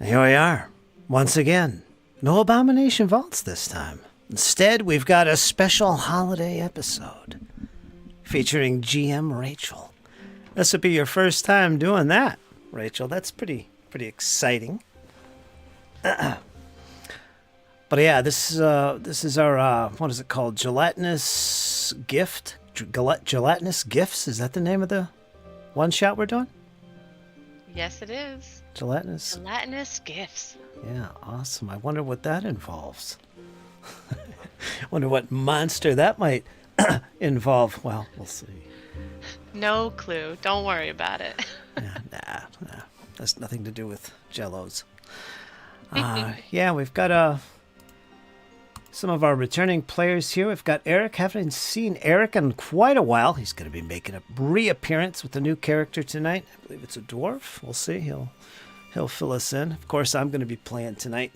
Here we are, once again. No Abomination Vaults this time. Instead, we've got a special holiday episode featuring GM Reiychelle. This would be your first time doing that, Reiychelle. That's pretty exciting. But yeah, this is our what is it called? Gelatinous gift. Gelatinous gifts. Is that the name of the one shot we're doing? Yes, it is. Gelatinous gifts. Yeah, awesome. I wonder what that involves. Wonder what monster that might involve. Well, we'll see. No clue. Don't worry about it. Nah. That's nothing to do with Jellos. Yeah, we've got some of our returning players here. We've got Eric. Haven't seen Eric in quite a while. He's going to be making a reappearance with a new character tonight. I believe it's a dwarf. We'll see. He'll fill us in. Of course, I'm going to be playing tonight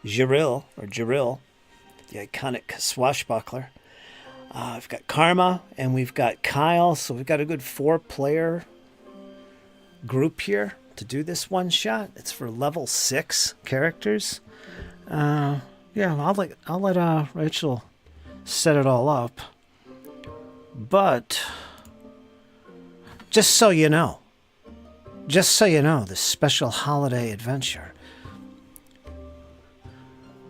Jiril, the iconic swashbuckler. We've got Karma, and we've got Kyle. So we've got a good 4-player group here to do this one shot. It's for level 6 characters. Yeah, I'll let Reiychelle set it all up. But just so you know, this special holiday adventure,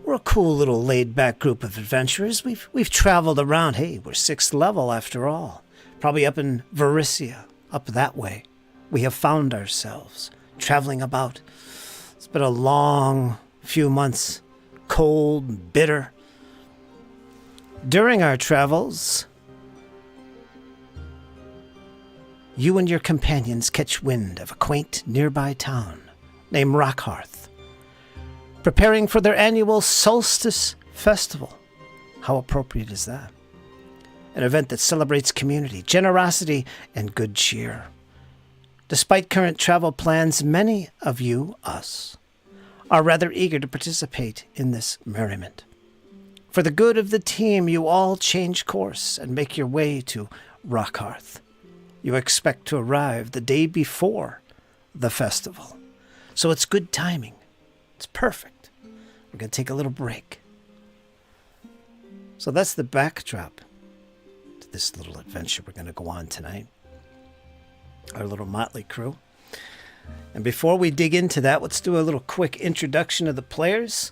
we're a cool little laid-back group of adventurers. We've traveled around. Hey, we're 6th level after all. Probably up in Verissia, up that way. We have found ourselves traveling about. It's been a long few months, cold and bitter. During our travels, you and your companions catch wind of a quaint nearby town named Rockhearth, preparing for their annual Solstice Festival. How appropriate is that? An event that celebrates community, generosity, and good cheer. Despite current travel plans, many of you, us, are rather eager to participate in this merriment. For the good of the team, you all change course and make your way to Rockhearth. You expect to arrive the day before the festival. So it's good timing. It's perfect. We're going to take a little break. So that's the backdrop to this little adventure we're going to go on tonight. Our little motley crew. And before we dig into that, let's do a little quick introduction of the players.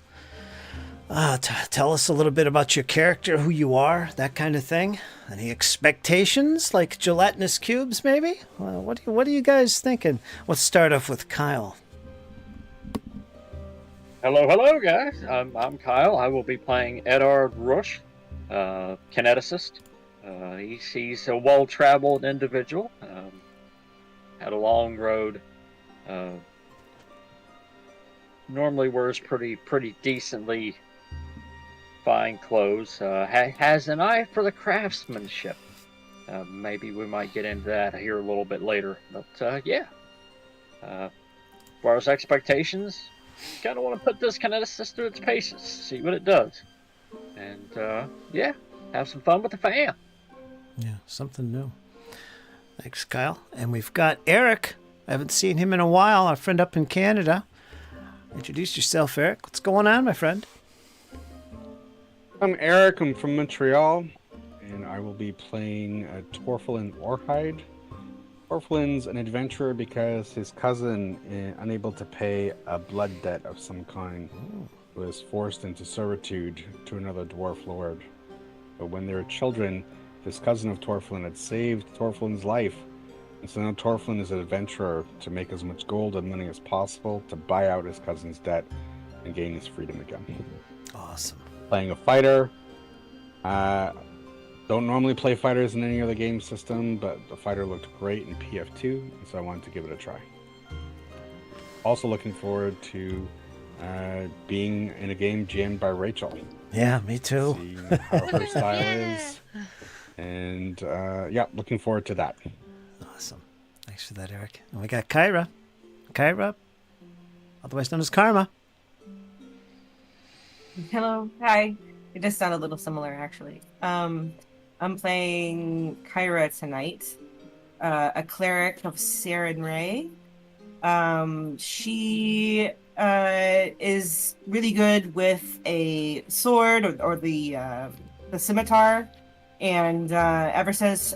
Tell us a little bit about your character, who you are, that kind of thing. Any expectations, like gelatinous cubes, maybe? What are you guys thinking? Let's start off with Kyle. Hello, guys. I'm Kyle. I will be playing Edard Rush, kineticist. He's a well-traveled individual. Had a long road. Normally wears pretty decently fine clothes. Has an eye for the craftsmanship. Maybe we might get into that here a little bit later. But yeah. As far as expectations, kind of want to put this kineticist through its paces, see what it does, and yeah, have some fun with the fam. Yeah, something new. Thanks, Kyle. And we've got Eric. I haven't seen him in a while, our friend up in Canada. Introduce yourself, Eric. What's going on, my friend? I'm Eric. I'm from Montreal, and I will be playing Torflin Orhide. Torflin's an adventurer because his cousin, unable to pay a blood debt of some kind, was forced into servitude to another dwarf lord. But when they were children, this cousin of Torflin had saved Torflin's life. And so now Torflin is an adventurer to make as much gold and money as possible to buy out his cousin's debt and gain his freedom again. Awesome. Playing a fighter. Don't normally play fighters in any other game system, but the fighter looked great in PF2, and so I wanted to give it a try. Also looking forward to being in a game GM'd by Reiychelle. Yeah, me too. Seeing how her style is. And yeah, looking forward to that. Awesome. Thanks for that, Eric. And we got Kyra. Kyra, otherwise known as Karma. Hello. Hi. It does sound a little similar, actually. I'm playing Kyra tonight, a cleric of Saren Ray. She is really good with a sword or the scimitar, and ever since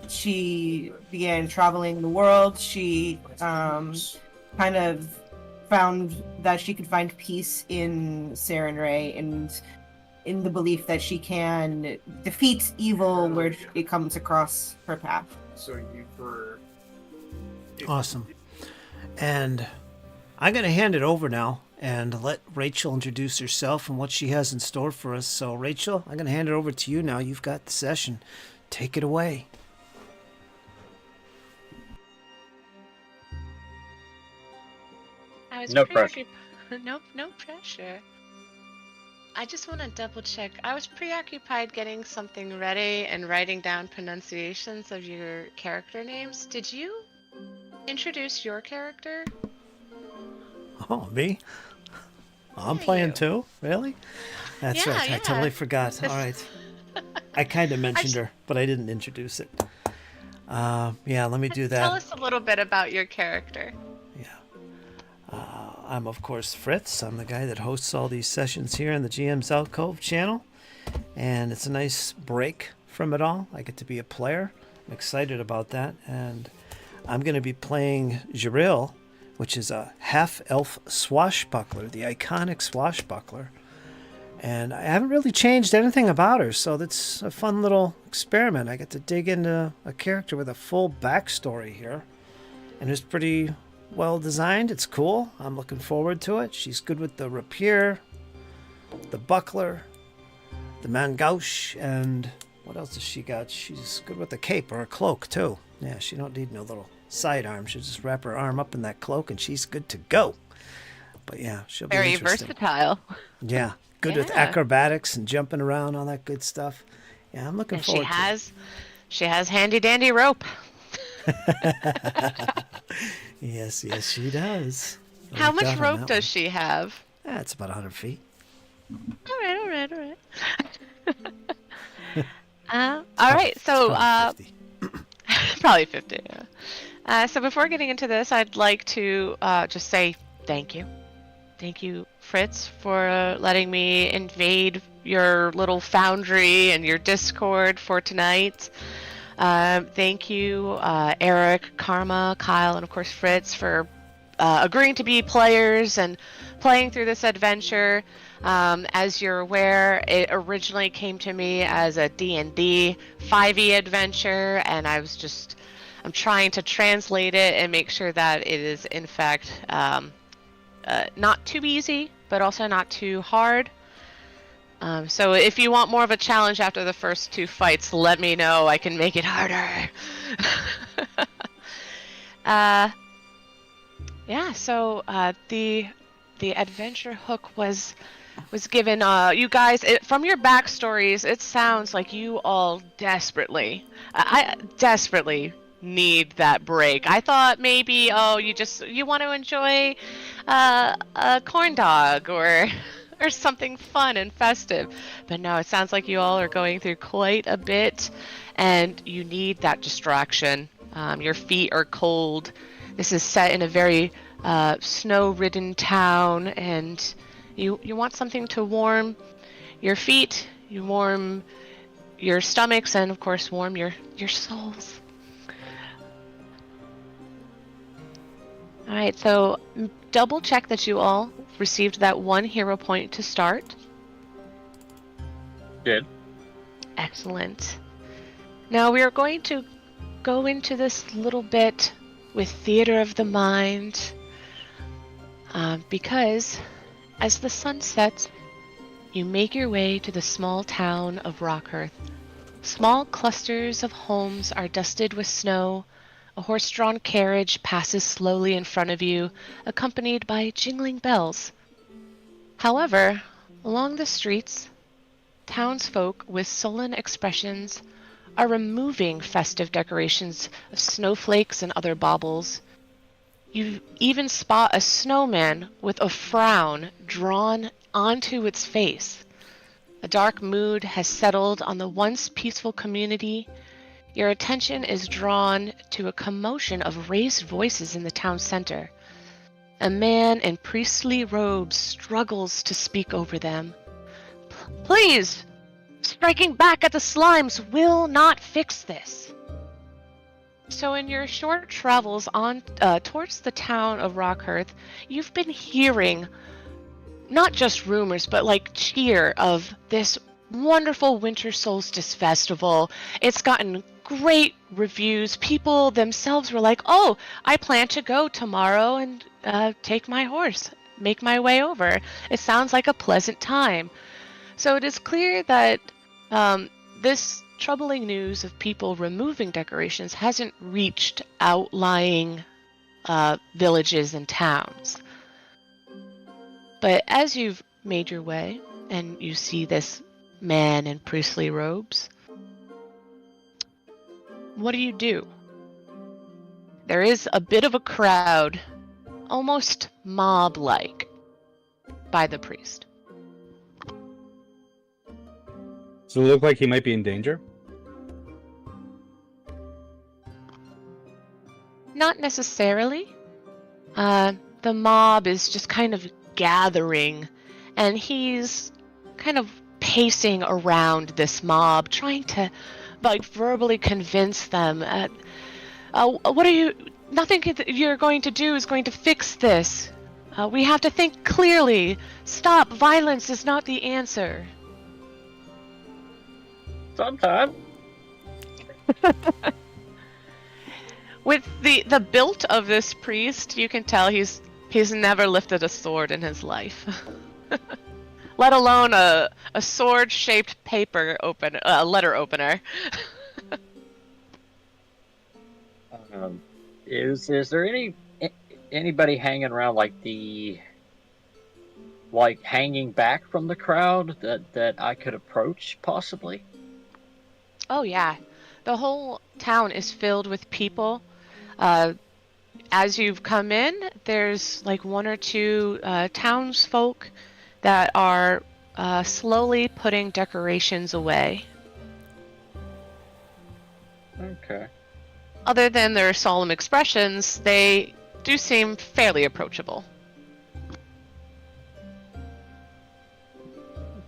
she began traveling the world, she kind of found that she could find peace in Sarenrae and in the belief that she can defeat evil where it comes across her path. Awesome. And I'm going to hand it over now and let Reiychelle introduce herself and what she has in store for us. So, Reiychelle, I'm going to hand it over to you now. You've got the session. Take it away. I was No pressure. No pressure. I just want to double check. I was preoccupied getting something ready and writing down pronunciations of your character names. Did you introduce your character? Oh, me? I'm Yeah, playing you. too? Really? That's Yeah, right. I yeah. totally forgot. All right. I kind of mentioned just- her, but I didn't introduce it. Yeah, let me do Tell that. us a little bit about your character. Yeah. I'm, of course, Fritz. I'm the guy that hosts all these sessions here in the GM's Alcove channel. And it's a nice break from it all. I get to be a player. I'm excited about that. And I'm going to be playing Gelatinous, which is a half-elf swashbuckler, the iconic swashbuckler. And I haven't really changed anything about her, so that's a fun little experiment. I get to dig into a character with a full backstory here. And it's pretty well designed. It's cool. I'm looking forward to it. She's good with the rapier, the buckler, the mangouche, and what else has she got? She's good with the cape or a cloak too. Yeah, she don't need no little sidearm. She'll just wrap her arm up in that cloak and she's good to go. But yeah, she'll be Very interesting. versatile. Yeah, good with Yeah. acrobatics and jumping around, all that good stuff. Yeah, I'm looking And she forward has handy dandy rope. to it. Yes, she does. I How lucked much out on rope that does one. she have? It's about 100 feet. All right. All right. So, Probably 50. probably 50. Yeah. So before getting into this, I'd like to just say thank you. Thank you, Fritz, for letting me invade your little foundry and your Discord for tonight. Thank you, Eric, Karma, Kyle, and of course Fritz for agreeing to be players and playing through this adventure. As you're aware, it originally came to me as a D&D 5e adventure, and I'm trying to translate it and make sure that it is in fact not too easy, but also not too hard. So if you want more of a challenge after the first 2 fights, let me know. I can make it harder. Yeah, so the adventure hook was given you guys from your backstories. It sounds like you all desperately need that break. I thought maybe you want to enjoy a corn dog or something fun and festive, but no, it sounds like you all are going through quite a bit and you need that distraction. Your feet are cold. This is set in a very snow-ridden town, and you want something to warm your feet, you warm your stomachs, and of course warm your souls. All right, so double check that you all received that 1 hero point to start. Did. Excellent. Now we are going to go into this little bit with theater of the mind, because as the sun sets, you make your way to the small town of Rockhearth. Small clusters of homes are dusted with snow. A horse-drawn carriage passes slowly in front of you, accompanied by jingling bells. However, along the streets, townsfolk with sullen expressions are removing festive decorations of snowflakes and other baubles. You even spot a snowman with a frown drawn onto its face. A dark mood has settled on the once peaceful community. Your attention is drawn to a commotion of raised voices in the town center. A man in priestly robes struggles to speak over them. Please! Striking back at the slimes will not fix this. So in your short travels on towards the town of Rockhearth, you've been hearing not just rumors, but like cheer of this wonderful Winter Solstice Festival. It's gotten great reviews. People themselves were like, oh, I plan to go tomorrow and take my horse, make my way over. It sounds like a pleasant time. So it is clear that this troubling news of people removing decorations hasn't reached outlying villages and towns. But as you've made your way and you see this man in priestly robes, what do? There is a bit of a crowd, almost mob-like, by the priest. Does it look like he might be in danger? Not necessarily. The mob is just kind of gathering, and he's kind of pacing around this mob, trying to like verbally convince them. What are you? Nothing you're going to do is going to fix this. We have to think clearly. Stop. Violence is not the answer. Sometimes. With the build of this priest, you can tell he's never lifted a sword in his life. Let alone a sword-shaped paper letter opener. Is there anybody hanging around like hanging back from the crowd that I could approach possibly? Oh yeah, the whole town is filled with people. As you've come in, there's like one or two townsfolk that are slowly putting decorations away. Okay. Other than their solemn expressions, they do seem fairly approachable.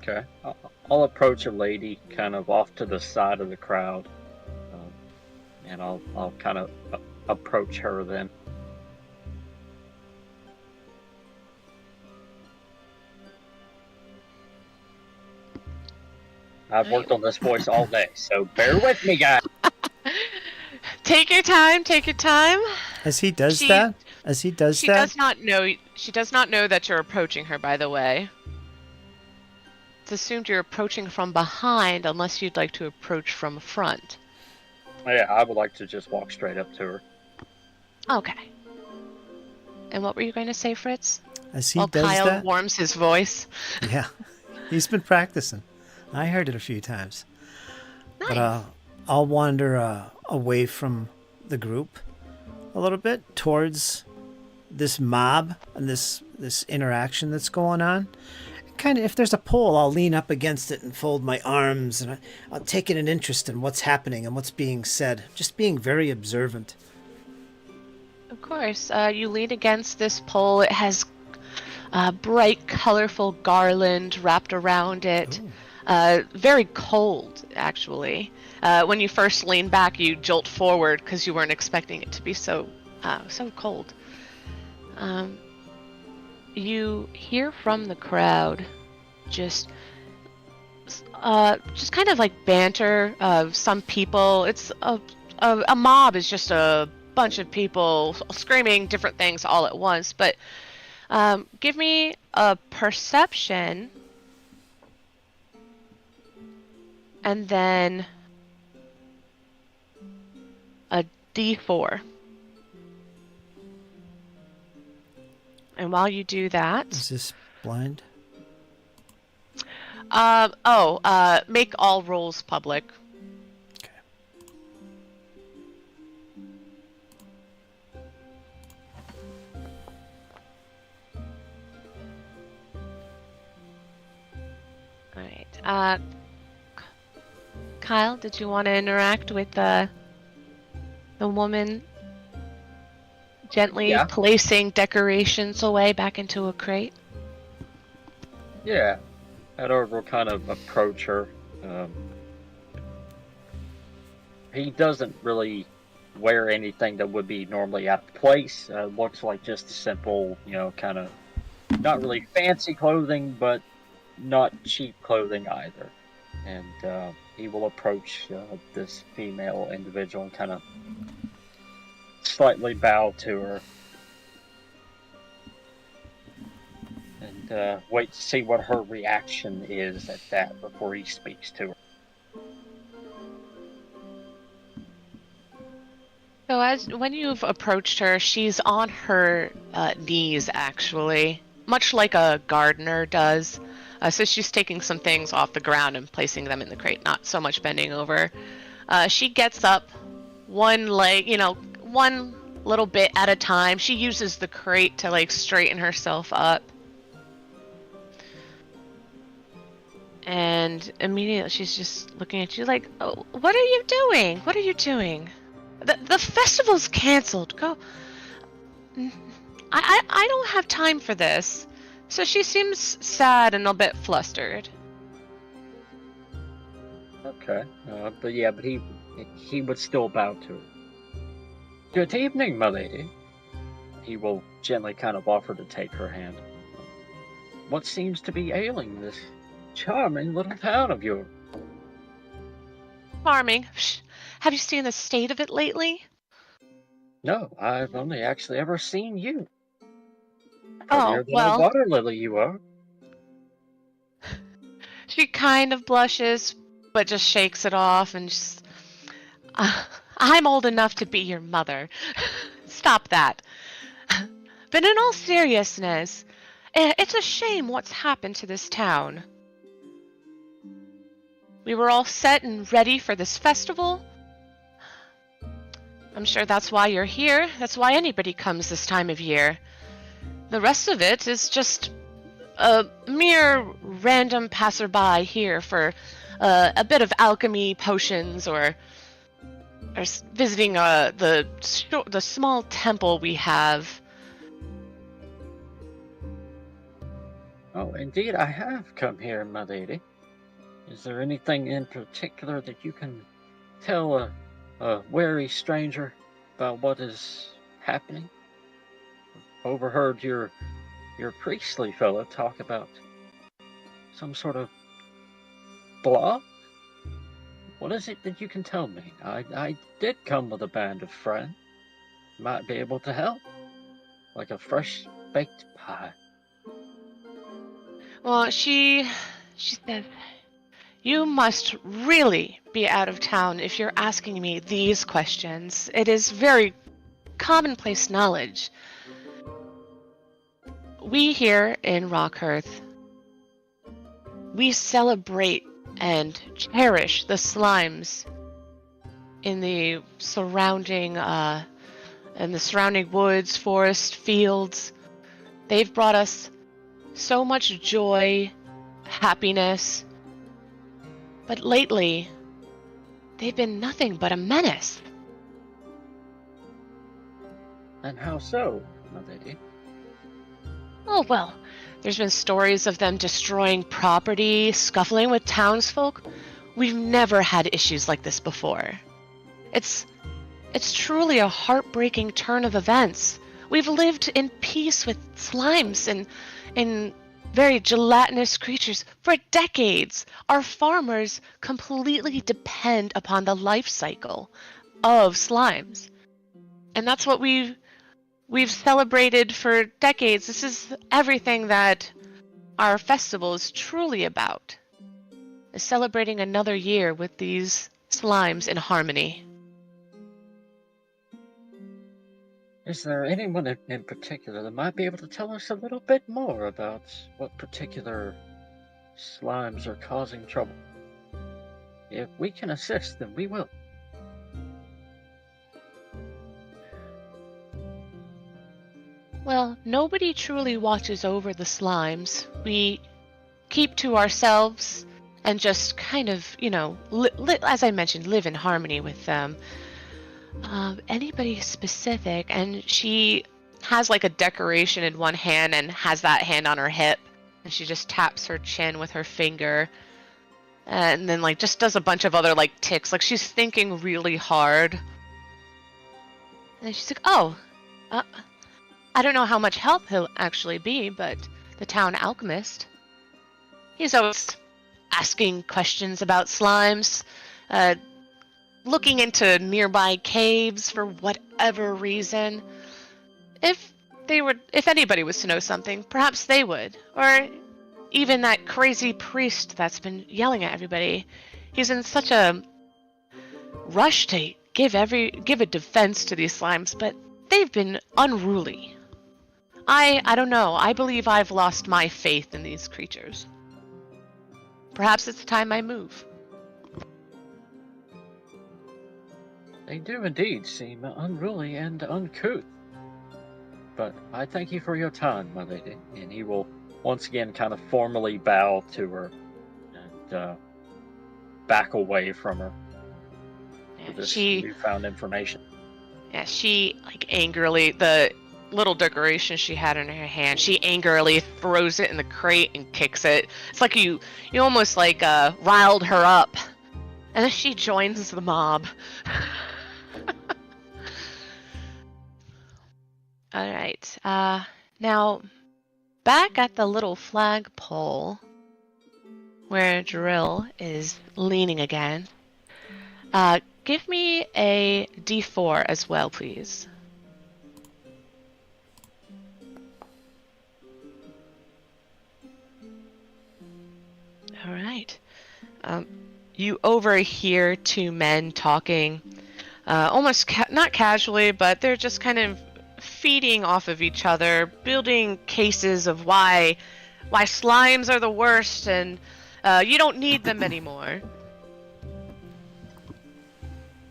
Okay. I'll approach a lady kind of off to the side of the crowd, and I'll kind of approach her then. I've worked on this voice all day, so bear with me, guys. Take your time. Take your time. As he does that, She does not know. She does not know that you're approaching her. By the way, it's assumed you're approaching from behind, unless you'd like to approach from front. Yeah, I would like to just walk straight up to her. Okay. And what were you going to say, Fritz? As he While does Kyle that, warms his voice. yeah, he's been practicing. I heard it a few times. Nice. But I'll wander away from the group a little bit towards this mob and this interaction that's going on. Kind of, if there's a pole, I'll lean up against it and fold my arms, and I'll take in an interest in what's happening and what's being said. Just being very observant. Of course. You lean against this pole. It has a bright, colorful garland wrapped around it. Ooh. Very cold, actually. When you first lean back, you jolt forward because you weren't expecting it to be so cold. You hear from the crowd just kind of like banter of some people. It's a mob is just a bunch of people screaming different things all at once. But give me a perception. And then a D4. And while you do that... Is this blind? Make all rolls public. Okay. Alright. Kyle, did you want to interact with the woman gently Yeah. placing decorations away back into a crate. Yeah. Edward will kind of approach her. Um, he doesn't really wear anything that would be normally out of place. Looks like just a simple, kind of not really fancy clothing, but not cheap clothing either. And he will approach this female individual and kind of slightly bow to her and wait to see what her reaction is at that before he speaks to her. So when you've approached her, she's on her knees, actually, much like a gardener does. So she's taking some things off the ground and placing them in the crate, not so much bending over. She gets up one leg, one little bit at a time. She uses the crate to straighten herself up. And immediately she's just looking at you like, oh, what are you doing? What are you doing? The festival's canceled. Go. I don't have time for this. So she seems sad and a bit flustered. Okay, but he would still bow to her. Good evening, my lady. He will gently kind of offer to take her hand. What seems to be ailing this charming little town of yours? Charming. Have you seen the state of it lately? No, I've only actually ever seen you. Oh, Prettier than a well. water lily you are. She kind of blushes, but just shakes it off and just... I'm old enough to be your mother. Stop that. But in all seriousness, it's a shame what's happened to this town. We were all set and ready for this festival. I'm sure that's why you're here. That's why anybody comes this time of year. The rest of it is just a mere random passerby here for a bit of alchemy potions or visiting the small temple we have. Oh, indeed, I have come here, my lady. Is there anything in particular that you can tell a wary stranger about what is happening? Overheard your priestly fellow talk about some sort of blog? What is it that you can tell me? I did come with a band of friends. Might be able to help. Like a fresh baked pie. Well, she said, you must really be out of town if you're asking me these questions. It is very commonplace knowledge. We here in Rockhearth, we celebrate and cherish the slimes in the surrounding woods, forest, fields. They've brought us so much joy, happiness. But lately, they've been nothing but a menace. And how so, my lady? Oh, well, there's been stories of them destroying property, scuffling with townsfolk. We've never had issues like this before. It's truly a heartbreaking turn of events. We've lived in peace with slimes and very gelatinous creatures for decades. Our farmers completely depend upon the life cycle of slimes. And that's what we've celebrated for decades. This is everything that our festival is truly about. Is celebrating another year with these slimes in harmony. Is there anyone in particular that might be able to tell us a little bit more about what particular slimes are causing trouble? If we can assist, then we will. Well, nobody truly watches over the slimes. We keep to ourselves and just kind of, as I mentioned, live in harmony with them. Anybody specific? And she has like a decoration in one hand and has that hand on her hip, and she just taps her chin with her finger, and then like just does a bunch of other like ticks, like she's thinking really hard. And she's like, "Oh, uh, I don't know how much help he'll actually be, but the town alchemist. He's always asking questions about slimes, looking into nearby caves for whatever reason. If anybody was to know something, perhaps they would. Or even that crazy priest that's been yelling at everybody. He's in such a rush to give a defense to these slimes, but they've been unruly. I don't know. I believe I've lost my faith in these creatures. Perhaps it's time I move." They do indeed seem unruly and uncouth. But I thank you for your time, my lady. And he will once again kind of formally bow to her and back away from her with this newfound information. Yeah, she like angrily, the little decoration she had in her hand, she angrily throws it in the crate and kicks it. It's like you almost like riled her up, and then she joins the mob. All right. Now back at the little flagpole where Drill is leaning again. Give me a D4 as well, please. All right. You overhear two men talking, almost not casually, but they're just kind of feeding off of each other, building cases of why slimes are the worst and you don't need them anymore.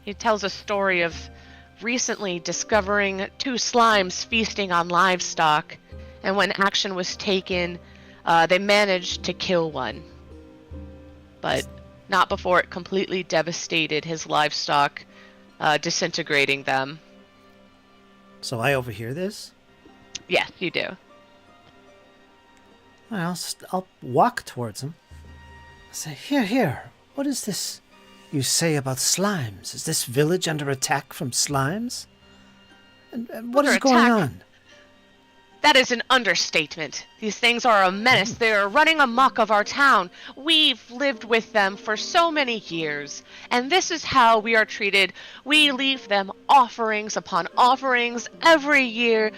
He tells a story of recently discovering two slimes feasting on livestock, and when action was taken, they managed to kill one. But not before it completely devastated his livestock, disintegrating them. So I overhear this? Yes, you do. I'll walk towards him. I say, Here, what is this you say about slimes? Is this village under attack from slimes? And what is going on? That is an understatement. These things are a menace. They are running amok of our town. We've lived with them for so many years, and this is how we are treated. We leave them offerings upon offerings every year,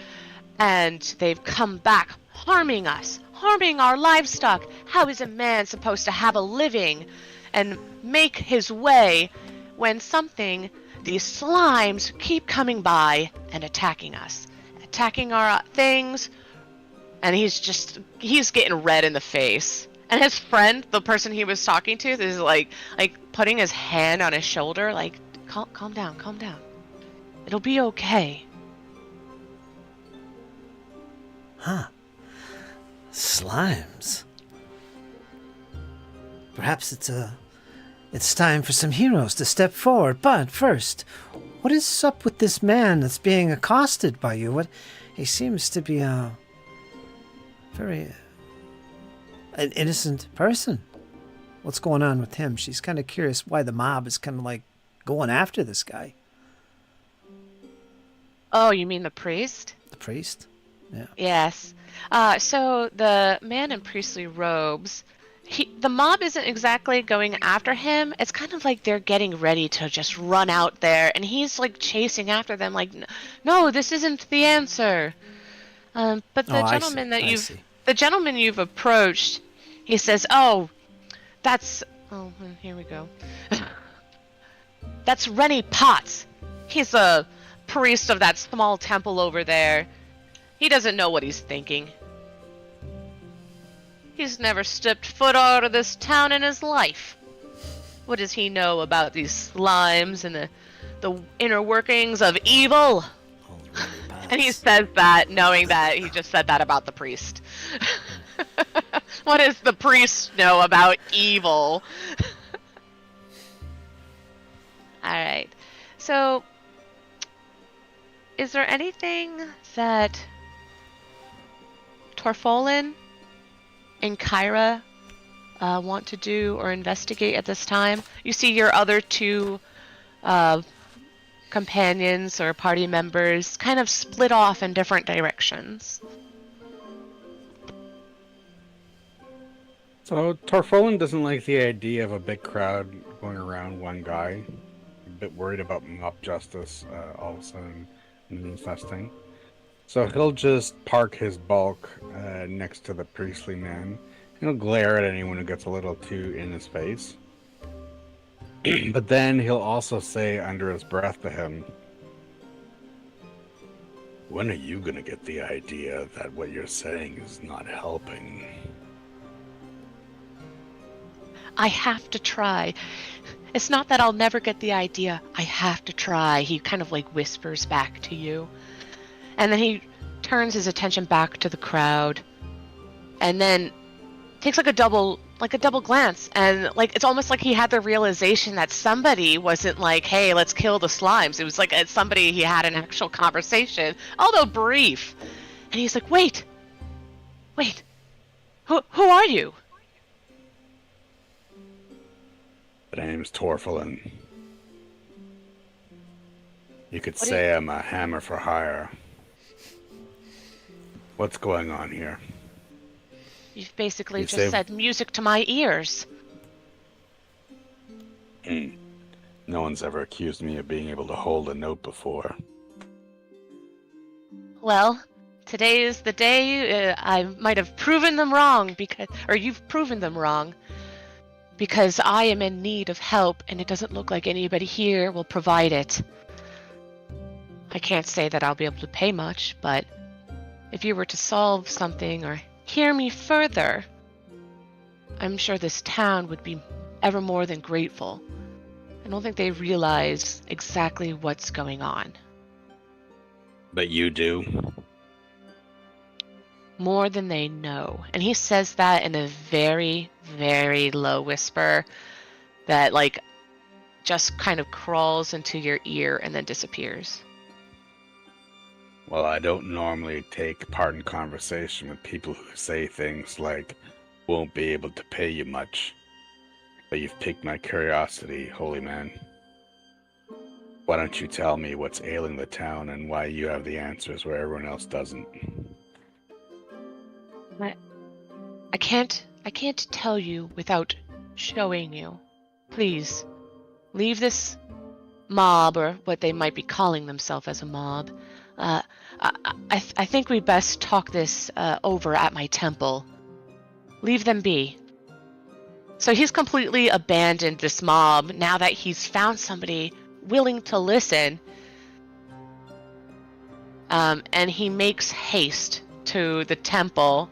and they've come back harming us, harming our livestock. How is a man supposed to have a living and make his way when these slimes keep coming by and attacking us? Attacking our things, and he's getting red in the face. And his friend, the person he was talking to, is like putting his hand on his shoulder, like, calm down. It'll be okay. Huh. Slimes. Perhaps it's time for some heroes to step forward. But first, what is up with this man that's being accosted by you? He seems to be an innocent person. What's going on with him? She's kind of curious why the mob is kind of like going after this guy. Oh, you mean the priest? The priest? Yeah. Yes. So the man in priestly robes, the mob isn't exactly going after him. It's kind of like they're getting ready to just run out there, and he's like chasing after them like, no, this isn't the answer. But the gentleman you've approached, he says, here we go. That's Rennie Potts. He's a priest of that small temple over there. He doesn't know what he's thinking. He's never stepped foot out of this town in his life. What does he know about these slimes and the inner workings of evil? And he says that knowing that he just said that about the priest. What does the priest know about evil? Alright. So, is there anything that Torfolin and Kyra want to do or investigate at this time? You see your other two companions or party members kind of split off in different directions. So Torfolin doesn't like the idea of a big crowd going around one guy. A bit worried about mob justice all of a sudden manifesting. So he'll just park his bulk next to the priestly man. He'll glare at anyone who gets a little too in his face. But then he'll also say under his breath to him, "When are you gonna get the idea that what you're saying is not helping?" I have to try. It's not that I'll never get the idea. I have to try. He kind of like whispers back to you. And then he turns his attention back to the crowd. And then takes like a double glance, and like it's almost like he had the realization that somebody wasn't like, "Hey, let's kill the slimes." It was like it's somebody he had an actual conversation, although brief. And he's like, wait, who are you? The name's Torfolin. You could What say I'm a hammer for hire. What's going on here? You've basically You just say- said music to my ears. No one's ever accused me of being able to hold a note before. Well, today is the day I might have proven them wrong or you've proven them wrong. Because I am in need of help, and it doesn't look like anybody here will provide it. I can't say that I'll be able to pay much, but if you were to solve something or hear me further, I'm sure this town would be ever more than grateful. I don't think they realize exactly what's going on. But you do? More than they know. And he says that in a very, very low whisper that like just kind of crawls into your ear and then disappears. Well, I don't normally take part in conversation with people who say things like, "Won't be able to pay you much." But you've piqued my curiosity, holy man. Why don't you tell me what's ailing the town and why you have the answers where everyone else doesn't? I can't tell you without showing you. Please, leave this mob, or what they might be calling themselves as a mob. I think we best talk this over at my temple. Leave them be. So he's completely abandoned this mob now that he's found somebody willing to listen. And he makes haste to the temple.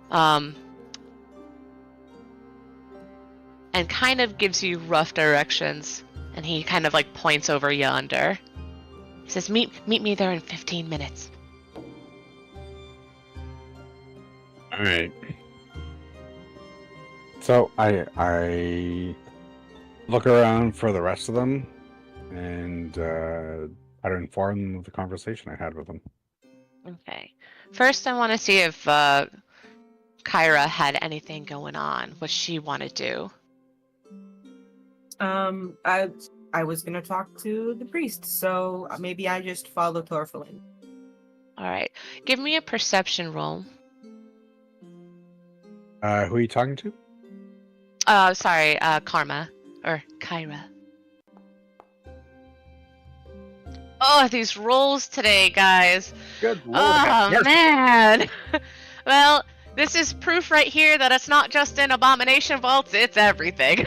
And kind of gives you rough directions, and he kind of like points over yonder. He says, meet me there in 15 minutes. All right. So I look around for the rest of them and try to inform them of the conversation I had with them. Okay. First, I want to see if Kyra had anything going on, what she want to do. I was gonna talk to the priest, so maybe I just follow Torfolin. All right. Give me a perception roll. Who are you talking to? Sorry, Karma. Or Kyra. Oh, these rolls today, guys. Good lord. Oh, have mercy. man. Well, this is proof right here that it's not just in Abomination Vaults, it's everything.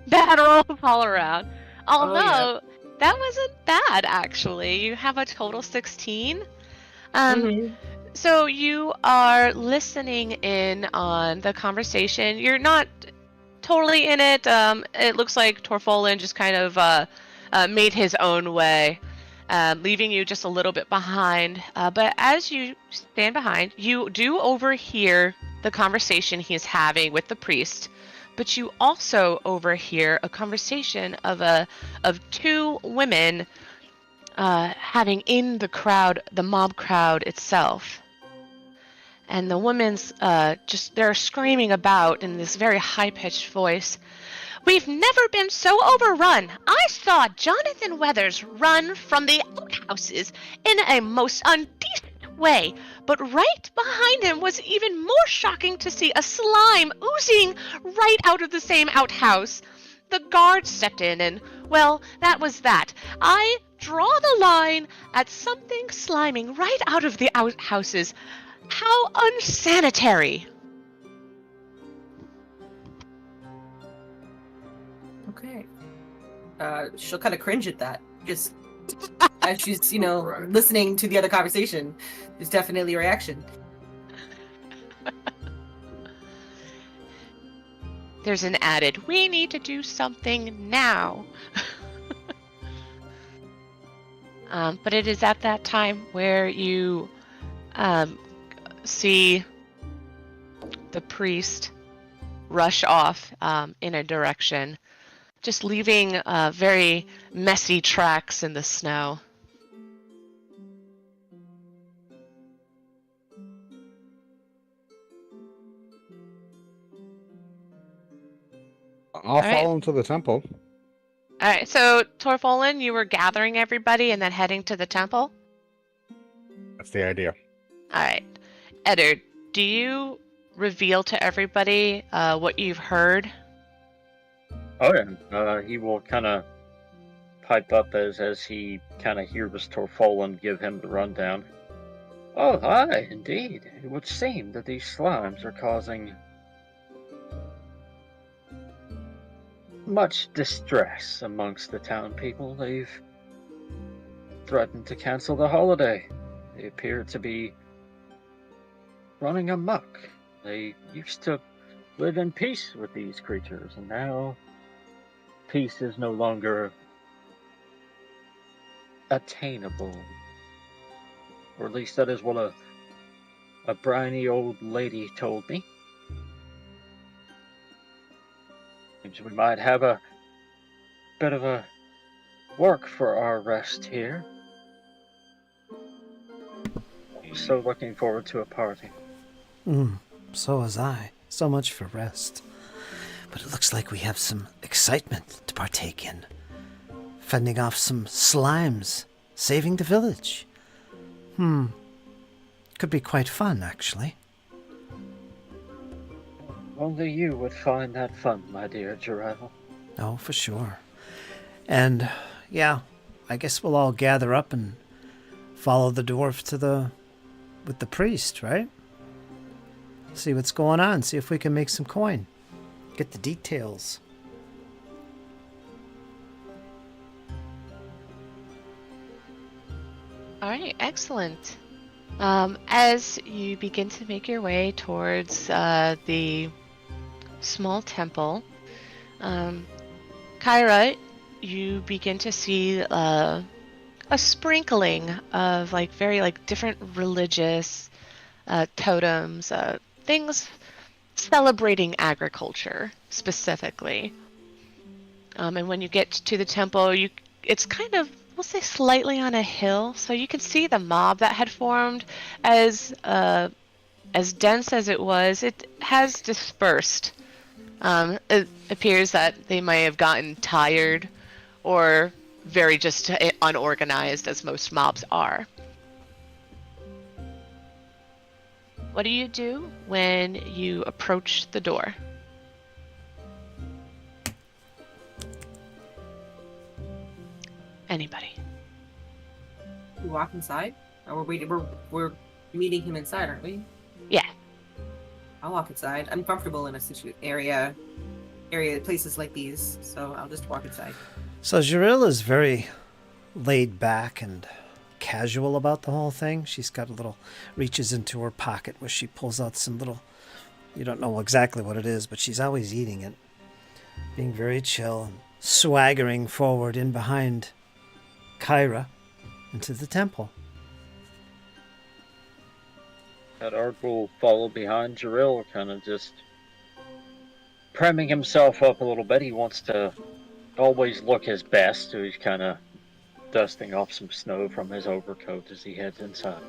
Bad rolls all around. Although, that wasn't bad, actually. You have a total 16. So you are listening in on the conversation. You're not totally in it. It looks like Torfolin just kind of made his own way, leaving you just a little bit behind. But as you stand behind, you do overhear the conversation he's having with the priest. But you also overhear a conversation of two women having in the crowd, the mob crowd itself. And the women's they're screaming about in this very high-pitched voice. We've never been so overrun. I saw Jonathan Weathers run from the outhouses in a most undecent way, but right behind him was even more shocking to see a slime oozing right out of the same outhouse. The guard stepped in and, well, that was that. I draw the line at something sliming right out of the outhouses. How unsanitary! Okay. She'll kind of cringe at that. Just as she's, listening to the other conversation. There's definitely a reaction. There's an added, we need to do something now. But it is at that time where you see the priest rush off in a direction, just leaving very messy tracks in the snow. I'll follow him to the temple. All right, so Torfolin, you were gathering everybody and then heading to the temple? That's the idea. All right. Eddard, do you reveal to everybody what you've heard? Oh, yeah. He will kind of pipe up as he kind of hears Torfolin give him the rundown. Oh, aye, indeed. It would seem that these slimes are causing much distress amongst the town people. They've threatened to cancel the holiday. They appear to be running amok. They used to live in peace with these creatures, and now peace is no longer attainable. Or at least that is what a briny old lady told me. Seems we might have a bit of a work for our rest here. I'm so looking forward to a party. So was I. So much for rest. But it looks like we have some excitement to partake in. Fending off some slimes. Saving the village. Could be quite fun, actually. Only you would find that fun, my dear Reiychelle. Oh, for sure. And, yeah, I guess we'll all gather up and follow the dwarf with the priest, right? See what's going on, see if we can make some coin. Get the details. All right, excellent. As you begin to make your way towards the small temple, Kyra, you begin to see a sprinkling of very different religious totems, things celebrating agriculture specifically. And when you get to the temple, it's kind of, we'll say, slightly on a hill, so you can see the mob that had formed. As dense as it was, it has dispersed. It appears that they may have gotten tired or very just unorganized, as most mobs are. What do you do when you approach the door? Anybody? We walk inside? Or we're meeting him inside, aren't we? Yeah. I'll walk inside. I'm comfortable in a places like these, so I'll just walk inside. So Gelatinous is very laid back and casual about the whole thing. She's got reaches into her pocket where she pulls out some little, you don't know exactly what it is, but she's always eating it. Being very chill and swaggering forward in behind Kyra into the temple. Ard will follow behind Reiychelle, kind of just primming himself up a little bit. He wants to always look his best, so he's kind of dusting off some snow from his overcoat as he heads inside.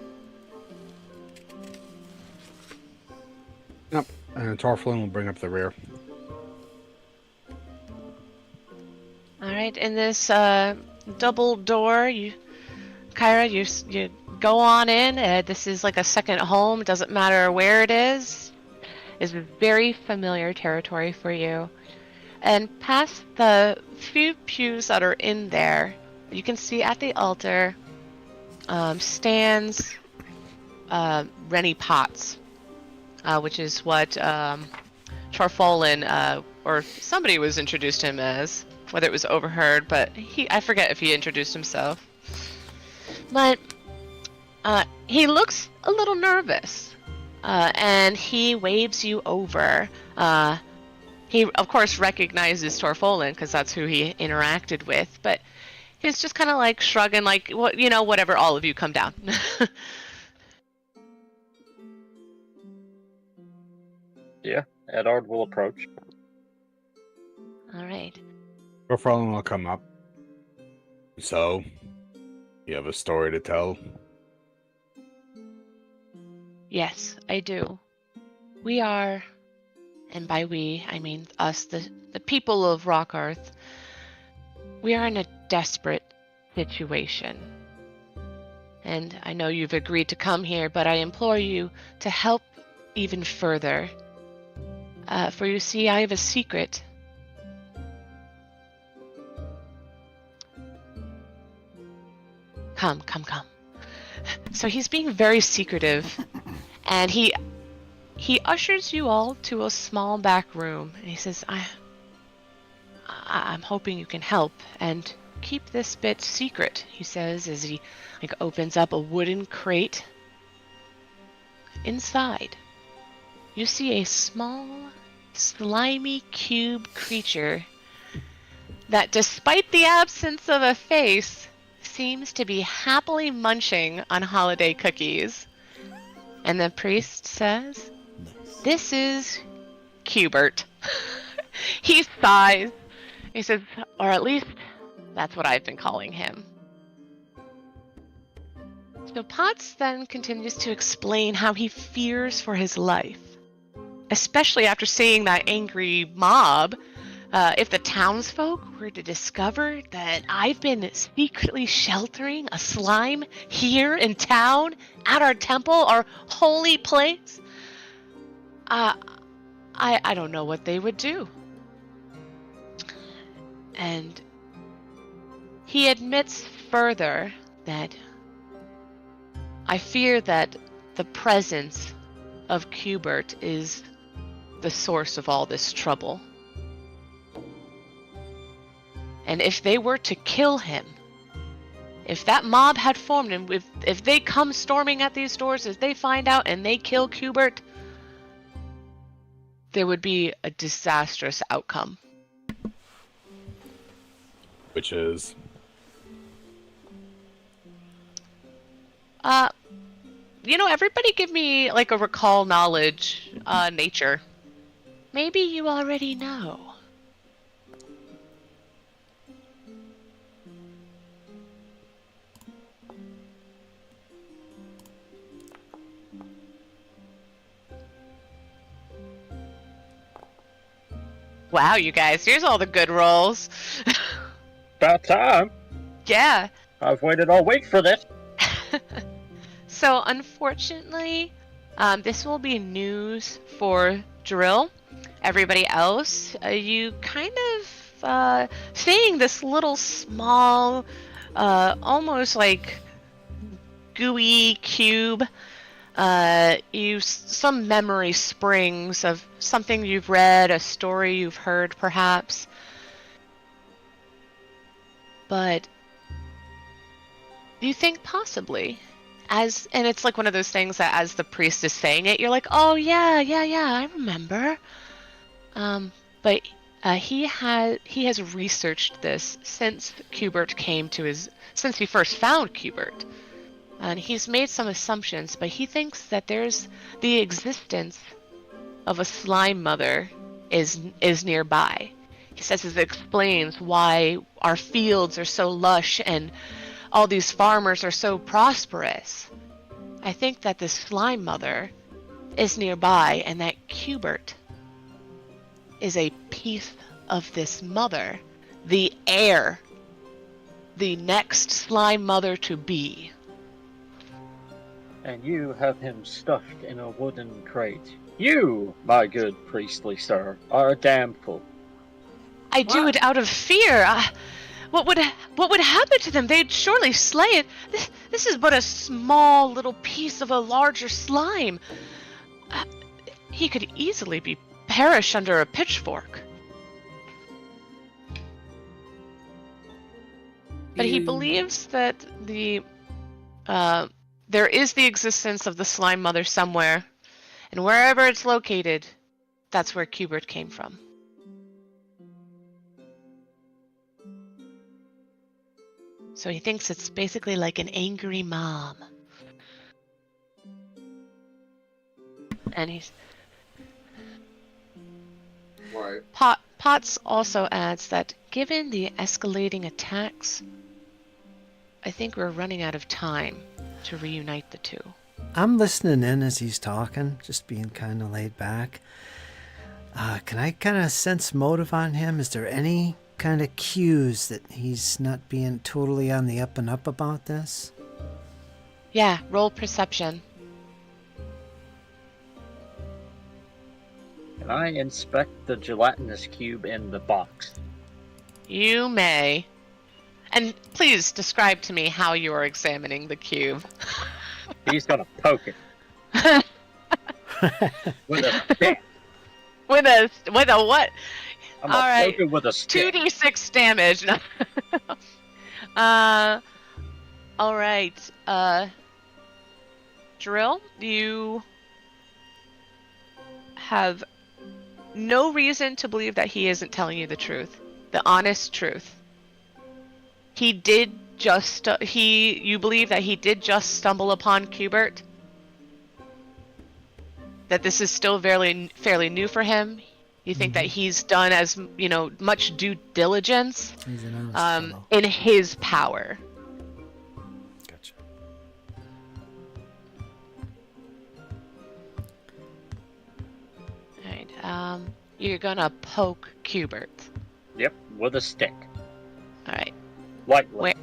Yep. And Torflin will bring up the rear. All right, in this double door, Kyra, you go on in. This is like a second home. It doesn't matter where it is. It's very familiar territory for you. And past the few pews that are in there, you can see at the altar stands Rennie Potts, which is what Charfolin or somebody was introduced him as, whether it was overheard, but I forget if he introduced himself. But he looks a little nervous, and he waves you over. He, of course, recognizes Torfolin because that's who he interacted with, but he's just kind of like shrugging, like, whatever, all of you come down. Yeah, Edard will approach. All right. Torflin will come up. So, you have a story to tell? Yes, I do. We are, and by we, I mean us, the people of Rockhearth, we are in a desperate situation. And I know you've agreed to come here, but I implore you to help even further. For you see, I have a secret. Come. So he's being very secretive, and he ushers you all to a small back room, and he says, I'm hoping you can help and keep this bit secret, he says as he opens up a wooden crate. Inside, you see a small, slimy cube creature that, despite the absence of a face, seems to be happily munching on holiday cookies. And the priest says, "This is Cubert." He sighs. He says, or at least that's what I've been calling him. So Potts then continues to explain how he fears for his life, especially after seeing that angry mob. If the townsfolk were to discover that I've been secretly sheltering a slime here in town, at our temple, our holy place, I don't know what they would do. And he admits further that I fear that the presence of Cubert is the source of all this trouble. And if they were to kill him, if that mob had formed, and if they come storming at these doors, if they find out and they kill Cubert, there would be a disastrous outcome. Which is? Everybody give me a recall knowledge, nature. Maybe you already know. Wow, you guys, here's all the good rolls. About time. Yeah. I've waited all week for this. So, unfortunately, this will be news for Drill. Everybody else, you kind of seeing this little small, almost like gooey cube. Some memory springs of something you've read, a story you've heard, perhaps. But you think possibly, and it's like one of those things that as the priest is saying it, you're like, oh yeah, I remember. But he has researched this since since he first found Cubert. And he's made some assumptions, but he thinks that there's the existence of a slime mother is nearby. He says it explains why our fields are so lush and all these farmers are so prosperous. I think that this slime mother is nearby, and that Cubert is a piece of this mother, the heir, the next slime mother to be. And you have him stuffed in a wooden crate. You, my good priestly sir, are a damn fool. I do it out of fear. What would happen to them? They'd surely slay it. This is but a small little piece of a larger slime. He could easily perish under a pitchfork. But he believes that there is the existence of the slime mother somewhere, and wherever it's located, that's where Cubert came from. So he thinks it's basically like an angry mom. And he's... Right. Potts also adds that given the escalating attacks, I think we're running out of time to reunite the two. I'm listening in as he's talking, just being kind of laid back. Can I kind of sense motive on him? Is there any kind of cues that he's not being totally on the up and up about this? Yeah, roll perception. Can I inspect the gelatinous cube in the box? You may. And please describe to me how you are examining the cube. He's gonna poke it. With a stick. With a what? I'm gonna All right. poke it with a stick. 2d6 damage. All right. Drill, you have no reason to believe that he isn't telling you the truth. The honest truth. You believe that he did just stumble upon Cubert? That this is still fairly new for him? You think that he's done as, much due diligence He's an honest fellow. in his power? Gotcha. Alright, you're gonna poke Cubert. Yep, with a stick. Alright. Lightly. Where?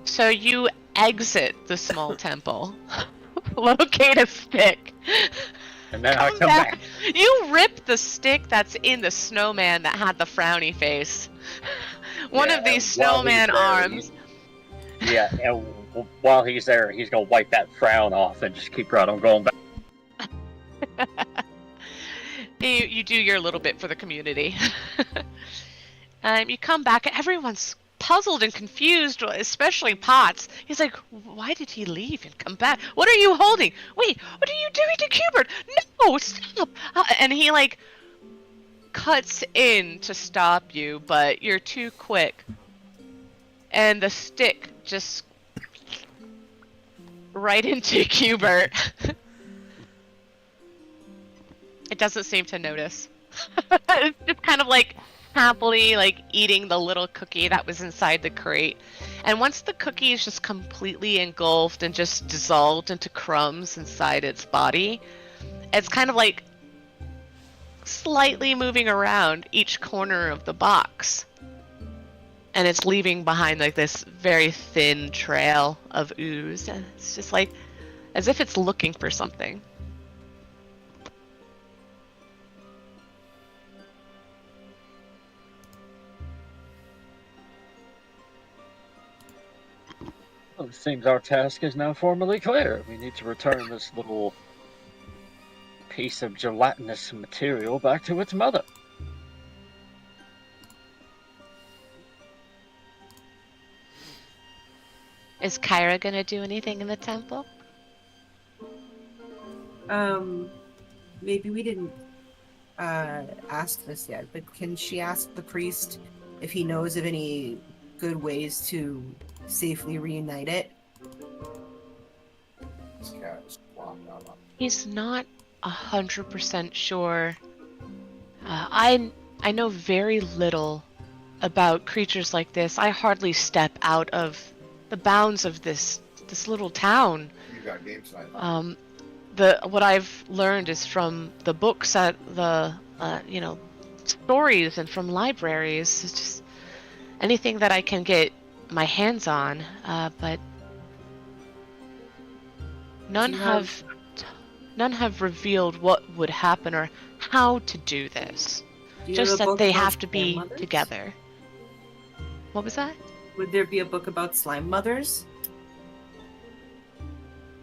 So you exit the small temple. Locate a stick. And then I come back. You rip the stick that's in the snowman that had the frowny face. One Yeah, of these and while he's snowman there, arms. Yeah, and while he's there, he's gonna wipe that frown off and just keep right on going back. You do your little bit for the community. You come back, everyone's puzzled and confused, especially Potts. He's like, why did he leave and come back? What are you holding? Wait, what are you doing to Cubert? No, stop! And he, cuts in to stop you, but you're too quick. And the stick just right into Cubert. It doesn't seem to notice. It's just kind of happily eating the little cookie that was inside the crate. And once the cookie is just completely engulfed and just dissolved into crumbs inside its body, it's kind of slightly moving around each corner of the box. And it's leaving behind this very thin trail of ooze. And it's just as if it's looking for something. Well, it seems our task is now formally clear. We need to return this little piece of gelatinous material back to its mother. Is Kyra gonna do anything in the temple? Maybe we didn't ask this yet, but can she ask the priest if he knows of any good ways to safely reunite it? He's not 100% sure. I know very little about creatures like this. I hardly step out of the bounds of this little town. You got games tonight. What I've learned is from the books at the stories and from libraries. It's just anything that I can get my hands on, but none have revealed what would happen or how to do this. Just that they have to be together. What was that? Would there be a book about slime mothers?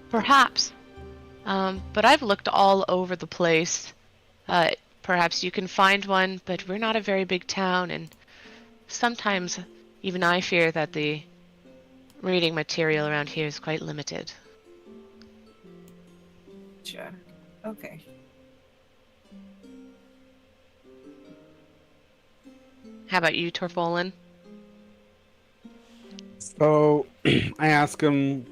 Perhaps. But I've looked all over the place. Perhaps you can find one, but we're not a very big town, and sometimes even I fear that the reading material around here is quite limited. Sure. Okay. How about you, Torfolin? So I ask him,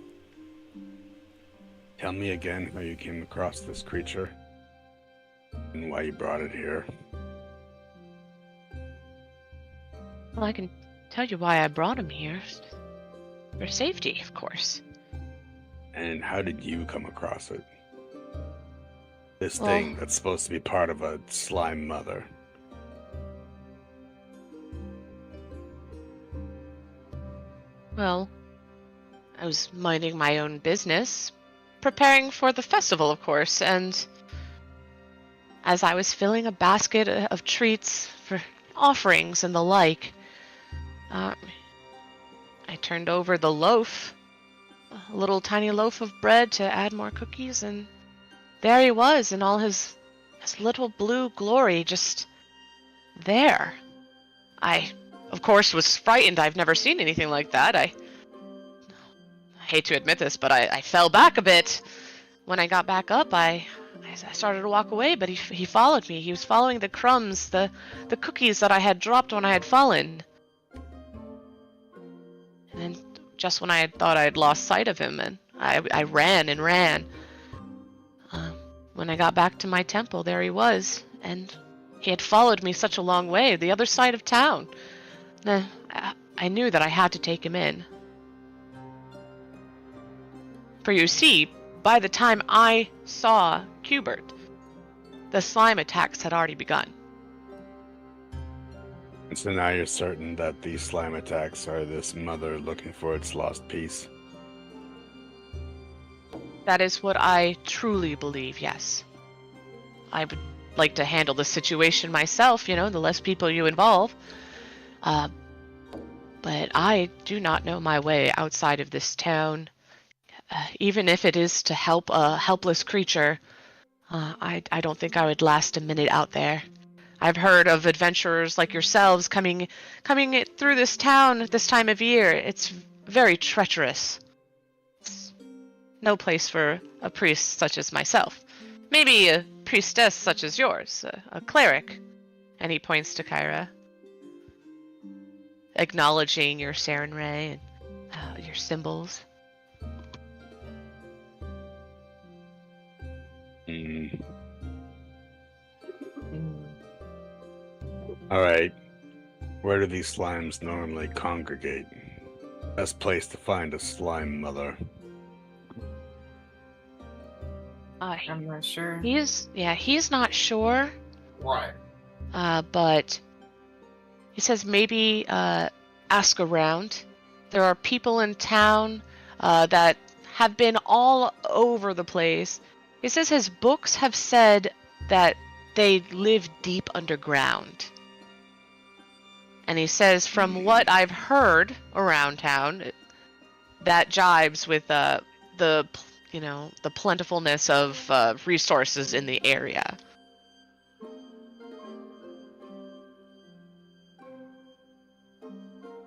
tell me again how you came across this creature and why you brought it here. Well, I can tell you why I brought him here. For safety, of course. And how did you come across it? This Well- thing that's supposed to be part of a slime mother. Well, I was minding my own business, preparing for the festival, of course, and as I was filling a basket of treats for offerings and the like, I turned over the loaf, a little tiny loaf of bread to add more cookies, and there he was in all his little blue glory, just there. I, of course, was frightened. I've never seen anything like that. I hate to admit this, but I fell back a bit. When I got back up, I started to walk away, but he followed me. He was following the crumbs, the cookies that I had dropped when I had fallen. And then just when I had thought I had lost sight of him, and I ran and ran. When I got back to my temple, there he was, and he had followed me such a long way, the other side of town. I knew that I had to take him in. For you see, by the time I saw Cubert, the slime attacks had already begun. And so now you're certain that these slime attacks are this mother looking for its lost piece. That is what I truly believe, yes. I would like to handle the situation myself, the less people you involve. But I do not know my way outside of this town. Even if it is to help a helpless creature, I don't think I would last a minute out there. I've heard of adventurers like yourselves coming through this town at this time of year. It's very treacherous. It's no place for a priest such as myself. Maybe a priestess such as yours, a cleric. And he points to Kyra, acknowledging your Sarenrae and your symbols. Alright. Where do these slimes normally congregate? Best place to find a slime mother. I'm not sure. He's not sure. Right. But he says maybe ask around. There are people in town that have been all over the place. He says his books have said that they live deep underground. And he says, from what I've heard around town, that jibes with the plentifulness of resources in the area.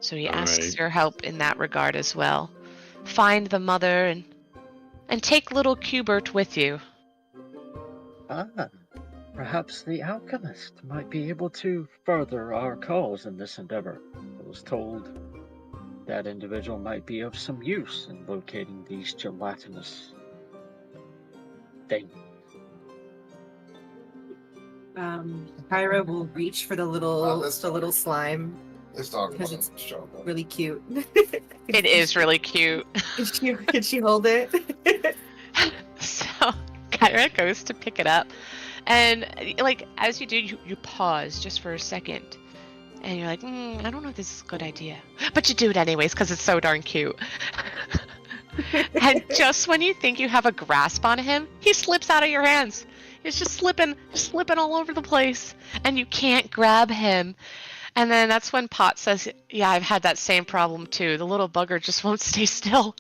So he asks your help in that regard as well. Find the mother and take little Cubert with you. Perhaps the alchemist might be able to further our cause in this endeavor. I was told that individual might be of some use in locating these gelatinous things. Kyra will reach for the little slime This dog Because wasn't it's show. really cute. It is really cute. Can she hold it? So Kyra goes to pick it up, and like as you do, you pause just for a second, and you're like, I don't know if this is a good idea, but you do it anyways because it's so darn cute. And just when you think you have a grasp on him, he slips out of your hands. He's just slipping all over the place, and you can't grab him. And then that's when Pot says, yeah, I've had that same problem too. The little bugger just won't stay still.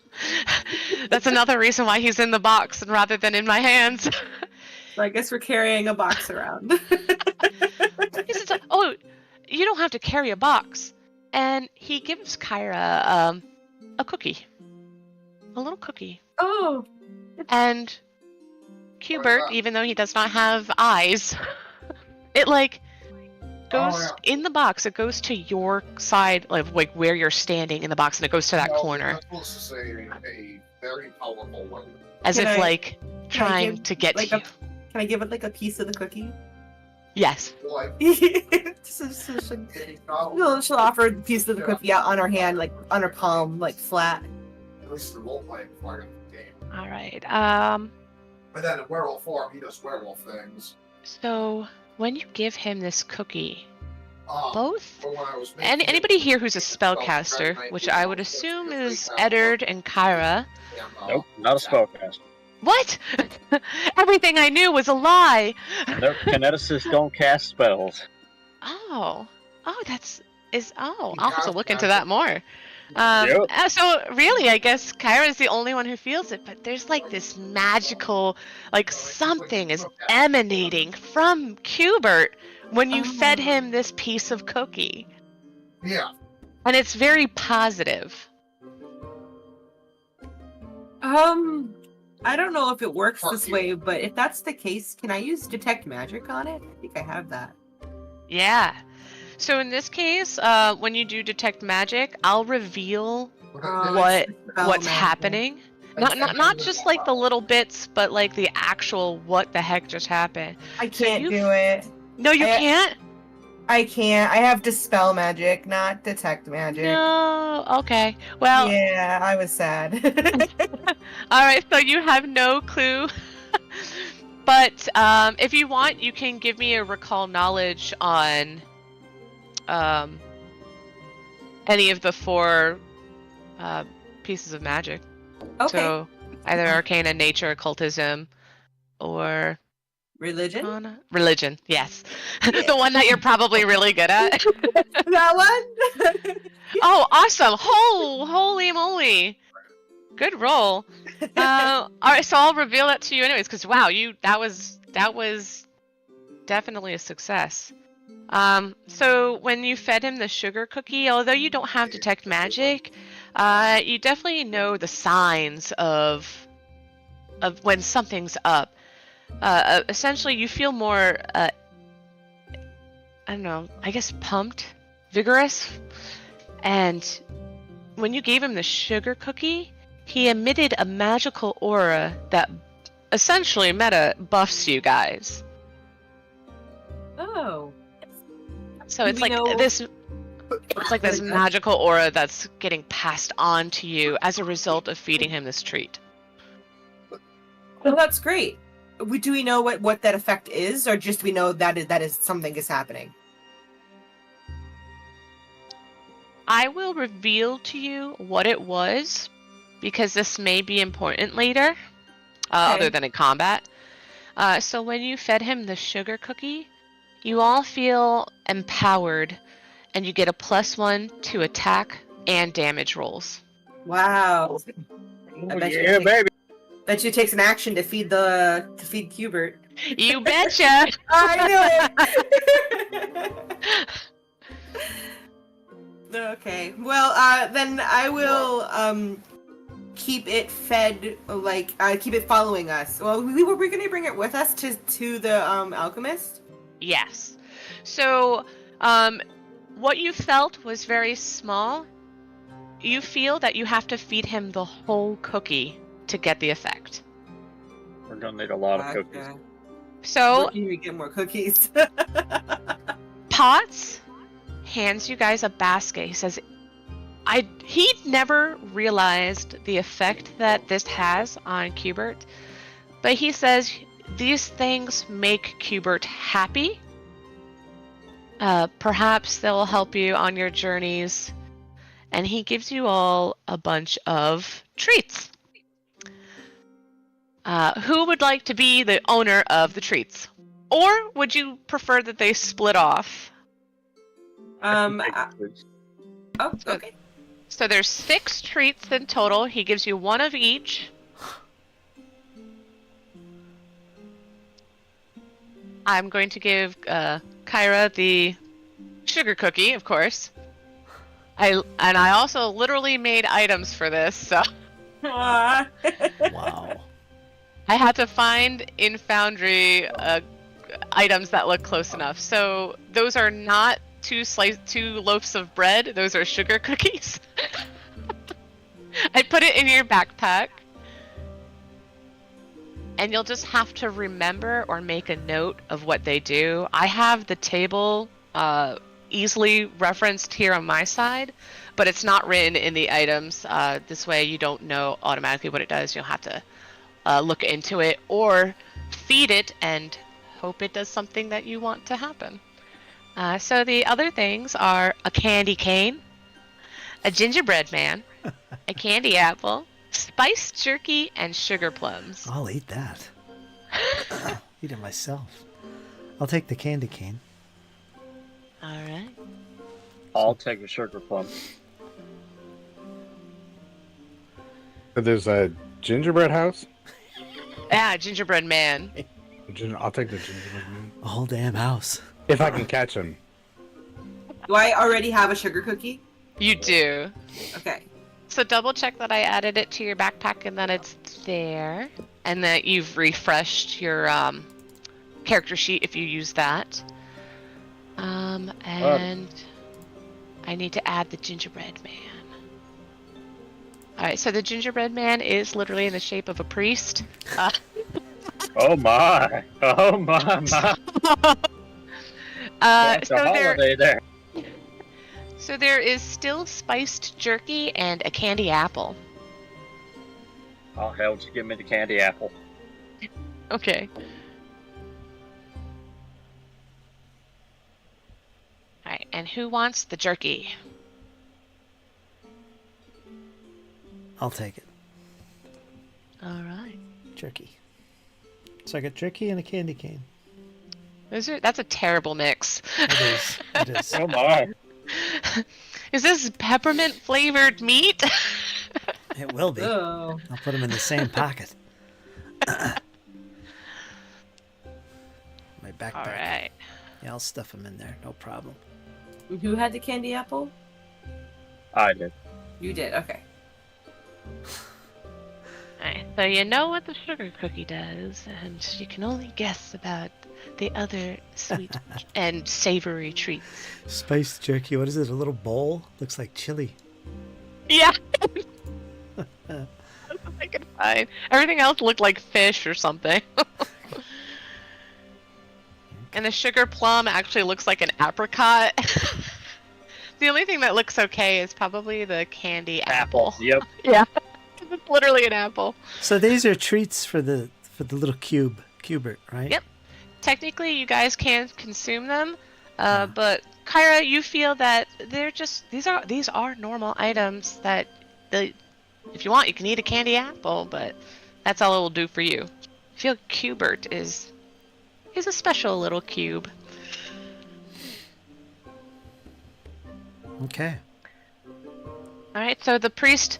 That's another reason why he's in the box and rather than in my hands. So I guess we're carrying a box around. He says, oh, you don't have to carry a box. And he gives Kyra a cookie. A little cookie. Oh. And Qbert, even though he does not have eyes, it like goes in the box. It goes to your side, like where you're standing in the box, and it goes to that corner. I'm supposed to say a very powerful weapon. As if like trying to get to you. Can I give it like a piece of the cookie? Yes. Like, No, she'll offer a piece of the cookie out on her hand, like on her palm, like flat. at least the role playing part of the game. All right. But then in werewolf form, he does werewolf things. So when you give him this cookie, Um, both but when I was making it, anybody here who's a spellcaster, which I would assume is Eddard and Kyra. Nope, not a spellcaster. What? Everything I knew was a lie. Nope, kineticists don't cast spells. Oh, I'll have to look Yeah, into that more. So really, I guess Kyra is the only one who feels it, but there's like this magical, like something is emanating from Qbert when you fed him this piece of cookie. Yeah. And it's very positive. I don't know if it works this way, but if that's the case, can I use detect magic on it? I think I have that. Yeah. So in this case, when you do detect magic, I'll reveal what's magic. happening. Not just like the little bits, but like the actual what the heck just happened. I can't do it. No, you can't? I can't. I have dispel magic, not detect magic. No. Okay. Well. Yeah, I was sad. All right. So you have no clue. But if you want, you can give me a recall knowledge on any of the 4 pieces of magic. Okay. So either arcana, nature, occultism, or Religion? Religion, yes. The one that you're probably really good at. That one? Oh, awesome. Holy moly. Good roll. All right, so I'll reveal that to you anyways, because wow, that was definitely a success. So when you fed him the sugar cookie, although you don't have detect magic, you definitely know the signs of when something's up. Essentially, you feel more, I don't know, I guess pumped, vigorous. And when you gave him the sugar cookie, he emitted a magical aura that essentially meta buffs you guys. Oh. So it's like this. It's like this magical aura that's getting passed on to you as a result of feeding him this treat. Well, that's great. Do we know what that effect is, or just we know that is something is happening? I will reveal to you what it was, because this may be important later, other than in combat. So when you fed him the sugar cookie, you all feel empowered, and you get a +1 to attack and damage rolls. Wow. Yeah, baby. Bet you it takes an action to feed Qbert. You betcha! I knew it! Okay. Well, then I will keep it fed, keep it following us. Well, we're going to bring it with us to the alchemist? Yes. So, what you felt was very small. You feel that you have to feed him the whole cookie to get the effect. We're gonna need a lot of cookies. So, we get more cookies. Potts, hands you guys a basket. He says, he never realized the effect that this has on Cubert, but he says these things make Cubert happy. Perhaps they'll help you on your journeys, and he gives you all a bunch of treats. Who would like to be the owner of the treats? Or would you prefer that they split off? Okay. So there's 6 treats in total. He gives you 1 of each. I'm going to give Kyra the sugar cookie, of course. I also literally made items for this, so Wow. I had to find in Foundry items that look close enough. So those are not 2 loaves of bread. Those are sugar cookies. I put it in your backpack. And you'll just have to remember or make a note of what they do. I have the table easily referenced here on my side, but it's not written in the items. This way you don't know automatically what it does. You'll have to look into it or feed it and hope it does something that you want to happen. So the other things are a candy cane, a gingerbread man, a candy apple, spiced jerky, and sugar plums. I'll eat that. Eat it myself. I'll take the candy cane. All right. I'll take the sugar plum. So there's a gingerbread house? Yeah, gingerbread man. I'll take the gingerbread man. A whole damn house. If I can catch him. Do I already have a sugar cookie? You do. Okay. So double check that I added it to your backpack and that it's there, and that you've refreshed your character sheet if you use that. And I need to add the gingerbread man. Alright, so the gingerbread man is literally in the shape of a priest. Oh my! Oh my! That's a holiday there. So there is still spiced jerky and a candy apple. Oh hell, just give me the candy apple. Okay. Alright, and who wants the jerky? I'll take it. Alright. Jerky. So I got jerky and a candy cane. That's a terrible mix. It is. It is. Oh my! Is this peppermint flavored meat? It will be. Oh. I'll put them in the same pocket. My backpack. All right. Yeah, I'll stuff them in there. No problem. Who had the candy apple? I did. You did. Okay. Alright, so you know what the sugar cookie does, and you can only guess about the other sweet and savory treats. Spiced jerky. What is it? A little bowl? Looks like chili. Yeah. That's what I could find. Everything else looked like fish or something. And the sugar plum actually looks like an apricot. The only thing that looks okay is probably the candy apple. Yep. Yeah. It's literally an apple. So these are treats for the little cubert, right? Yep. Technically, you guys can consume them, but Kyra, you feel that they're just these are normal items that if you want, you can eat a candy apple, but that's all it will do for you. I feel Cubert is a special little cube. Okay. All right, so the priest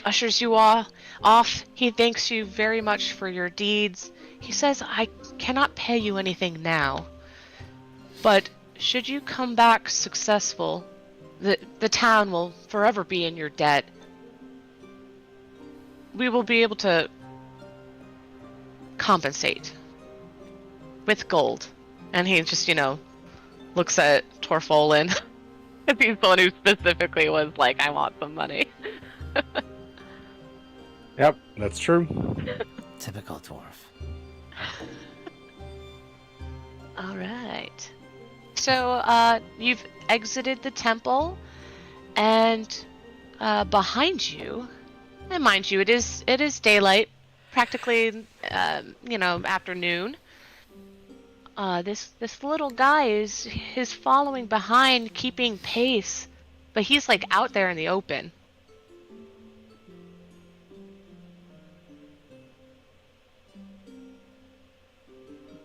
ushers you all off. He thanks you very much for your deeds. He says, I cannot pay you anything now, but should you come back successful, the town will forever be in your debt. We will be able to compensate with gold. And he just, looks at Torfolin. He's the one who specifically was like, I want some money. Yep, that's true. Typical dwarf. All right. So you've exited the temple, and behind you, and mind you, it is daylight, practically, afternoon. This little guy is following behind, keeping pace, but he's like out there in the open.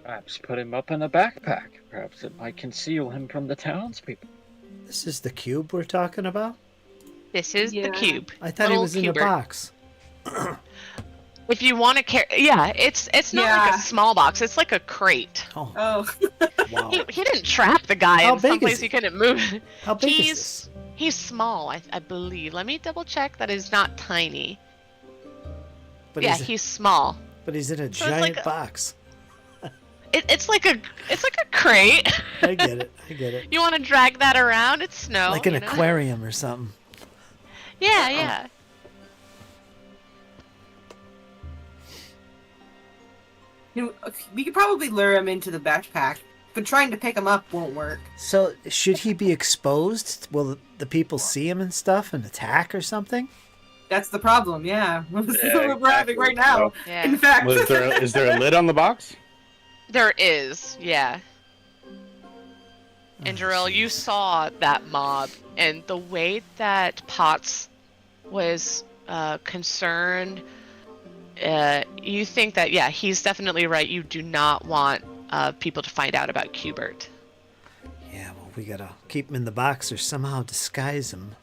Perhaps put him up in a backpack. Perhaps it might conceal him from the townspeople. This is the cube we're talking about? This is the cube. I thought he was in a box. If you want to carry, yeah, it's not like a small box. It's like a crate. Oh. Wow. He didn't trap the guy How in big some is place he? he couldn't move. How big is this? He's small, I believe. Let me double check. That is not tiny. But he's small. But he's in a So it's giant like box. It's like a crate. I get it. You want to drag that around? It's snow. Like an aquarium or something. Yeah. We could probably lure him into the backpack, but trying to pick him up won't work. So, should he be exposed? Will the people see him and stuff and attack or something? That's the problem, yeah. This is Yeah, what we're having right now. Yeah. In fact. Well, is there a lid on the box? There is, yeah. And Oh, Jarell, you jeez. saw that mob, and the way that Potts was concerned, you think that, yeah, he's definitely right. You do not want people to find out about Qbert. Yeah, well, we gotta keep him in the box or somehow disguise him.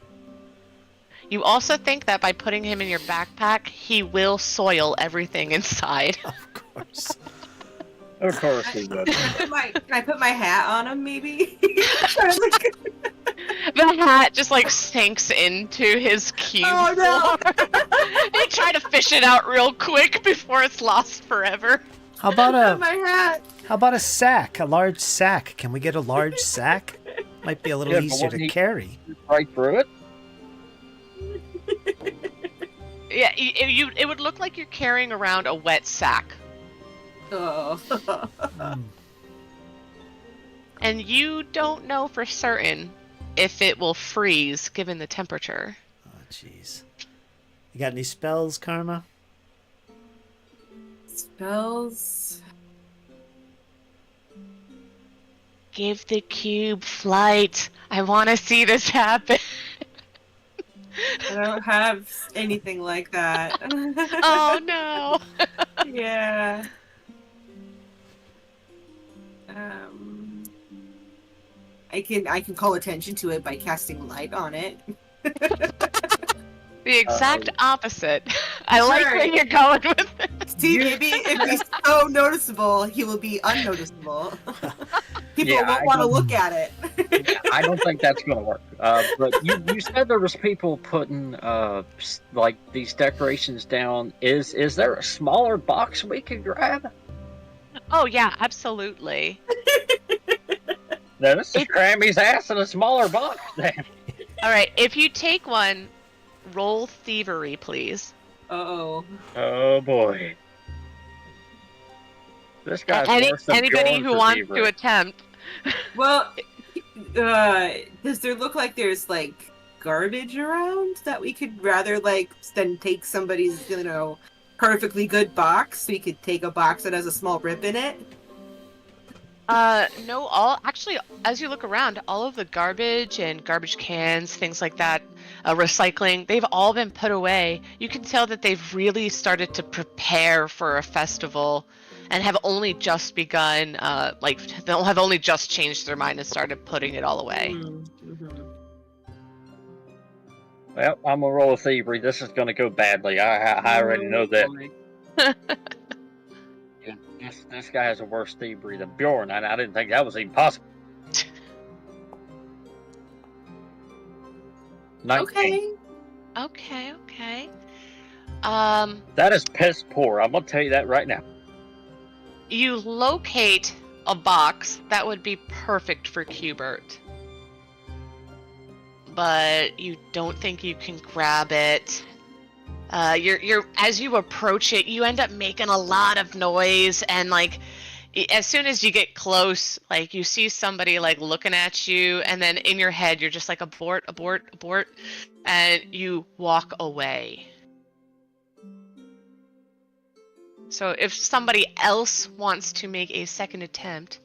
You also think that by putting him in your backpack, he will soil everything inside. Of course. Of course he would. Can I put my hat on him, maybe? The hat just like sinks into his cube Oh, no. floor. You try to fish it out real quick before it's lost forever. How about my hat. a sack? A large sack? Can we get a large sack? Might be a little Yeah, but easier to wouldn't he- carry. Right through it? Yeah, it would look like you're carrying around a wet sack. Oh. Hmm. And you don't know for certain if it will freeze given the temperature. Oh, jeez. You got any spells, Karma? Spells. Give the cube flight. I want to see this happen. I don't have anything like that. Oh no. Yeah. I can call attention to it by casting light on it. The exact opposite. I like Sure. where you're going with it. See, maybe if he's so noticeable, he will be unnoticeable. People Yeah, won't I want to don't- look at it. I don't think that's going to work. But you said there was people putting like these decorations down. Is there a smaller box we could grab? Oh yeah, absolutely. No, this is cram his ass in a smaller box. Then. All right, if you take one, roll thievery, please. Uh-oh. Oh boy. This guy's worse than Anybody Bjorn who for wants thievery. to attempt. Well, does there look like there's like garbage around that we could rather like than take somebody's perfectly good box? We could take a box that has a small rip in it. No, actually, as you look around, all of the garbage and garbage cans, things like that, recycling, they've all been put away. You can tell that they've really started to prepare for a festival and have only just begun, they'll have only just changed their mind and started putting it all away. Mm-hmm. Well, I'm gonna roll a thievery. This is gonna go badly. I already know that. This guy has a worse thievery than Bjorn, and I didn't think that was even possible. 19. Okay. That is piss poor. I'm gonna tell you that right now. You locate a box that would be perfect for Qbert. But you don't think you can grab it. You're as you approach it, you end up making a lot of noise, and as soon as you get close, like you see somebody like looking at you, and then in your head you're just like abort, abort, abort, and you walk away. So if somebody else wants to make a second attempt,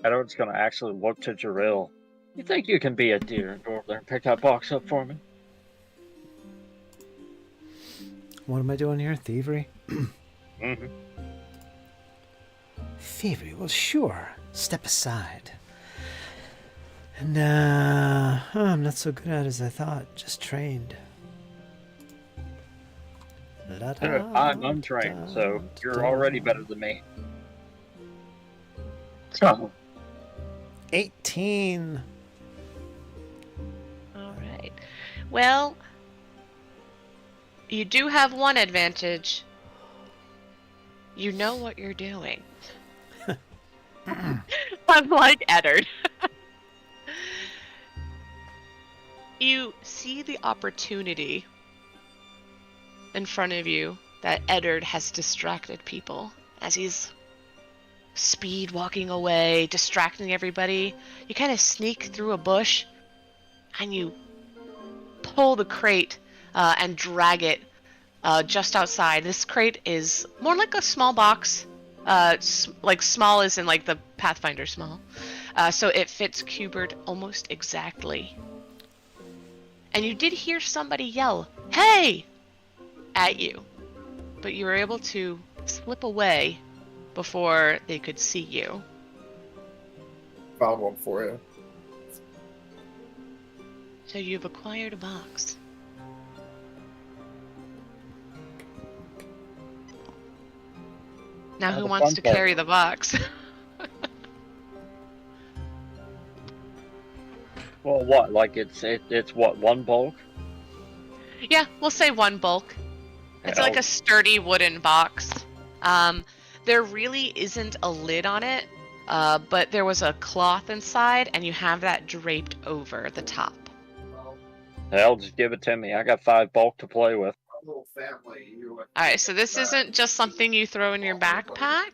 Edward's gonna actually look to Jarrell. You think you can be a dear and go over there and pick that box up for me? What am I doing here? Thievery? Mm-hmm. Thievery? Well, sure. Step aside. And, I'm not so good at it as I thought. Just trained. I'm untrained, so you're already better than me. So, 18. all right. Well, you do have one advantage. You know what you're doing. Unlike Eddard. You see the opportunity in front of you that Eddard has distracted people as he's speed walking away, distracting everybody. You kind of sneak through a bush and you pull the crate and drag it just outside. This crate is more like a small box, like small as in like the Pathfinder small. So it fits Cubert almost exactly. And you did hear somebody yell, "Hey!" at you, but you were able to slip away before they could see you. Found one for you. So you've acquired a box. Now who the wants fun to part. carry the box? well, what? Like it's what, one bulk? Yeah, we'll say one bulk. It's like a sturdy wooden box. There really isn't a lid on it, but there was a cloth inside, and you have that draped over the top. Hell, just give it to me. I got 5 bulk to play with. Our little family. Alright, so this isn't just something you throw in your backpack.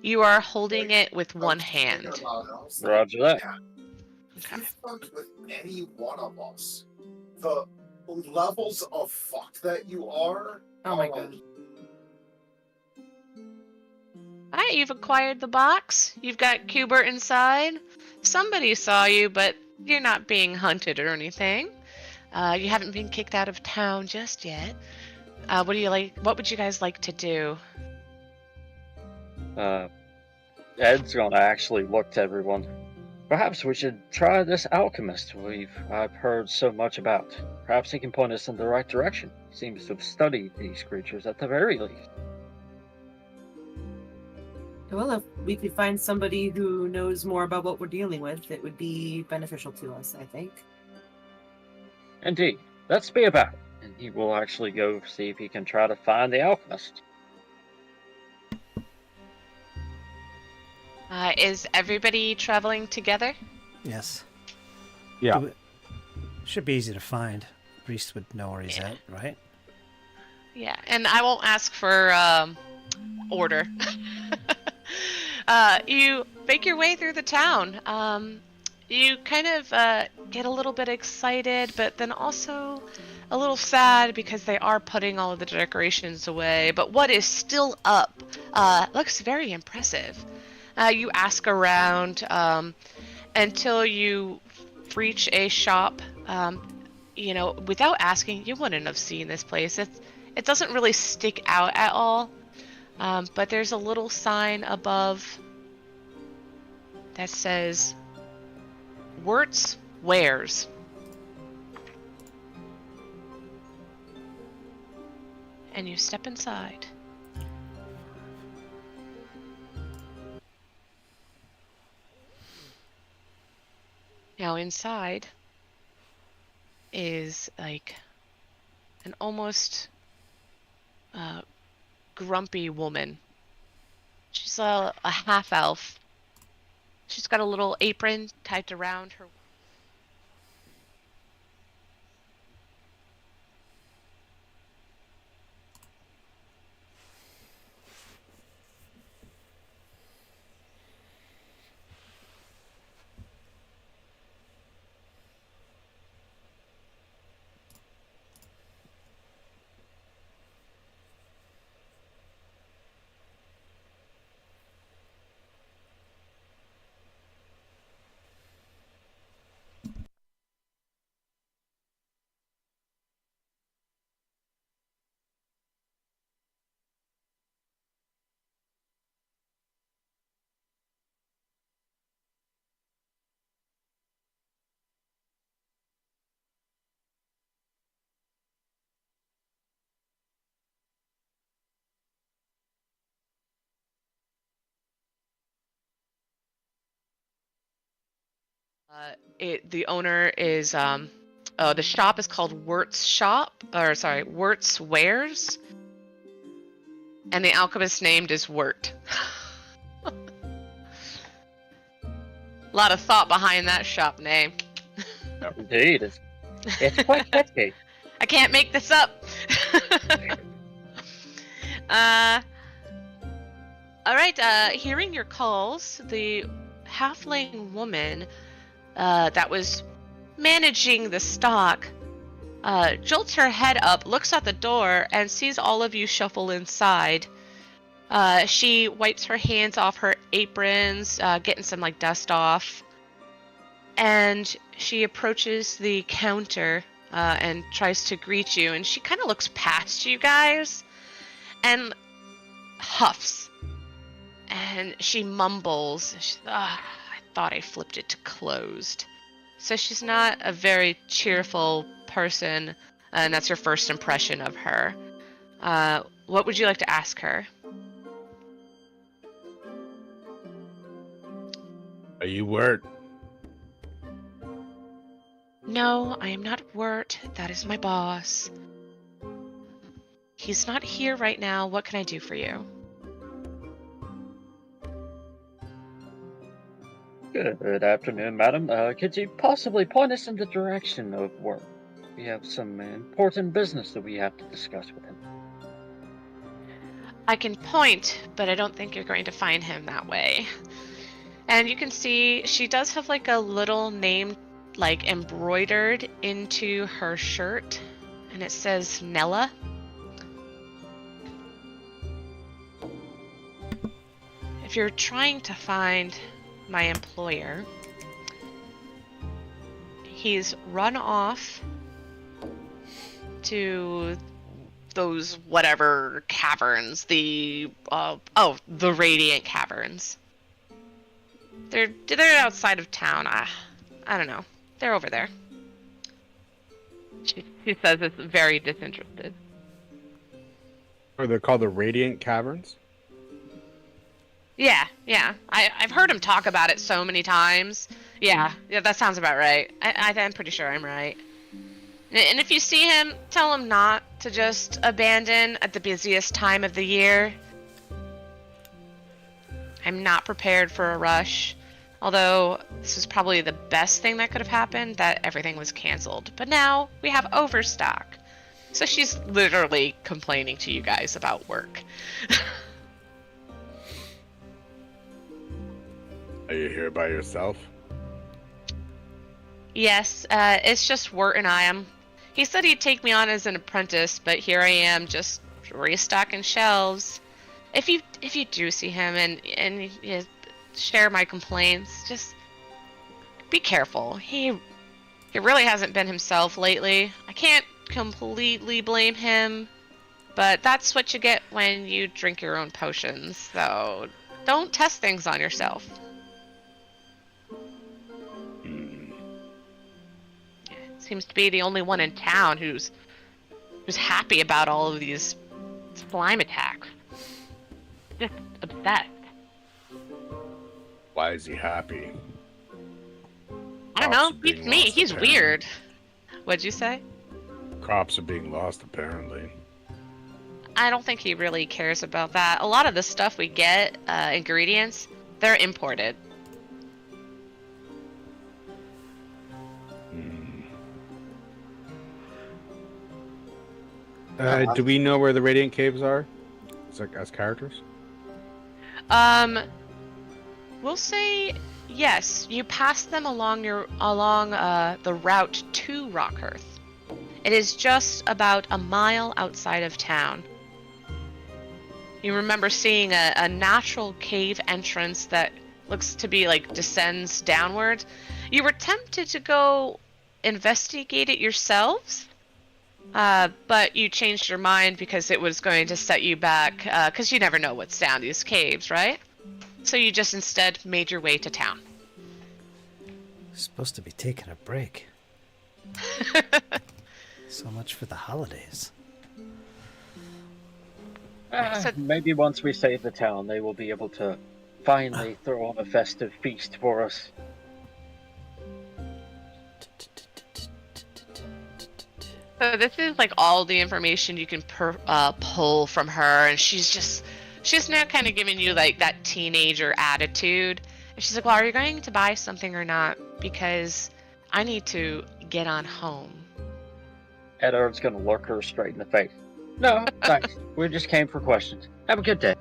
You are holding it with one hand. Roger that. If you fucked with any one of us, the levels of fuck that you are. Oh my god. Alright, you've acquired the box. You've got Cubert inside. Somebody saw you, but you're not being hunted or anything. You haven't been kicked out of town just yet. What would you guys like to do? Ed's gonna actually look to everyone. Perhaps we should try this alchemist I've heard so much about. Perhaps he can point us in the right direction. He seems to have studied these creatures at the very least. Well, if we could find somebody who knows more about what we're dealing with, it would be beneficial to us, I think. Indeed. Let's be about it. And he will actually go see if he can try to find the alchemist. Is everybody traveling together? Yes. Yeah. Should be easy to find. Priest would know where he's at, right? Yeah, and I won't ask for order. You make your way through the town. You kind of get a little bit excited, but then also a little sad because they are putting all of the decorations away. But what is still up looks very impressive. You ask around until you reach a shop. Without asking, you wouldn't have seen this place. It doesn't really stick out at all. But there's a little sign above that says Wirtz Wares. And you step inside. Now inside is like an almost grumpy woman. She's a half elf. She's got a little apron tied around her. The owner is the shop is called Wirt's Wares, and the alchemist named is Wirt. A lot of thought behind that shop name. Indeed, it's quite catchy. I can't make this up. All right. Hearing your calls, the halfling woman that was managing the stock jolts her head up, looks at the door, and sees all of you shuffle inside. She wipes her hands off her aprons, getting some like dust off, and she approaches the counter and tries to greet you. And she kind of looks past you guys and huffs, and she mumbles, I thought I flipped it to closed. So she's not a very cheerful person, and that's your first impression of her. What would you like to ask her? Are you Wirt? No, I am not Wirt. That is my boss. He's not here right now. What can I do for you? Good afternoon, madam. Could you possibly point us in the direction of work? We have some important business that we have to discuss with him. I can point, but I don't think you're going to find him that way. And you can see she does have like a little name like embroidered into her shirt, and it says Nella. If you're trying to find my employer, he's run off to those whatever caverns, the Radiant Caverns. They're outside of town. I don't know. They're over there. She says it's very disinterested. Or they're called the Radiant Caverns? Yeah. I've heard him talk about it so many times. Yeah, that sounds about right. I'm pretty sure I'm right. And if you see him, tell him not to just abandon at the busiest time of the year. I'm not prepared for a rush. Although, this is probably the best thing that could have happened, that everything was canceled. But now, we have overstock. So she's literally complaining to you guys about work. Are you here by yourself? Yes, it's just Wirt and I. He said he'd take me on as an apprentice, but here I am, just restocking shelves. If you do see him and you share my complaints, just be careful. He really hasn't been himself lately. I can't completely blame him, but that's what you get when you drink your own potions. So don't test things on yourself. Seems to be the only one in town who's happy about all of these slime attacks. Just obsessed. Why is he happy? I don't know. Beats me. He's weird. What'd you say? Crops are being lost, apparently. I don't think he really cares about that. A lot of the stuff we get, ingredients, they're imported. Do we know where the Radiant Caves are? As characters? We'll say yes. You pass them along the route to Rockhearth. It is just about a mile outside of town. You remember seeing a natural cave entrance that looks to be like descends downward. You were tempted to go investigate it yourselves. But you changed your mind because it was going to set you back, because you never know what's down these caves, right? So you just instead made your way to town. Supposed to be taking a break. So much for the holidays. Maybe once we save the town, they will be able to finally throw on a festive feast for us. So this is like all the information you can pull from her, and she's now kind of giving you like that teenager attitude. And she's like, "Well, are you going to buy something or not? Because I need to get on home." Edward's gonna look her straight in the face. No, thanks. We just came for questions. Have a good day.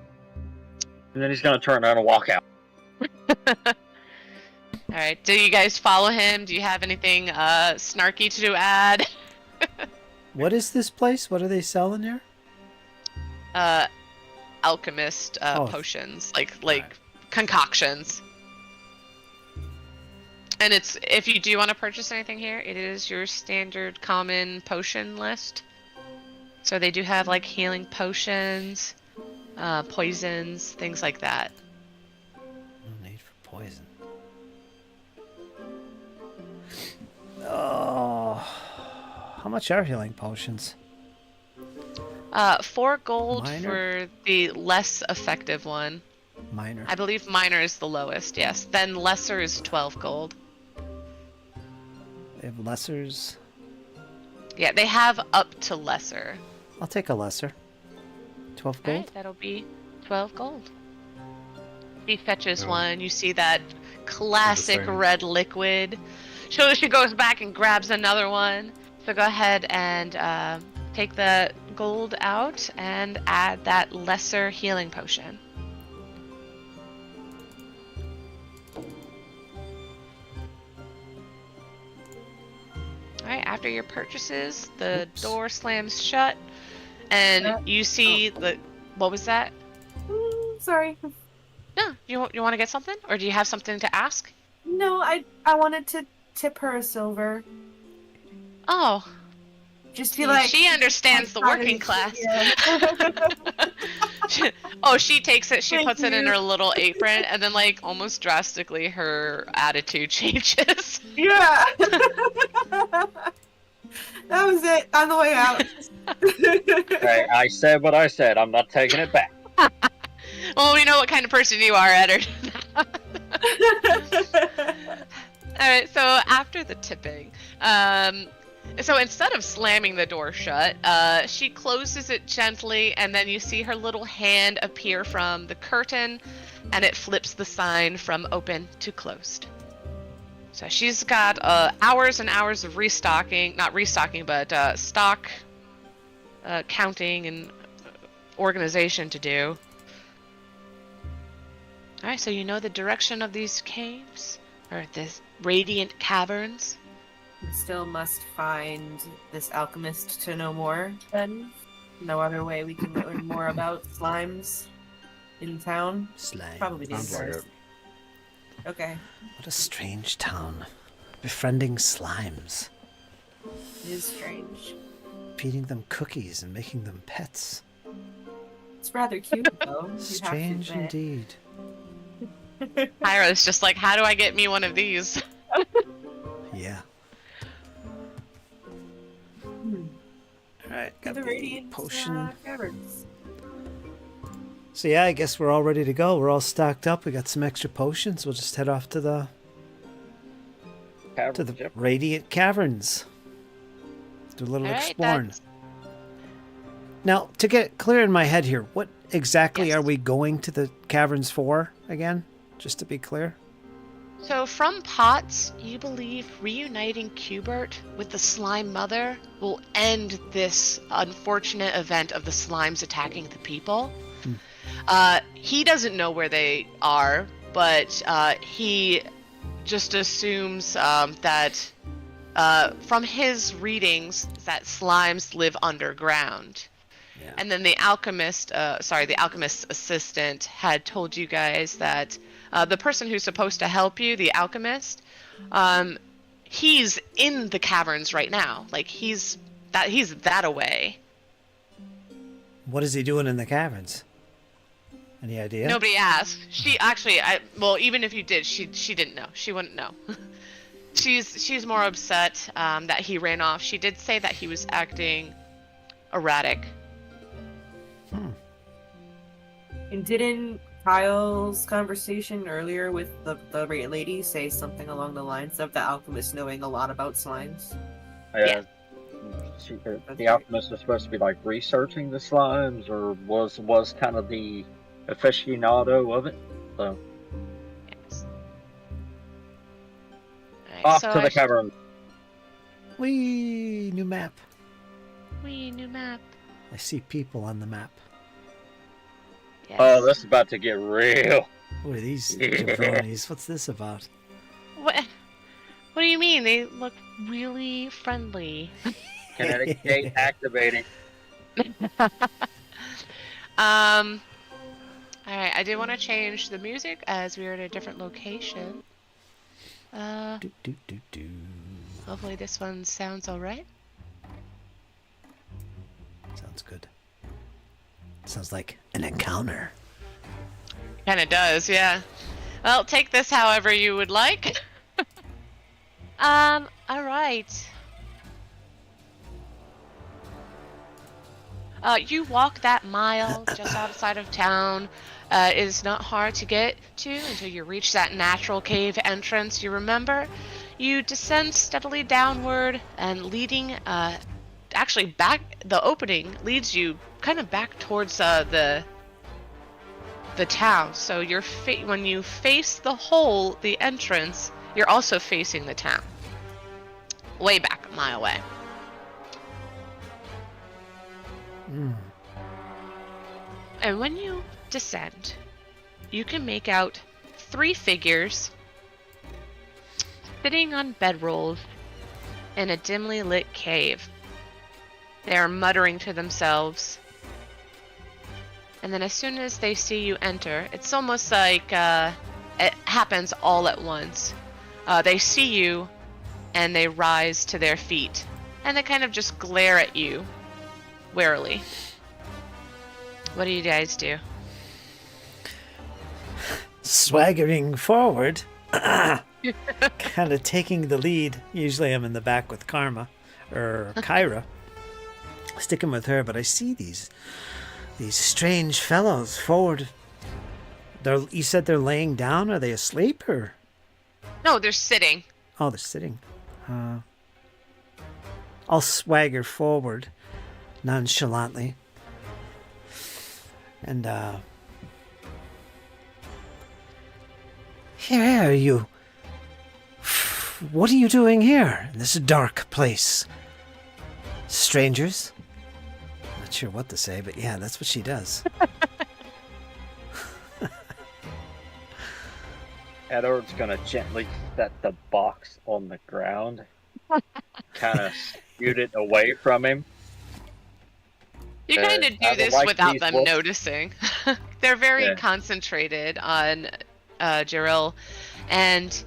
And then he's gonna turn around and walk out. All right. Do you guys follow him? Do you have anything snarky to add? What is this place? What are they selling here? Alchemist potions, like concoctions. And it's, if you do want to purchase anything here, it is your standard common potion list. So they do have like healing potions, poisons, things like that. No need for poison. Oh, how much are healing potions? 4 gold Minor? for the less effective one. Minor. I believe minor is the lowest, yes. Then lesser is 12 gold. They have lessers. Yeah, they have up to lesser. I'll take a lesser. 12 gold. Alright, that'll be 12 gold. He fetches No. one. You see that classic same. red liquid. So she goes back and grabs another one. So go ahead and take the gold out and add that lesser healing potion. Alright, after your purchases, the Oops. door slams shut, and you see the... What was that? Sorry. No, you want to get something? Or do you have something to ask? No, I wanted to tip her a silver. Oh, Just be like, she understands the working class. Yeah. Oh, she takes it, she Thank puts it in you. her little apron, and then like almost drastically her attitude changes. Yeah. That was it. On the way out. Hey, I said what I said. I'm not taking it back. Well, we know what kind of person you are, Eddard. Alright, so after the tipping, so instead of slamming the door shut, she closes it gently, and then you see her little hand appear from the curtain, and it flips the sign from open to closed. So she's got hours and hours of restocking, not restocking, but stock counting and organization to do. Alright, so you know the direction of these caves? Or this radiant caverns? We still must find this alchemist to know more, then? No other way we can learn more about slimes in town? Slime. Probably these Sounds like guys. Okay. What a strange town. Befriending slimes. It is strange. Feeding them cookies and making them pets. It's rather cute, though. you have to Strange admit. indeed. Hyra's just like, how do I get me one of these? Yeah. Hmm. Alright, got The the radiant potion. caverns. So yeah, I guess we're all ready to go. We're all stocked up. We got some extra potions. We'll just head off to the Yep. Radiant Caverns. Do a little Alright, exploring. that's- Now, to get it clear in my head here, what exactly Yes. are we going to the caverns for again? Just to be clear. So from Potts, you believe reuniting Cubert with the Slime Mother will end this unfortunate event of the slimes attacking the people. He doesn't know where they are, but he just assumes that from his readings that slimes live underground. Yeah. And then the alchemist's assistant had told you guys that the person who's supposed to help you, the alchemist, he's in the caverns right now. Like he's that away. What is he doing in the caverns? Any idea? Nobody asked. She actually, even if you did, she didn't know. She wouldn't know. she's more upset that he ran off. She did say that he was acting erratic. And didn't Kyle's conversation earlier with the lady say something along the lines of the alchemist knowing a lot about slimes? Yeah. The alchemist was supposed to be like researching the slimes, or was kind of the aficionado of it. So Yes. Alright, off so to the cavern. Whee! New map. New map. I see people on the map. Yes. Oh, this is about to get real. Who are these Yeah. jabronis? What's this about? What do you mean? They look really friendly. Kinetic gate activating. Alright, I did want to change the music as we are in a different location. Do, do, do, do. Hopefully this one sounds alright. Sounds good. Sounds like an encounter. Kinda does, yeah. Well, take this however you would like. Alright. You walk that mile just outside of town. It is not hard to get to until you reach that natural cave entrance. You remember? You descend steadily downward and leading, actually back, the opening leads you kind of back towards the town. So you're when you face the hole, the entrance, you're also facing the town. Way back a mile away. And when you descend, you can make out 3 figures sitting on bedrolls in a dimly lit cave. They are muttering to themselves. And then as soon as they see you enter, it's almost like it happens all at once. They see you and they rise to their feet. And they kind of just glare at you warily. What do you guys do? Swaggering forward, kind of taking the lead. Usually I'm in the back with Karma or Kyra, sticking with her. But I see these strange fellows forward. You said they're laying down. Are they asleep or? No, they're sitting. Oh, they're sitting. I'll swagger forward nonchalantly. And, here you. What are you doing here in this dark place? Strangers? Not sure what to say, but yeah, that's what she does. Edward's gonna gently set the box on the ground, kind of scoot it away from him. You kind of do this without them noticing. They're very concentrated on Jarrell, and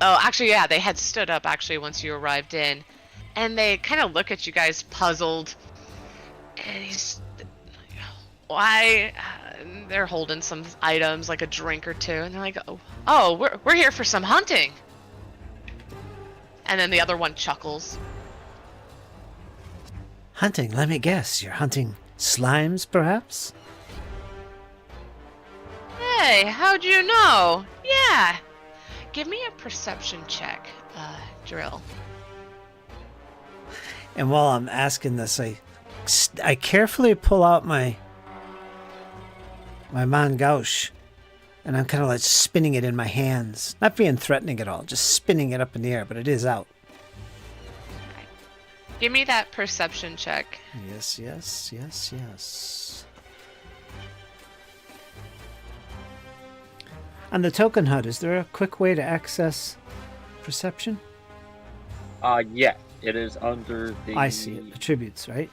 actually, yeah, they had stood up actually once you arrived in, and they kind of look at you guys puzzled, and he's why? They're holding some items like a drink or two, and they're like, "Oh, we're here for some hunting." And then the other one chuckles. Hunting? Let me guess. You're hunting slimes, perhaps? Hey, how'd you know? Yeah. Give me a perception check, Drill. And while I'm asking this, I carefully pull out my mangouche, and I'm kind of like spinning it in my hands. Not being threatening at all, just spinning it up in the air, but it is out. Give me that perception check. Yes, yes, yes, yes. On the token hut, is there a quick way to access perception? Yeah, it is under the... I see it. Attributes, right?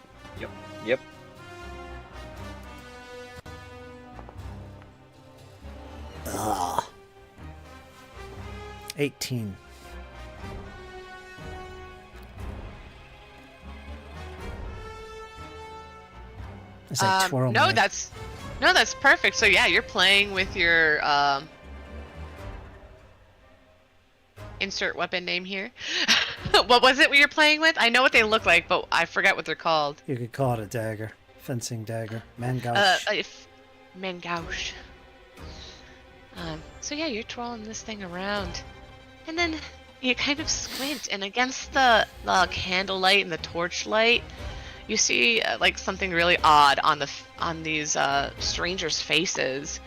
Yep. 18. As I twirl no, my... that's perfect. So yeah, you're playing with your insert weapon name here. What was it we were playing with? I know what they look like, but I forgot what they're called. You could call it a dagger. Fencing dagger. Mangouche. Mangouche. So yeah, you're twirling this thing around. And then You kind of squint, and against the candlelight and the torchlight, you see like something really odd on these strangers' faces.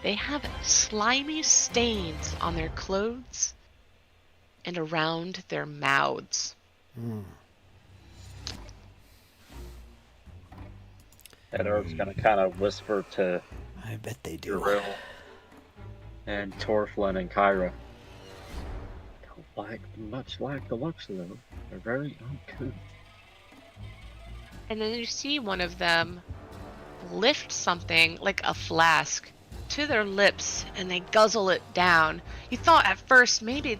They have slimy stains on their clothes and around their mouths. And Eric's gonna kind of whisper to I bet they do. Reiychelle and Torflin and Kyra. Don't much like the looks of them. They're very uncouth. And then you see one of them lift something like a flask to their lips, and they guzzle it down. You thought at first you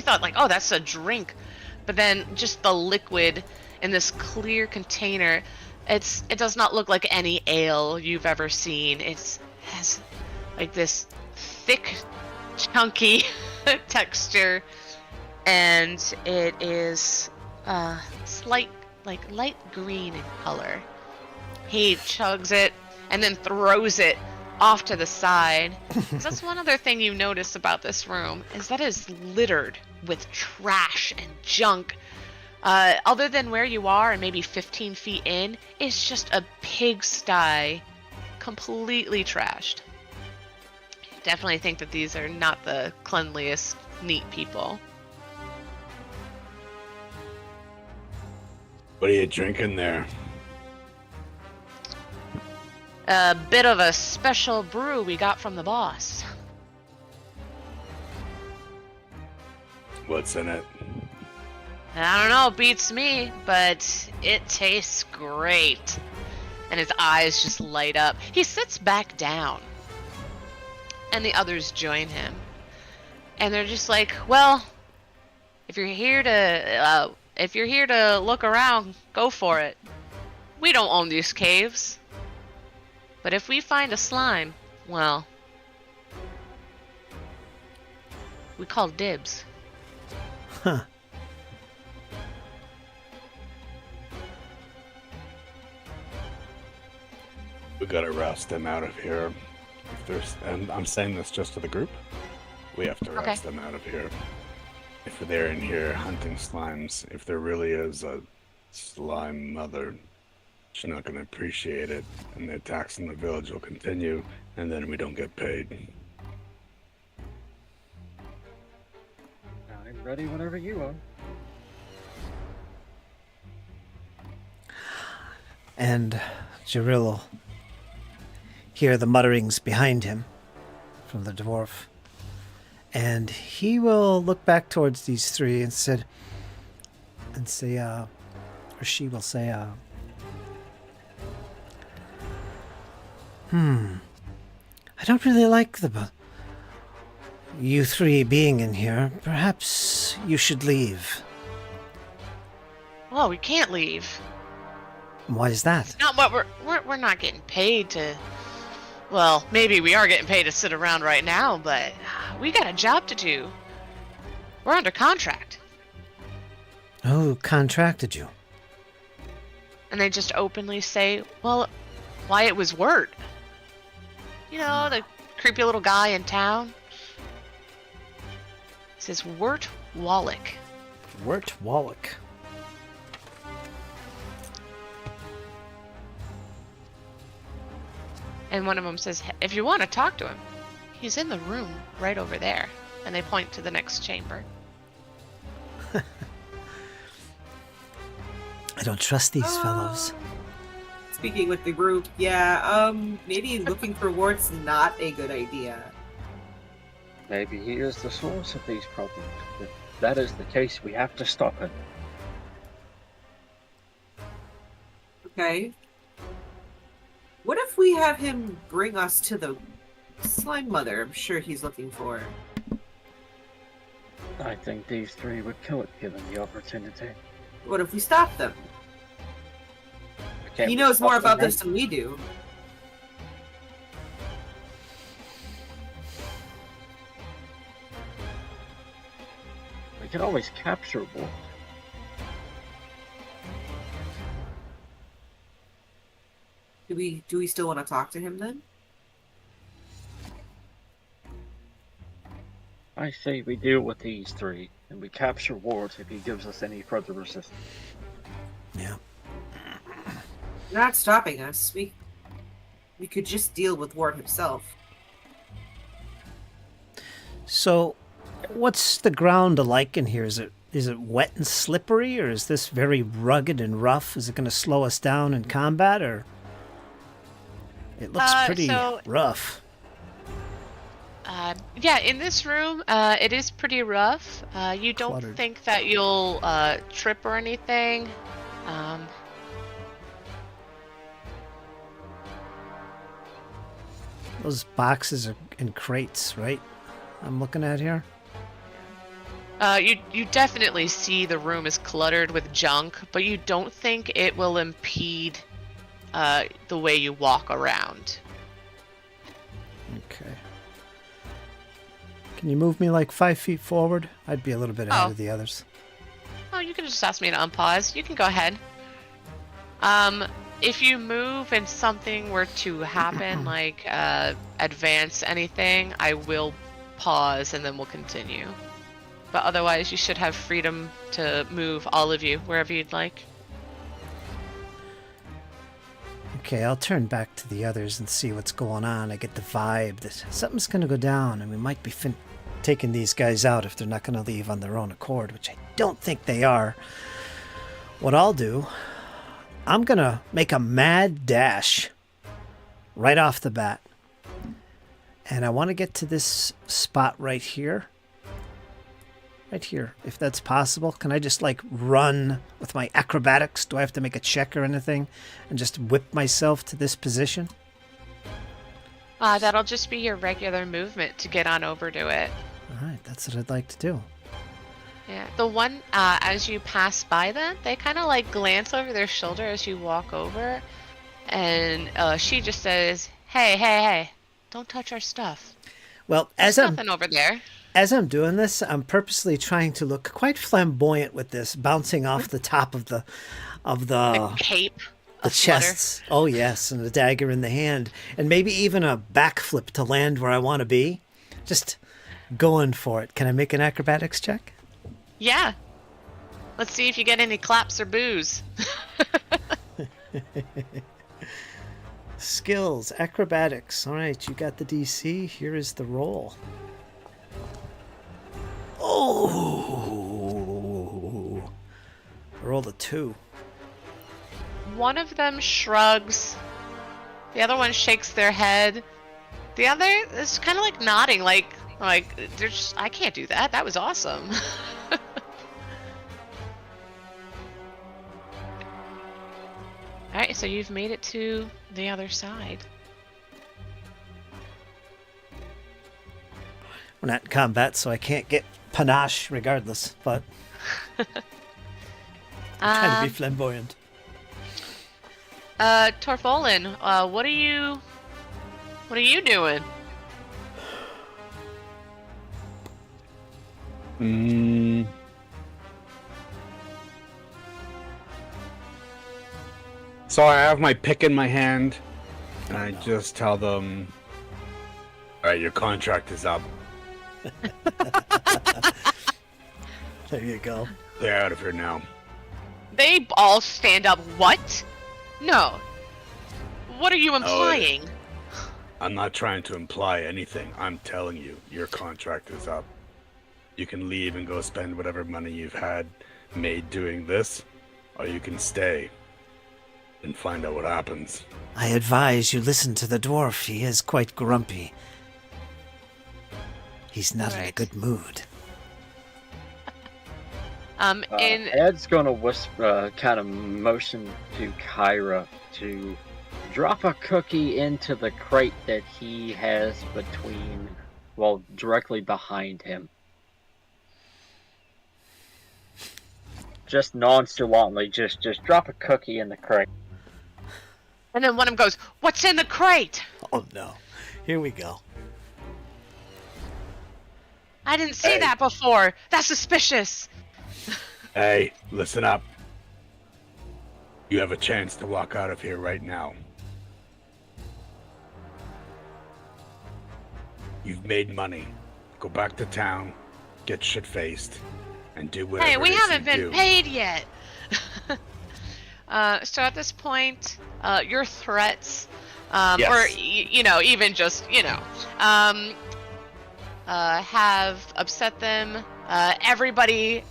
thought like, oh, that's a drink, but then just the liquid in this clear container, it does not look like any ale you've ever seen. It has like this thick, chunky texture, and it is light green in color. He chugs it and then throws it off to the side. That's one other thing you notice about this room, is that it's littered with trash and junk. Other than where you are and maybe 15 feet in, it's just a pigsty, completely trashed. Definitely think that these are not the cleanliest, neat people. What are you drinking there? A bit of a special brew we got from the boss. What's in it? I don't know, beats me, but it tastes great. And his eyes just light up. He sits back down, and the others join him. And they're just like, well, if you're here to look around, go for it. We don't own these caves. But if we find a slime, well, we call dibs. Huh. We gotta roust them out of here. If there's, and I'm saying this just to the group, we have to roust them out of here. If they're in here hunting slimes, if there really is a slime mother, she's not gonna appreciate it, and the attacks in the village will continue, and then we don't get paid. I'm ready whenever you are. And Jaril will hear the mutterings behind him from the dwarf. And he will look back towards these three and say, or she will say, I don't really like you three being in here. Perhaps you should leave. Well, we can't leave. Why is that? Not what we're not getting paid to. Well, maybe we are getting paid to sit around right now, but we got a job to do. We're under contract. Who contracted you? And they just openly say, well, why it was Wirt. You know, the creepy little guy in town. It says Wirt Wallach. Wirt Wallach. And one of them says, if you want to talk to him, he's in the room right over there. And they point to the next chamber. I don't trust these fellows. Speaking with the group, yeah, maybe looking for Wart's not a good idea. Maybe he is the source of these problems. If that is the case, we have to stop him. Okay. What if we have him bring us to the slime mother I'm sure he's looking for? I think these three would kill it given the opportunity. What if we stop them? Can't He we knows stop more them about then? this than we do. We can always capture Walt. Do we still want to talk to him then? I say we deal with these three, and we capture Ward if he gives us any further resistance. Yeah. You're not stopping us. We could just deal with Ward himself. So, what's the ground like in here? Is it wet and slippery, or is this very rugged and rough? Is it going to slow us down in combat, or it looks pretty rough? Yeah, in this room, it is pretty rough. You don't Cluttered. think that you'll trip or anything. Those boxes are in crates, right? I'm looking at here. You definitely see the room is cluttered with junk, but you don't think it will impede the way you walk around. Okay. Can you move me like 5 feet forward? I'd be a little bit ahead of the others. Oh, you can just ask me to unpause. You can go ahead. If you move and something were to happen, like advance anything, I will pause and then we'll continue. But otherwise, you should have freedom to move, all of you, wherever you'd like. Okay, I'll turn back to the others and see what's going on. I get the vibe that something's going to go down, and we might be taking these guys out if they're not going to leave on their own accord, which I don't think they are. What I'll do, I'm going to make a mad dash right off the bat. And I want to get to this spot right here. Right here, if that's possible. Can I just like run with my acrobatics? Do I have to make a check or anything and just whip myself to this position? That'll just be your regular movement to get on over to it. All right, that's what I'd like to do. Yeah, the one, as you pass by them, they kind of like glance over their shoulder as you walk over. And she just says, hey, don't touch our stuff. Well, There's nothing over there. As I'm doing this, I'm purposely trying to look quite flamboyant with this, bouncing off the top of the cape, the chests. Oh yes, and the dagger in the hand, and maybe even a backflip to land where I want to be. Just going for it. Can I make an acrobatics check? Yeah. Let's see if you get any claps or boos. Skills, acrobatics. All right, you got the DC. Here is the roll. Oh! I rolled a 2. One of them shrugs. The other one shakes their head. The other is kind of like nodding, like they're just, I can't do that. That was awesome. All right, so you've made it to the other side. We're not in combat, so I can't get panache regardless, but I'm trying to be flamboyant. Torfolin, what are you doing? So I have my pick in my hand, and I just tell them, all right, your contract is up. There you go. They're out of here now. They all stand up. What? No. What are you implying? I'm not trying to imply anything. I'm telling you, your contract is up. You can leave and go spend whatever money you've had made doing this, or you can stay and find out what happens. I advise you listen to the dwarf. He is quite grumpy. He's not in a good mood. Ed's gonna whisper, kind of motion to Kyra to drop a cookie into the crate that he has directly behind him. Just nonchalantly, just drop a cookie in the crate. And then one of them goes, "What's in the crate?" Oh no. Here we go. I didn't see that before. That's suspicious. Hey, listen up. You have a chance to walk out of here right now. You've made money. Go back to town, get shit-faced, and do whatever Hey, we it is haven't you been do. paid yet. So at this point, your threats, Yes. or even just have upset them. Everybody,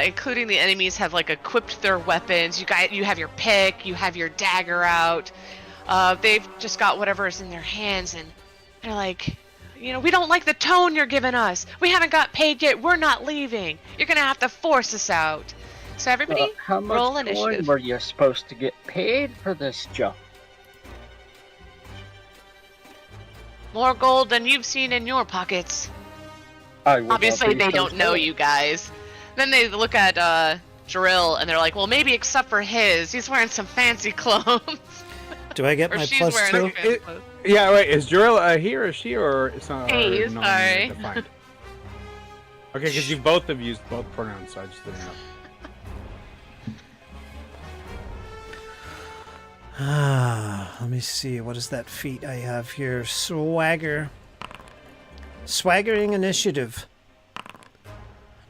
including the enemies, have like equipped their weapons. You have your pick, you have your dagger out. They've just got whatever is in their hands, and they're like, we don't like the tone you're giving us. We haven't got paid yet. We're not leaving. You're gonna have to force us out. So everybody, How much roll coin initiative. were you supposed to get paid for this job? More gold than you've seen in your pockets. I would not Obviously, be they so don't know sure. you guys. Then they look at Drill, and they're like, well, maybe except for his. He's wearing some fancy clothes. Do I get Or my she's plus wearing two? some fancy clothes. Yeah, wait, is Juril he or she, or it's not He, sorry. defined? Okay, because you both have used both pronouns, so I just didn't know. Let me see. What is that feat I have here? Swagger. Swaggering initiative.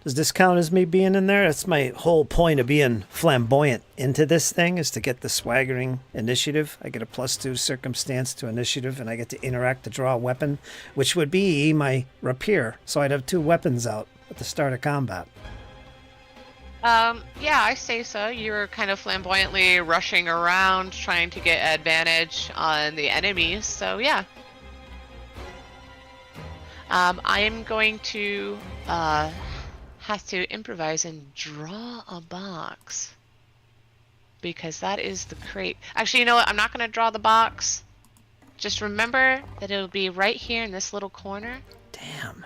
Does this count as me being in there? That's my whole point of being flamboyant into this thing, is to get the swaggering initiative. I get a +2 circumstance to initiative, and I get to interact to draw a weapon, which would be my rapier. So I'd have 2 weapons out at the start of combat. Yeah, I say so. You're kind of flamboyantly rushing around, trying to get advantage on the enemies. So yeah. I am going to have to improvise and draw a box, because that is the crate. Actually, you know what? I'm not going to draw the box. Just remember that it'll be right here in this little corner. Damn.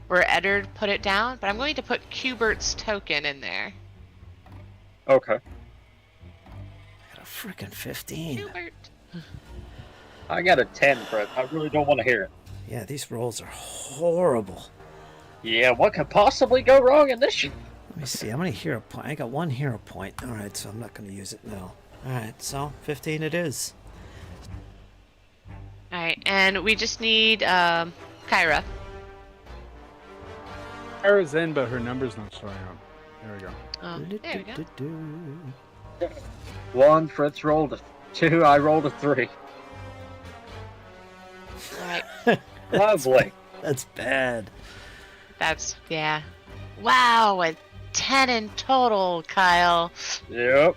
Where Eddard put it down, but I'm going to put Cubert's token in there. Okay. I got a freaking 15. Cubert. I got a 10, Fred. I really don't want to hear it. Yeah, these rolls are horrible. Yeah, what could possibly go wrong in this shit? Let me see. How many hero points? I got 1 hero point. All right, so I'm not going to use it now. All right, so 15 it is. All right, and we just need Kyra. Kara's in, but her number's not showing up. There we go. Oh, there we go. 1, Fritz rolled a 2, I rolled a 3. All right, Lovely. That's bad. yeah. Wow, a 10 in total, Kyle. Yep.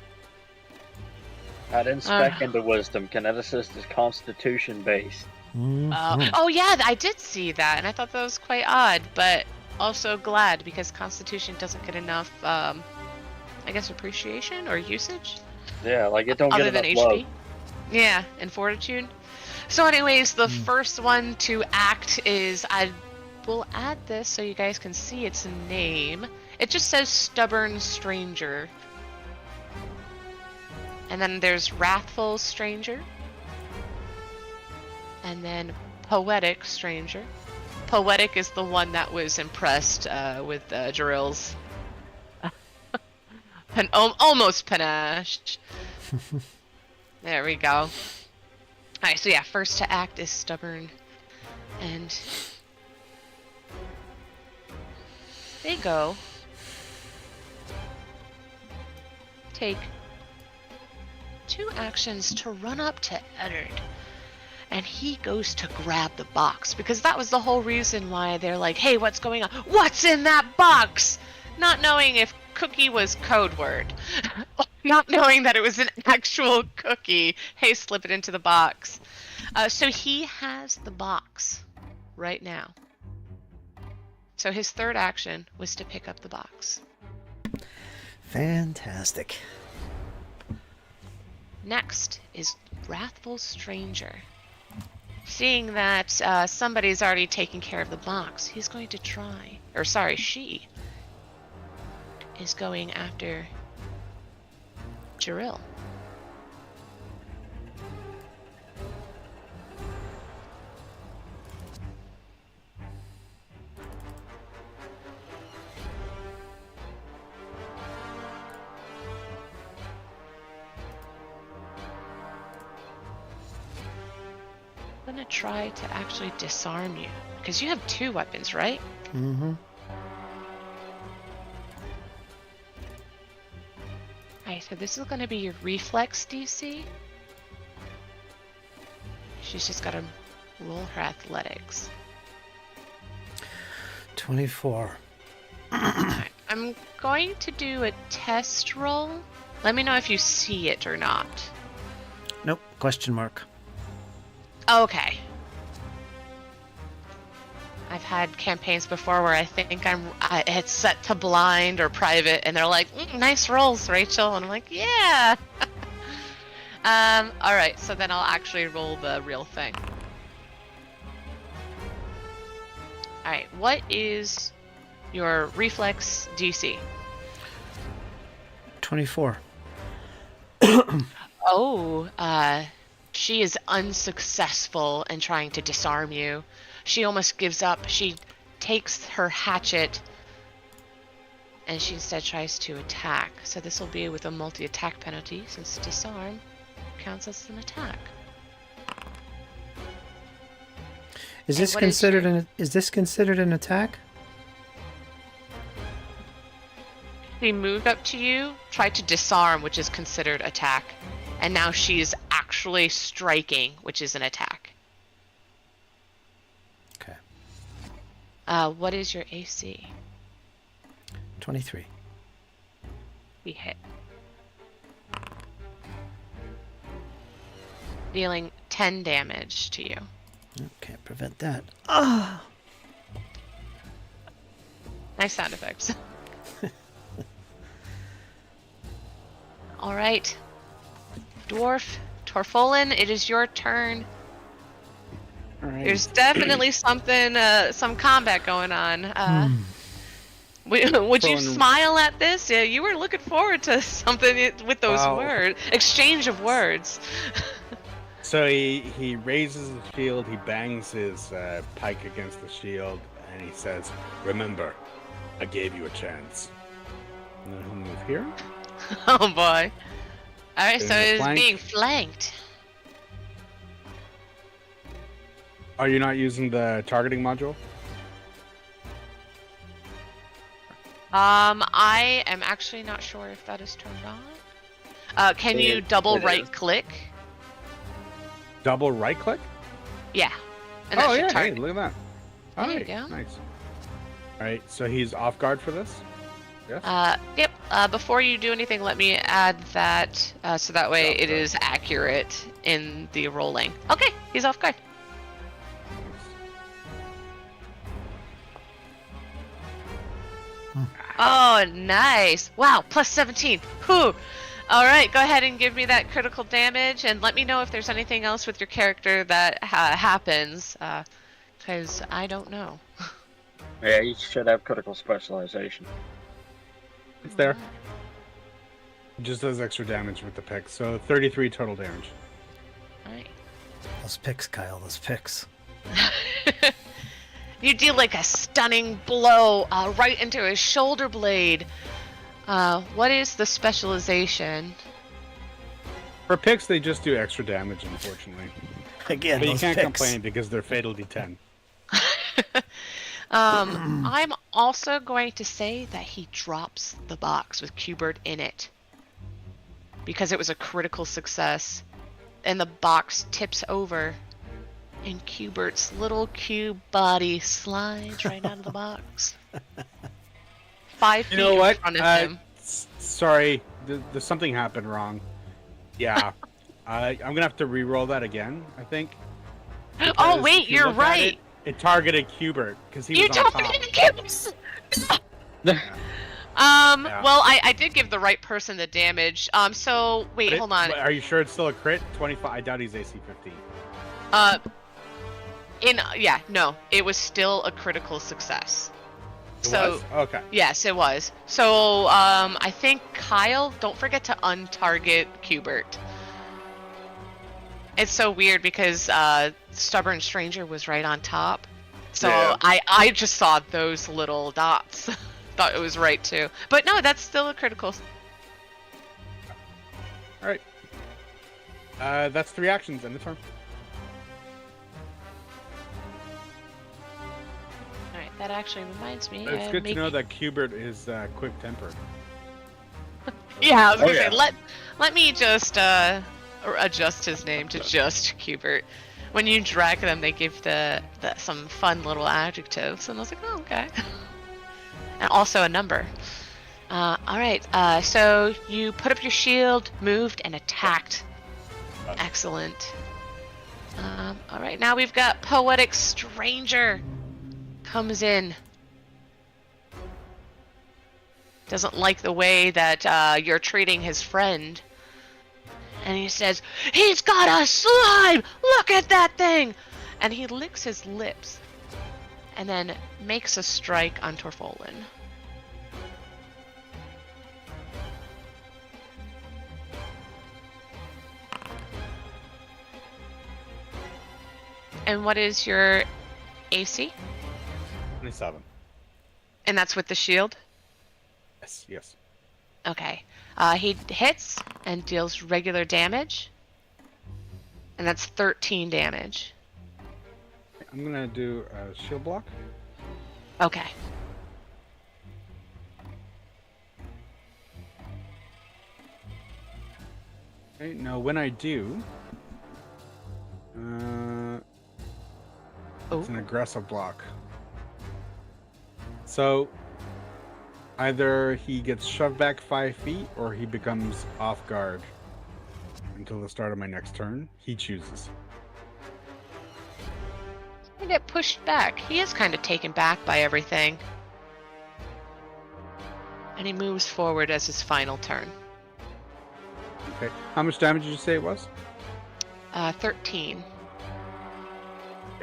I didn't spec into wisdom. Kineticist is constitution based. Oh yeah, I did see that, and I thought that was quite odd, but also glad, because Constitution doesn't get enough, I guess, appreciation or usage. Yeah, like it don't Other get than enough HP. love. Yeah, and Fortitude. So anyways, the first one to act is, I will add this so you guys can see its name. It just says Stubborn Stranger. And then there's Wrathful Stranger. And then Poetic Stranger. Poetic is the one that was impressed with Jarill's almost panache. There we go. Alright, so yeah, first to act is Stubborn. And they go take 2 actions to run up to Eddard. And he goes to grab the box, because that was the whole reason why they're like, hey, what's going on? What's in that box? Not knowing if cookie was code word. Not knowing that it was an actual cookie. Hey, slip it into the box. So he has the box right now. So his third action was to pick up the box. Fantastic. Next is Wrathful Stranger. Seeing that somebody's already taken care of the box, he's going to try, or sorry, she is going after Jarill. I'm gonna try to actually disarm you, because you have 2 weapons, right? Mm-hmm. Alright, so this is going to be your reflex DC. She's just got to roll her athletics. 24. Alright, I'm going to do a test roll. Let me know if you see it or not. Nope. Question mark. Okay. I've had campaigns before where I think it's set to blind or private, and they're like, "Nice rolls, Reiychelle," and I'm like, "Yeah." All right, so then I'll actually roll the real thing. All right, what is your reflex DC? 24. Oh, she is unsuccessful in trying to disarm you. She almost gives up. She takes her hatchet and she instead tries to attack. So this will be with a multi-attack penalty since disarm counts as an attack. Is this considered an attack? She moved up to you, tried to disarm, which is considered attack, and now she's actually striking, which is an attack. Okay. What is your AC? 23. We hit. Dealing 10 damage to you. Can't prevent that. Ah! Nice sound effects. All right. Torfolin, it is your turn. All right. There's definitely something, some combat going on. Would you smile at this? Yeah, you were looking forward to something with those words, exchange of words. So he raises his shield, he bangs his pike against the shield, and he says, "Remember, I gave you a chance." And then he'll move here. Oh boy. Alright, so it's flank. being flanked. Are you not using the targeting module? I am actually not sure if that is turned on. Can you double right click? Double right click? Yeah. And that Oh should yeah, hey, target. look at that. All There you right, go. nice. All right, so he's off guard for this? Yes? Yep. Before you do anything, let me add that so that way it is accurate in the rolling. Okay, he's off guard. Oh, nice. Wow, plus 17. Whew. All right, go ahead and give me that critical damage, and let me know if there's anything else with your character that happens, because I don't know. Yeah, you should have critical specialization. It's there. It just does extra damage with the pick, so 33 total damage. All right. Those picks, Kyle. Those picks. You deal like a stunning blow right into his shoulder blade. What is the specialization? For picks, they just do extra damage, unfortunately. Again, But you those can't picks. complain because they're fatal D10. I'm also going to say that he drops the box with Qbert in it because it was a critical success, and the box tips over, and Qbert's little cube body slides right out of the box. 5 feet You know what? in front of him. Sorry, there's something happened wrong. Yeah. I'm going to have to re-roll that again, I think. Oh Because wait, if you you're look at right. It targeted Qbert because he You was on top. targeted cubes. Well, I did give the right person the damage. So wait, hold on. Are you sure it's still a crit? 25. I doubt he's AC 15. No, it was still a critical success. It was? Okay. Yes, it was. So I think Kyle, don't forget to untarget Qbert. It's so weird because Stubborn Stranger was right on top. So Yeah. I just saw those little dots. Thought it was right too. But no, that's still a critical. All right. That's 3 actions in the turn. Alright, that actually reminds me. It's good to know that Cubert is quick-tempered. Yeah, I was gonna Oh, say, yeah. let me just adjust his name to just Cubert. When you drag them, they give the some fun little adjectives, and I was like, oh, okay. And also a number. All right. So you put up your shield, moved, and attacked. Excellent. All right. Now we've got Poetic Stranger. Comes in. Doesn't like the way that you're treating his friend. And he says, he's got a slime! Look at that thing! And he licks his lips. And then makes a strike on Torfolin. And what is your AC? 27. And that's with the shield? Yes. Okay. He hits and deals regular damage. And that's 13 damage. I'm gonna do a shield block. Okay. Okay, now when I do, it's an aggressive block. So either he gets shoved back 5 feet or he becomes off guard until the start of my next turn. He chooses. I get pushed back. He is kind of taken back by everything. And he moves forward as his final turn. Okay. How much damage did you say it was? 13.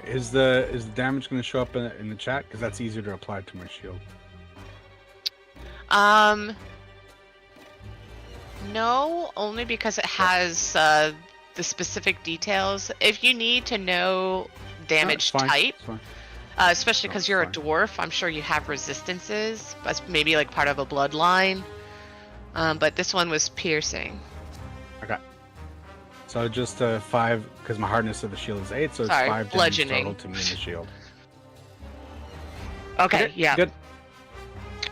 Is the damage going to show up in the chat? Because that's easier to apply to my shield. No, only because it has the specific details. If you need to know damage type, especially because you're a dwarf, I'm sure you have resistances, but maybe like part of a bloodline. But this one was piercing. Okay. So just 5, because my hardness of the shield is 8, so it's Sorry, 5 damage bludgeoning. total to me in the shield. Okay, yeah. Good.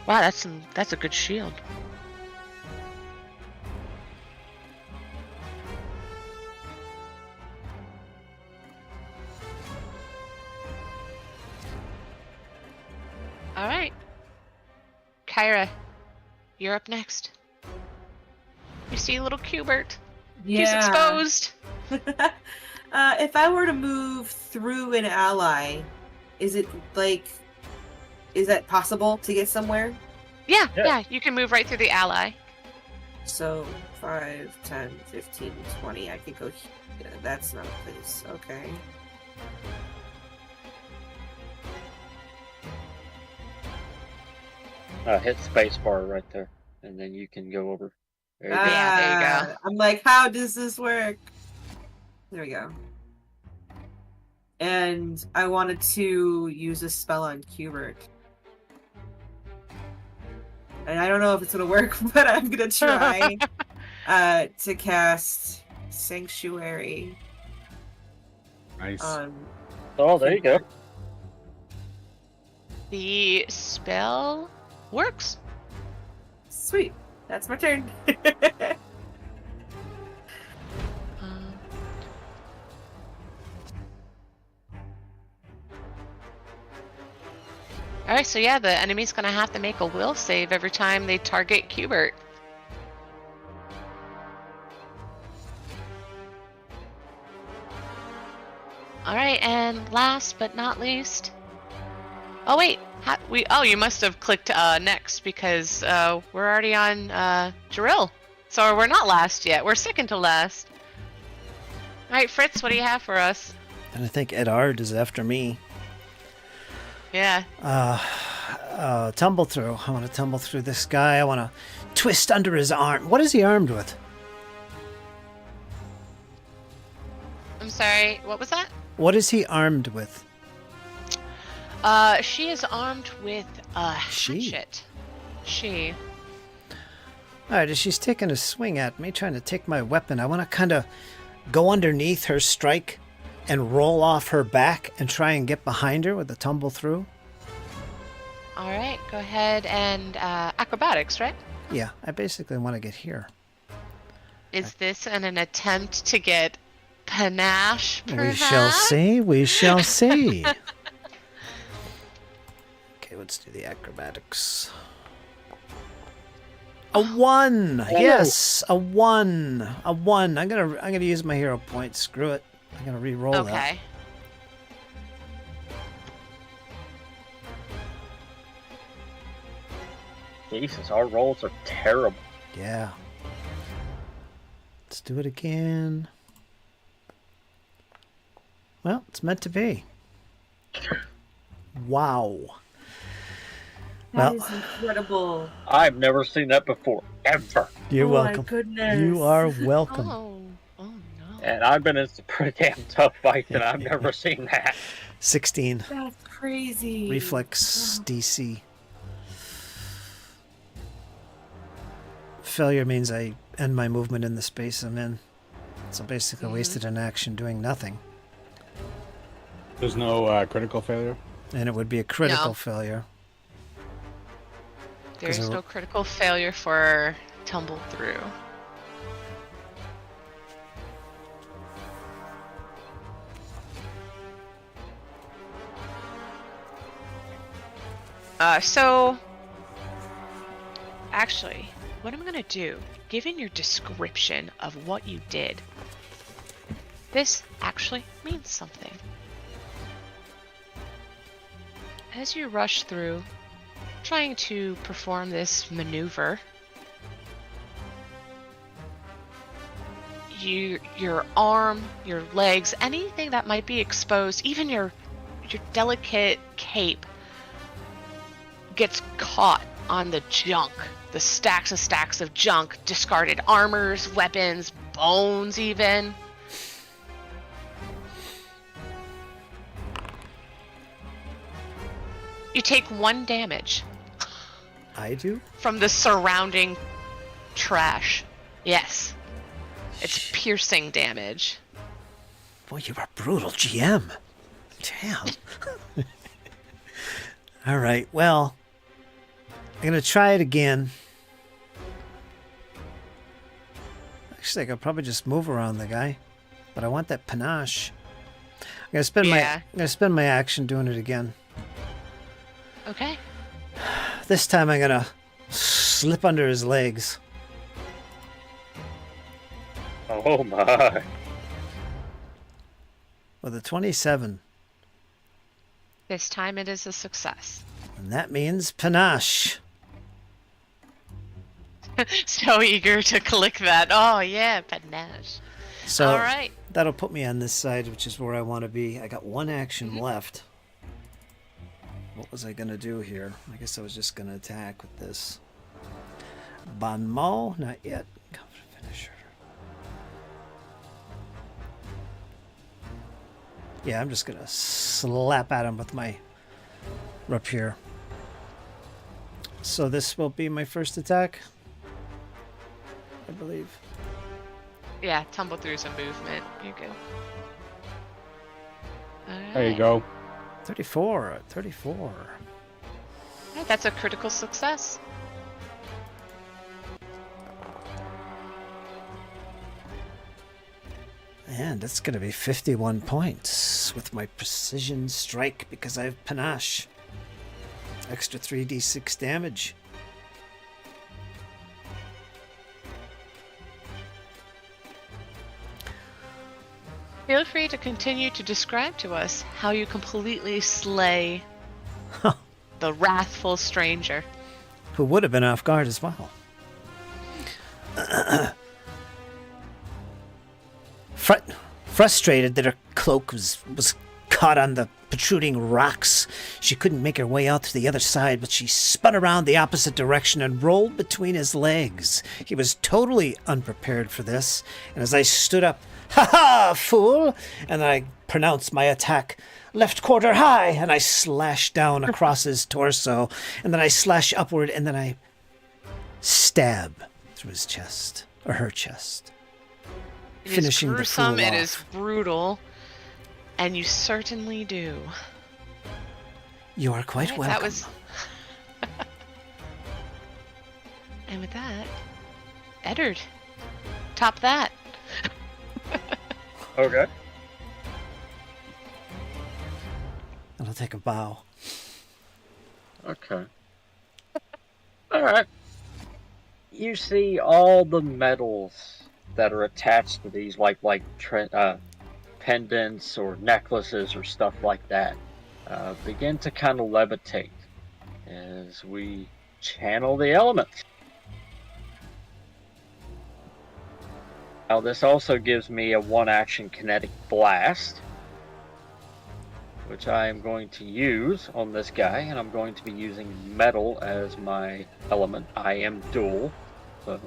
Wow, that's a good shield. All right. Kyra, you're up next. You see little Cubert. He's exposed. If I were to move through an ally, is that possible to get somewhere? Yeah, you can move right through the ally. So 5, 10, 15, 20. I could go here. That's not a place. Okay. Hit spacebar right there, and then you can go over. There you go. Yeah, there you go. I'm like, how does this work? There we go. And I wanted to use a spell on Cubert. And I don't know if it's gonna work, but I'm gonna try to cast Sanctuary. Nice. Oh, there you go. The spell works. Sweet. That's my turn. Alright, so yeah, the enemy's gonna have to make a will save every time they target Cubert. Alright, and last but not least... Oh wait, you must have clicked next because we're already on Drill. So we're not last yet, we're second to last. Alright, Fritz, what do you have for us? And I think Edard is after me. Yeah. Tumble through. I want to tumble through this guy. I want to twist under his arm. What is he armed with? I'm sorry, what was that? What is he armed with? She is armed with a She? hatchet. She. Alright, as she's taking a swing at me, trying to take my weapon, I want to kind of go underneath her strike and roll off her back and try and get behind her with a tumble through. All right, go ahead and acrobatics, right? Yeah, I basically want to get here. Is this an attempt to get panache, perhaps? We shall see. We shall see. Okay, let's do the acrobatics. A 1. Yes, a 1. A 1. I'm gonna use my hero point. Screw it. I'm gonna re-roll that. Okay. Jesus, our rolls are terrible. Yeah. Let's do it again. Well, it's meant to be. Wow. That Well, is incredible. I've never seen that before, ever. you're Oh welcome. my goodness. You are welcome. Oh no. And I've been in some pretty damn tough fights, and I've never seen that. 16. That's crazy. Reflex DC. Failure means I end my movement in the space I'm in. So basically, I wasted an action doing nothing. There's no critical failure. And it would be a critical No. failure. There's 'Cause I- no critical failure for tumble through. So actually, what I'm gonna do, given your description of what you did, this actually means something. As you rush through, trying to perform this maneuver, your arm, your legs, anything that might be exposed, even your delicate cape, gets caught on the junk, the stacks of junk, discarded armors, weapons, bones even. You take 1 damage I do? from the surrounding trash. Yes. It's piercing damage. Boy, you're a brutal GM. Damn. All right, well, I'm going to try it again. Actually, I could probably just move around the guy, but I want that panache. I'm going to spend my action doing it again. Okay. This time I'm going to slip under his legs. Oh my. With a 27. This time it is a success. And that means panache. So eager to click that. Oh, yeah, panache. So All right. that'll put me on this side, which is where I want to be. I got 1 action left. What was I going to do here? I guess I was just going to attack with this. Bon mot? Not yet. Confident finisher. Yeah, I'm just going to slap at him with my rapier. So this will be my first attack, I believe. Yeah, tumble through some movement. You're good. All There you right. go. 34. 34. All right, that's a critical success. And it's going to be 51 points with my precision strike because I have panache. Extra 3d6 damage. Feel free to continue to describe to us how you completely slay the wrathful stranger. Who would have been off guard as well. Frustrated that her cloak was caught on the protruding rocks, she couldn't make her way out to the other side, but she spun around the opposite direction and rolled between his legs. He was totally unprepared for this, and as I stood up, "Ha ha, fool!" and I pronounced my attack, "Left quarter high," and I slashed down across his torso, and then I slash upward, and then I stab through his chest, or her chest. It is Finishing the gruesome, fool it off. is brutal, and you certainly do. You are quite Alright, welcome. That was And with that, Eddard, top that. Okay. And I'll take a bow. Okay. All right. You see all the metals that are attached to these, like pendants or necklaces or stuff like that, begin to kind of levitate as we channel the elements. Now, this also gives me a one-action kinetic blast, which I am going to use on this guy, and I'm going to be using metal as my element. I am dual, so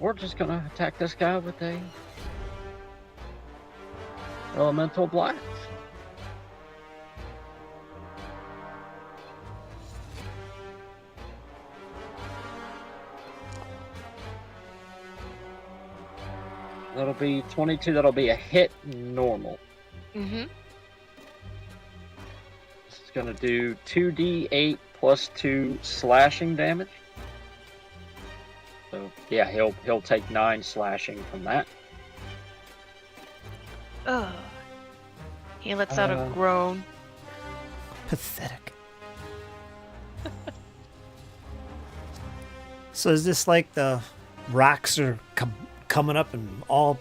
we're just going to attack this guy with a elemental blast. That'll be 22. That'll be a hit normal. Mm-hmm. It's going to do 2d8 plus 2 slashing damage. So yeah, he'll take 9 slashing from that. Oh. He lets out a groan. Pathetic. So is this like the rocks are coming up and all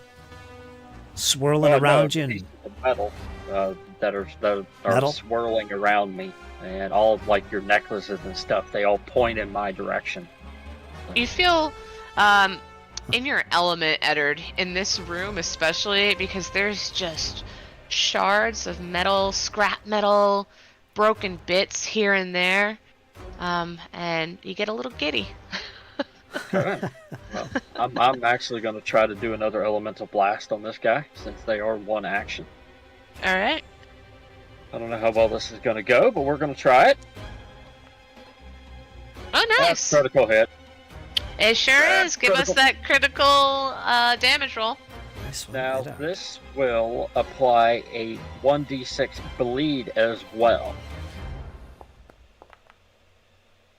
swirling around you? Pieces of metal that are Metal? swirling around me, and all of like your necklaces and stuff, they all point in my direction. You feel in your element, Eddard, in this room especially, because there's just shards of metal, scrap metal, broken bits here and there, and you get a little giddy. Alright. Well, I'm actually going to try to do another elemental blast on this guy, since they are one action. All right. I don't know how well this is going to go, but we're going to try it. Oh, That's nice. critical hit. It sure That's is. Give us critical. that critical damage roll. Nice one, Now, Eddard. this will apply a 1d6 bleed as well.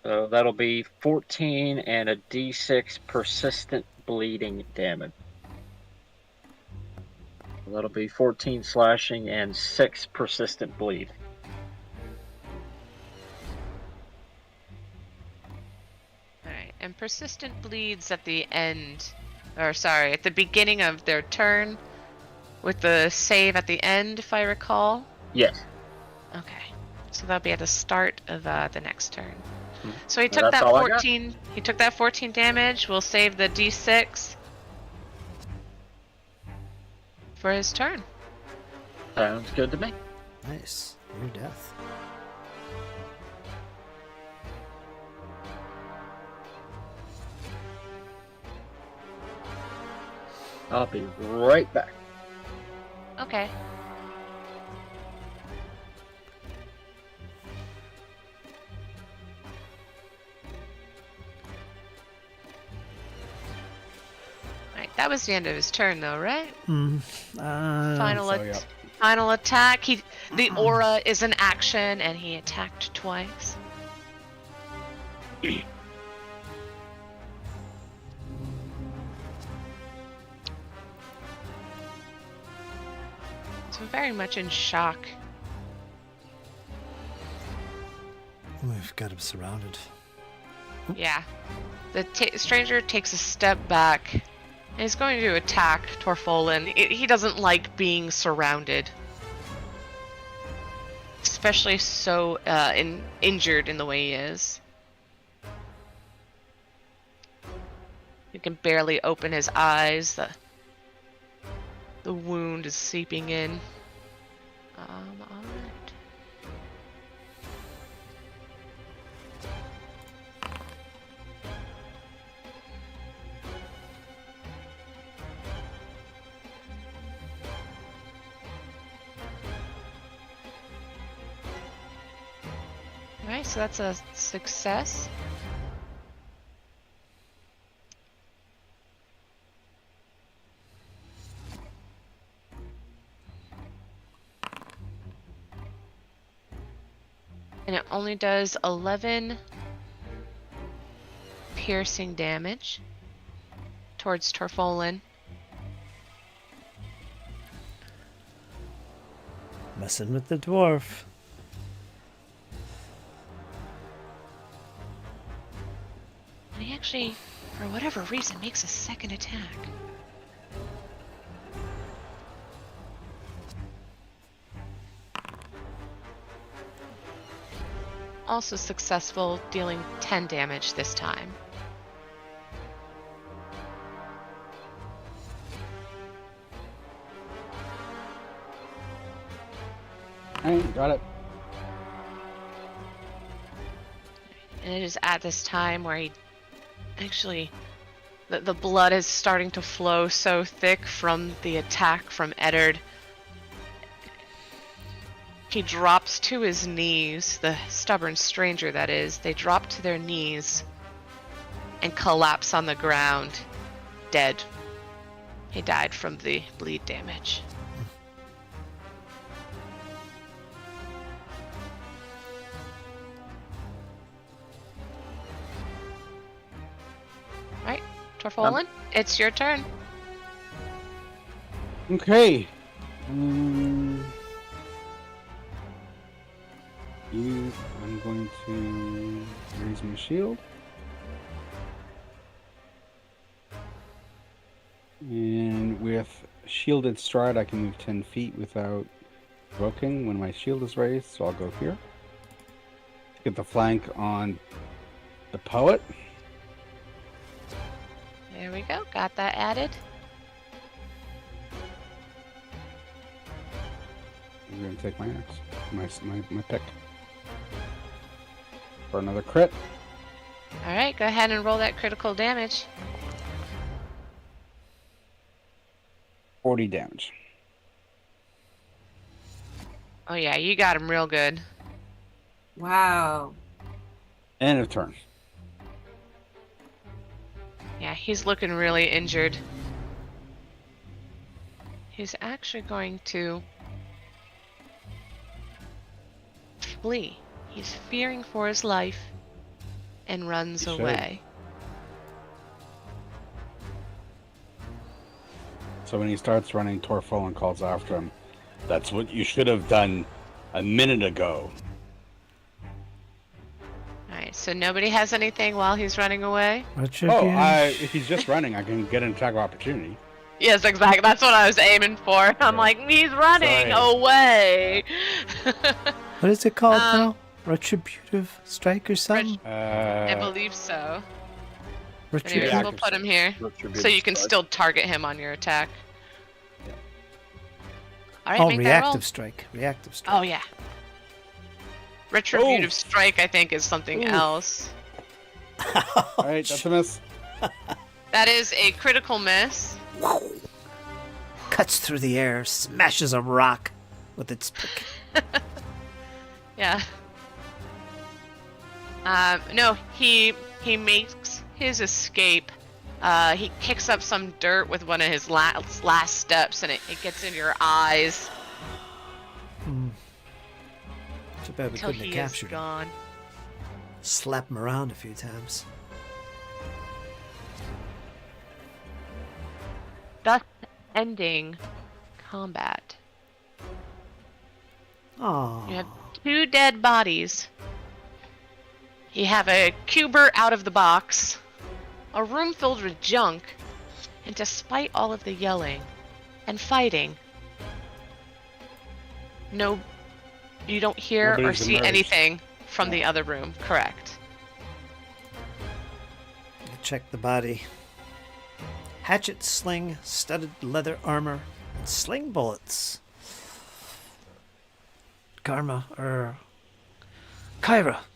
So that'll be 14 and a d6 persistent bleeding damage. So that'll be 14 slashing and 6 persistent bleed. Alright, and persistent bleeds at the end, or sorry, at the beginning of their turn, with the save at the end, if I recall. Yes. Okay, so that'll be at the start of the next turn. Hmm. So he And took that's that all I got. 14. He took that 14 damage. We'll save the d6 for his turn. Sounds good to me. Nice. Near death. I'll be right back. Okay. Right, that was the end of his turn, though, right? Final, so, yeah. final attack. The aura is an action, and he attacked twice. So very much in shock. We've got him surrounded. Yeah. The stranger takes a step back, and he's going to attack Torfolin. He doesn't like being surrounded. Especially so injured in the way he is. He can barely open his eyes. The wound is seeping in. Alright. Alright, so that's a success. And it only does 11 piercing damage towards Torfolin. Messing with the dwarf. And he actually, for whatever reason, makes a second attack. Also successful, dealing 10 damage this time. Alright, got it. And it is at this time where he actually, the blood is starting to flow so thick from the attack from Eddard. He drops to his knees, the stubborn stranger that is. They drop to their knees and collapse on the ground, dead. He died from the bleed damage. Right, Torfolin, it's your turn. Okay. I'm going to raise my shield. And with shielded stride, I can move 10 feet without provoking when my shield is raised, so I'll go here. Get the flank on the poet. There we go, got that added. I'm going to take my axe, my pick. For another crit. Alright, go ahead and roll that critical damage. 40 damage. Oh yeah, you got him real good. Wow. End of turn. Yeah, he's looking really injured. He's actually going to flee. He's fearing for his life and runs He should. away. So when he starts running, Torfolin calls after him. That's what you should have done a minute ago. Alright, so nobody has anything while he's running away? If he's just running, I can get an attack of opportunity. Yes, exactly. That's what I was aiming for. I'm like, he's running Sorry. away. What is it called now? Retributive strike or something? I believe so. Retributive. Anyways, we'll put him here so you can still target him on your attack. Yeah. Alright, Oh, make that roll. reactive strike. Reactive strike. Oh, yeah. Retributive strike, I think, is something else. Alright, that's a miss. That is a critical miss. Cuts through the air, smashes a rock with its pick. Yeah. No, he makes his escape. He kicks up some dirt with one of his last steps, and it gets in your eyes Too bad we until couldn't have he is captured him. gone. Slap him around a few times. Thus ending combat. Oh. You have 2 dead bodies. You have a cuber out of the box, a room filled with junk, and despite all of the yelling and fighting, no, you don't hear or Nobody's see emerged. anything from the other room. Correct. Check the body. Hatchet, sling, studded leather armor, and sling bullets. Kyra,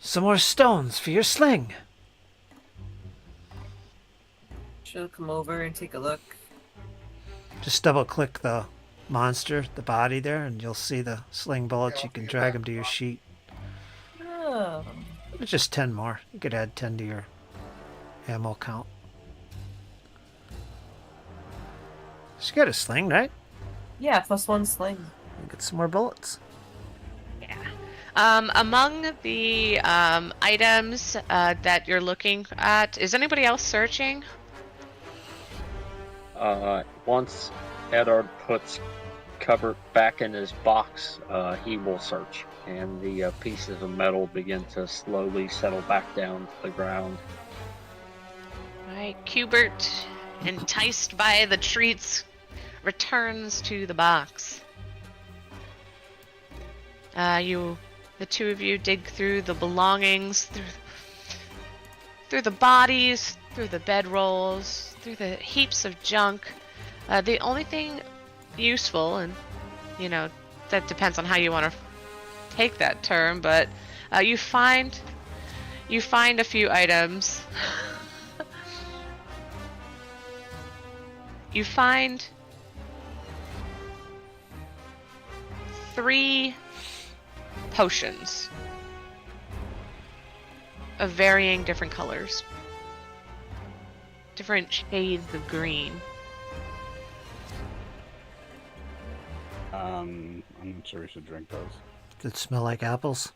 some more stones for your sling. She'll come over and take a look. Just double click the monster, the body there, and you'll see the sling bullets. You can drag them to your sheet. Oh. It's just 10 more. You could add 10 to your ammo count. She got a sling, right? Yeah, +1 sling. Get some more bullets. Yeah. Among the items that you're looking at, is anybody else searching? Once Eddard puts cover back in his box, he will search, and the pieces of metal begin to slowly settle back down to the ground. Right, Cubert, enticed by the treats, returns to the box. The two of you dig through the belongings, through the bodies, through the bedrolls, through the heaps of junk. The only thing useful, and that depends on how you want to take that term, but you find a few items. You find 3 potions of varying different colors, different shades of green. I'm not sure we should drink those. Does it smell like apples?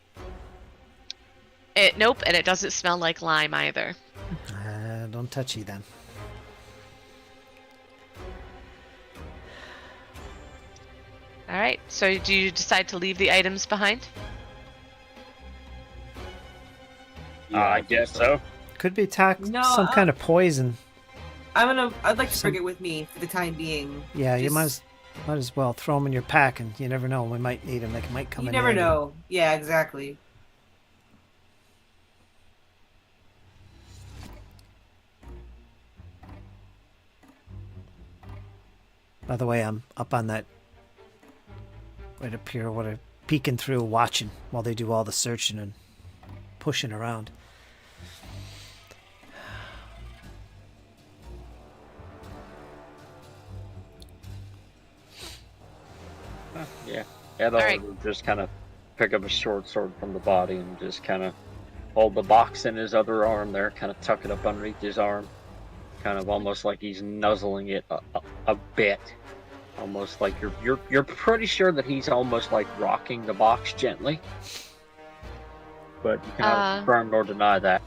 Nope, and it doesn't smell like lime either. Don't touchy then. Alright, so do you decide to leave the items behind? I guess so. Could be No, some kind of poison. I'd like to bring it with me for the time being. Yeah, you Just- might as well throw them in your pack, and you never know. We might need them. They might come You in never handy. know. Yeah, exactly. By the way, I'm up on that right up here, peeking through, watching while they do all the searching and pushing around. Yeah. Eddard Alright. will just kind of pick up a short sword from the body and just kind of hold the box in his other arm there, kind of tuck it up underneath his arm, kind of almost like he's nuzzling it a bit. Almost like you're pretty sure that he's almost like rocking the box gently, but you cannot confirm nor deny that.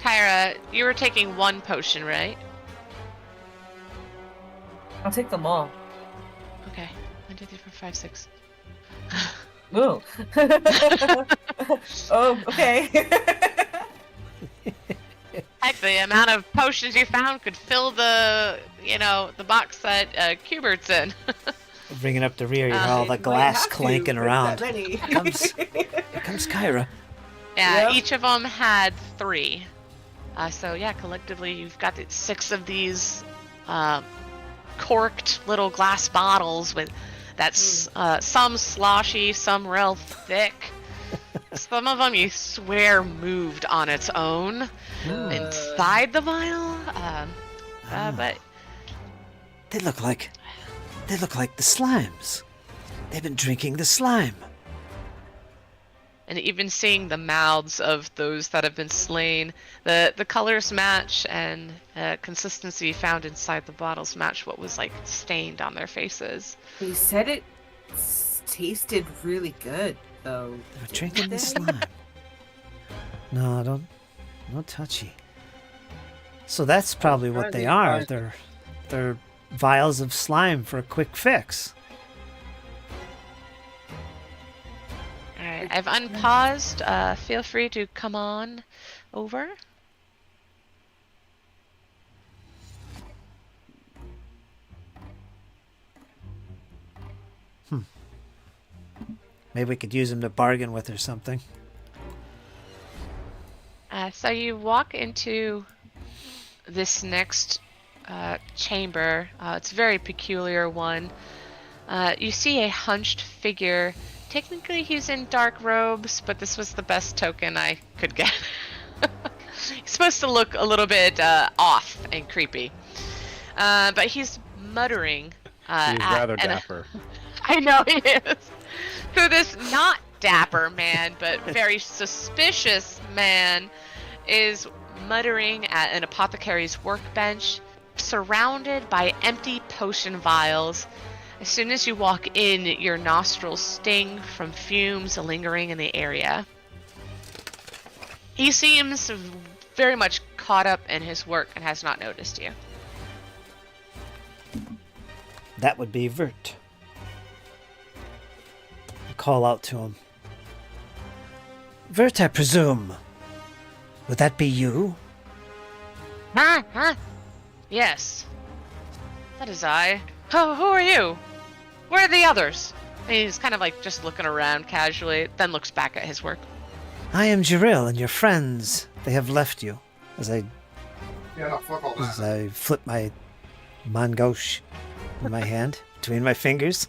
Kyra, you were taking 1 potion, right? I'll take them all. Okay. 1, 2, 3, 4, 5, 6. Ooh. Oh, okay. Heck, the amount of potions you found could fill the box that Cubert's in. Bringing up the rear, you hear all the Might glass have to, clanking but around. that many. Here comes Kyra. Yeah, Yep. each of them had 3. So yeah, collectively you've got 6 of these corked little glass bottles with that's some sloshy, some real thick. Some of them you swear moved on its own inside the vial. But They look like the slimes. They've been drinking the slime. and even seeing the mouths of those that have been slain, the colors match and consistency found inside the bottles match what was like stained on their faces. He said it tasted really good, though. They were drinking the they? slime. No, no touchy. So that's probably what they are. They're vials of slime for a quick fix. Alright, I've unpaused. Feel free to come on over. Maybe we could use them to bargain with or something. So you walk into this next chamber. It's a very peculiar one. You see a hunched figure. Technically he's in dark robes, but this was the best token I could get. He's supposed to look a little bit off and creepy. But he's muttering. He's rather dapper. I know he is. Who this not dapper man, but very suspicious man is muttering at an apothecary's workbench, surrounded by empty potion vials, As soon as you walk in, your nostrils sting from fumes lingering in the area. He seems very much caught up in his work and has not noticed you. That would be Vert. I'll call out to him. Vert, I presume. Would that be you? Huh? Yes. That is I. Oh, who are you? Where are the others? And he's kind of like just looking around casually, then looks back at his work. I am Jiril, and your friends. They have left you. As I Yeah, no, fuck all that. flip my mangosh in my hand, between my fingers.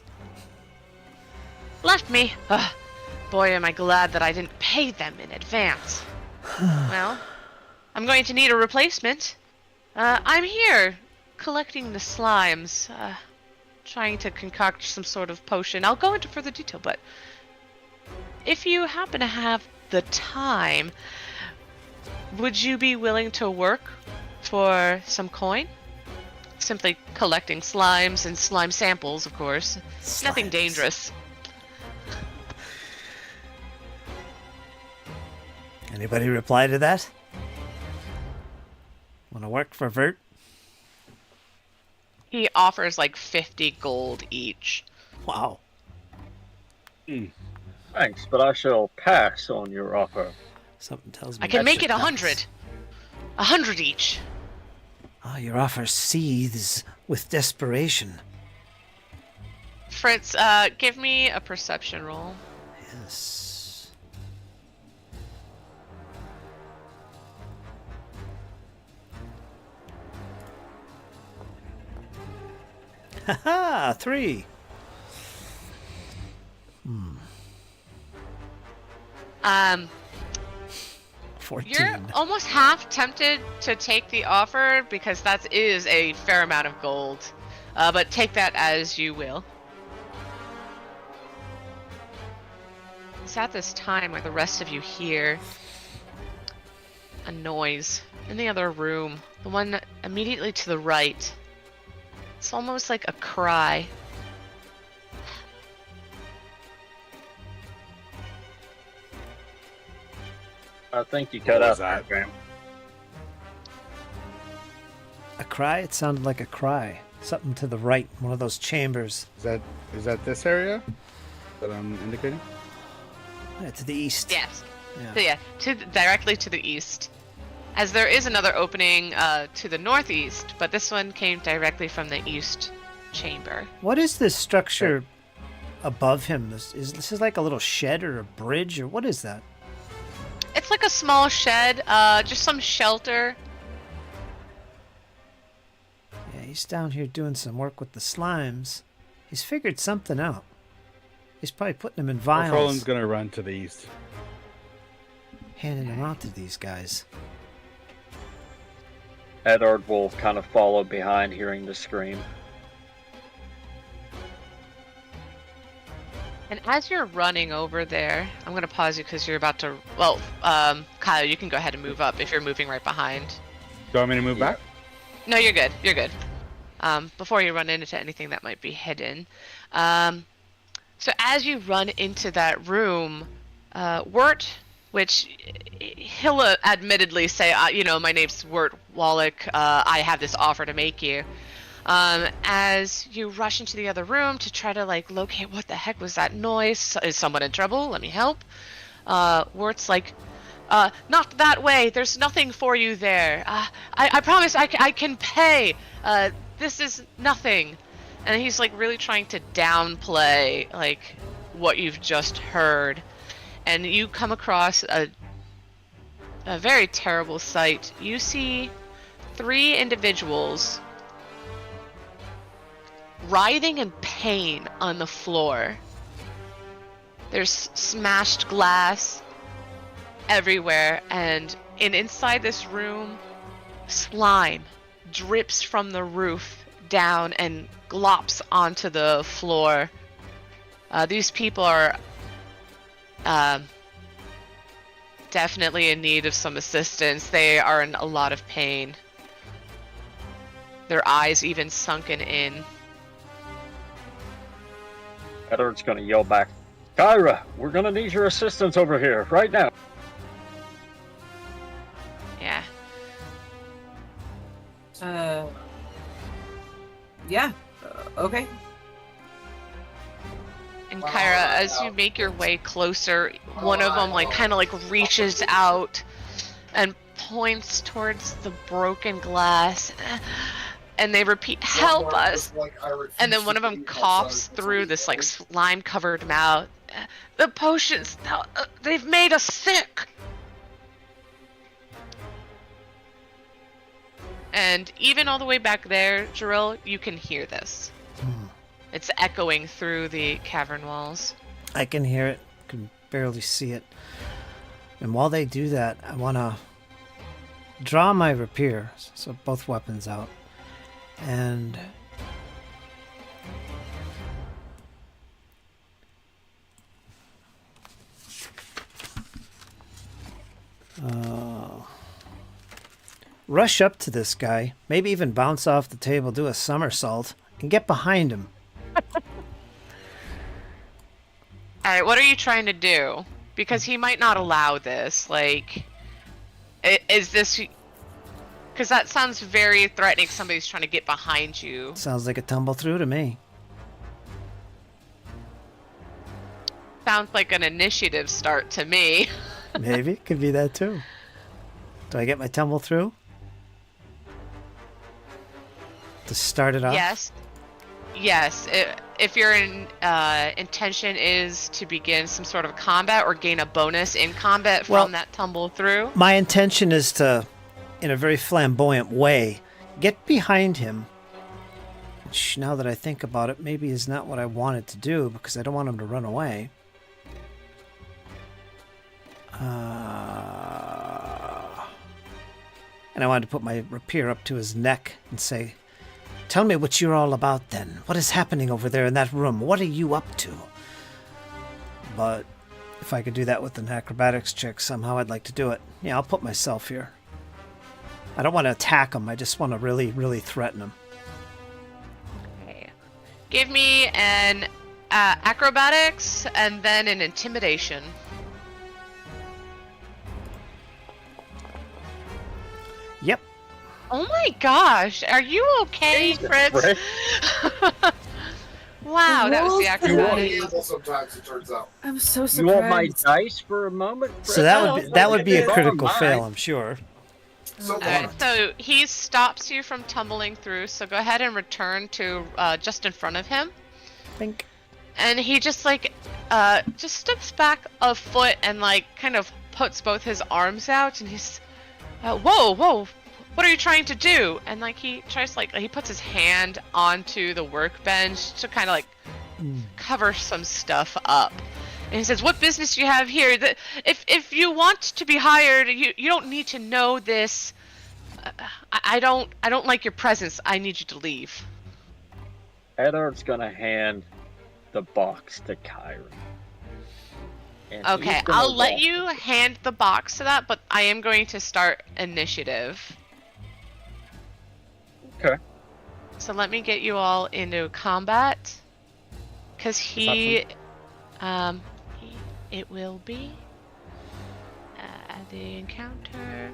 Left me. Ugh. Boy, am I glad that I didn't pay them in advance. Well, I'm going to need a replacement. I'm here, collecting the slimes, trying to concoct some sort of potion. I'll go into further detail, but if you happen to have the time, would you be willing to work for some coin? Simply collecting slimes and slime samples, of course. Nothing Slimes. dangerous. Anybody reply to that? Want to work for Vert? He offers like 50 gold each. Wow. Thanks, but I shall pass on your offer. Something tells me I can that make should it pass. 100. 100 each. Ah, your offer seethes with desperation. Fritz, give me a perception roll. Yes. Haha, 3. Um, 14. You're almost half tempted to take the offer because that is a fair amount of gold. But take that as you will. It's at this time where the rest of you hear a noise in the other room, the one immediately to the right. It's almost like a cry. I think you cut What out was there, that? Graham. A cry? It sounded like a cry. Something to the right, one of those chambers. Is that this area that I'm indicating? Yeah, to the east. Yes. Yeah. So yeah, directly to the east. As there is another opening to the northeast, but this one came directly from the east chamber. What is this structure above him? This is like a little shed or a bridge, or what is that? It's like a small shed, just some shelter. Yeah, he's down here doing some work with the slimes. He's figured something out. He's probably putting them in Roland's vials, gonna run to the east. handing them out to these guys. Eddard will kind of follow behind, hearing the scream. And as you're running over there, I'm going to pause you because you're about to... Well, Kyle, you can go ahead and move up if you're moving right behind. Do you want me to move back? No, you're good. You're good. Before you run into anything that might be hidden. So as you run into that room, Wirt, which he'll admittedly say, my name's Wirt Wallach, I have this offer to make you. As you rush into the other room to try to locate what the heck was that noise, is someone in trouble? Let me help. Wirt's like, not that way. There's nothing for you there. I promise I can pay. This is nothing. And he's really trying to downplay what you've just heard. And you come across a very terrible sight. You see 3 individuals writhing in pain on the floor. There's smashed glass everywhere, and inside this room, slime drips from the roof down and glops onto the floor. These people are definitely in need of some assistance. They are in a lot of pain. Their eyes even sunken in. Edward's gonna yell back, Kyra, we're gonna need your assistance over here, right now. Yeah. Yeah. Okay. And Kyra, as you make your way closer, one of them kind of reaches out and points towards the broken glass, and they repeat, "Help us!" And then one of them coughs through this slime-covered mouth. The potions, they've made us sick. And even all the way back there, Jarrell, you can hear this. It's echoing through the cavern walls. I can hear it. Can barely see it. And while they do that, I want to draw my rapier, so both weapons out, and rush up to this guy, maybe even bounce off the table, do a somersault, and get behind him. Alright, what are you trying to do? Because he might not allow this. Is this... Because that sounds very threatening. Somebody's trying to get behind you. Sounds like a tumble through to me. Sounds like an initiative start to me. Maybe. Could be that too. Do I get my tumble through? To start it off? Yes. Yes. If your intention is to begin some sort of combat or gain a bonus in combat from that tumble through. My intention is to, in a very flamboyant way, get behind him. Which, now that I think about it, maybe is not what I wanted to do, because I don't want him to run away. And I wanted to put my rapier up to his neck and say, "Tell me what you're all about then. What is happening over there in that room? What are you up to?" But if I could do that with an acrobatics check somehow, I'd like to do it. Yeah, I'll put myself here. I don't want to attack him. I just want to really, really threaten him. Okay. Give me an acrobatics and then an intimidation. Yep. Oh my gosh, are you okay, Fritz? Wow, that was the acrobatics. Sometimes it turns out. I'm so You surprised. want my dice for a moment? So that would be a critical fail, I'm sure. So Alright, so he stops you from tumbling through, so go ahead and return to just in front of him. Think. And he just just steps back a foot and kind of puts both his arms out, and he's whoa, what are you trying to do? And he tries he puts his hand onto the workbench to kind of cover some stuff up. And he says, "What business do you have here? If you want to be hired, you don't need to know this. I don't like your presence. I need you to leave." Edward's gonna hand the box to Kyra. And Okay, he's gonna I'll let walk- you hand the box to that, but I am going to start initiative. Okay. So let me get you all into combat. Because it will be the encounter,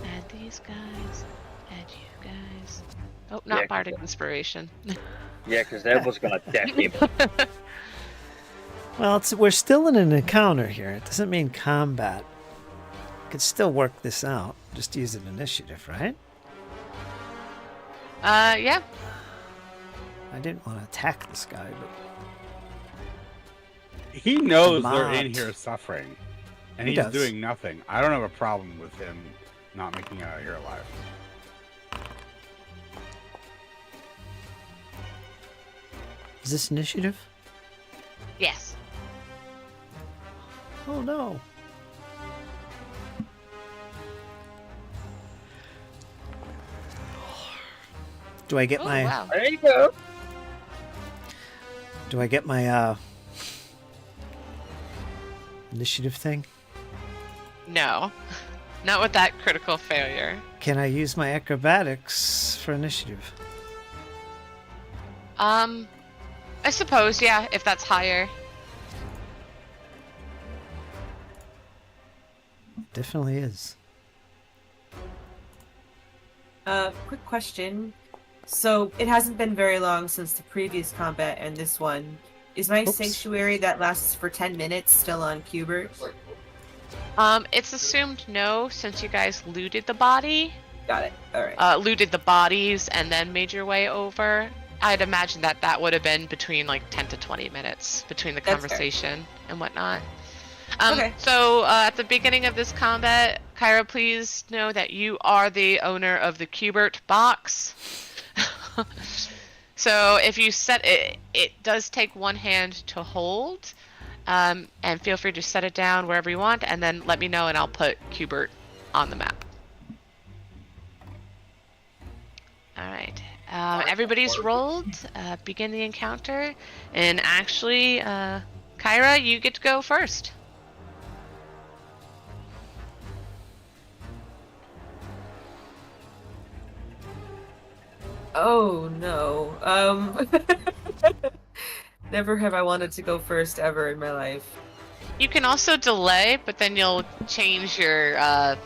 add these guys, add you guys. Oh, not Yeah, Bardic Inspiration. Yeah, because Ed was gonna deck him. Well, we're still in an encounter here. It doesn't mean combat. Could still work this out. Just use an initiative, right? Yeah. I didn't want to attack this guy, but He knows they're Not. in here suffering, and He he's does. doing nothing. I don't have a problem with him not making it out of here alive. is this initiative? Yes. Oh no. Do I get Oh, my wow. There you go. Do I get my initiative thing? No. Not with that critical failure. Can I use my acrobatics for initiative? I suppose, yeah, if that's higher. Definitely is. Quick question. So it hasn't been very long since the previous combat and this one. Is my Oops. sanctuary that lasts for 10 minutes still on Cubert? It's assumed no, since you guys looted the body. Got it. All right. Looted the bodies and then made your way over. I'd imagine that would have been between like 10 to 20 minutes between the That's fair. conversation and whatnot. Okay. So at the beginning of this combat, Kyra, please know that you are the owner of the Cubert box. So if you set it, it does take one hand to hold, and feel free to set it down wherever you want, and then let me know, and I'll put Cubert on the map. All right. Everybody's rolled. Begin the encounter, and actually, Kyra, you get to go first. Oh no. Never have I wanted to go first ever in my life. You can also delay, but then you'll change your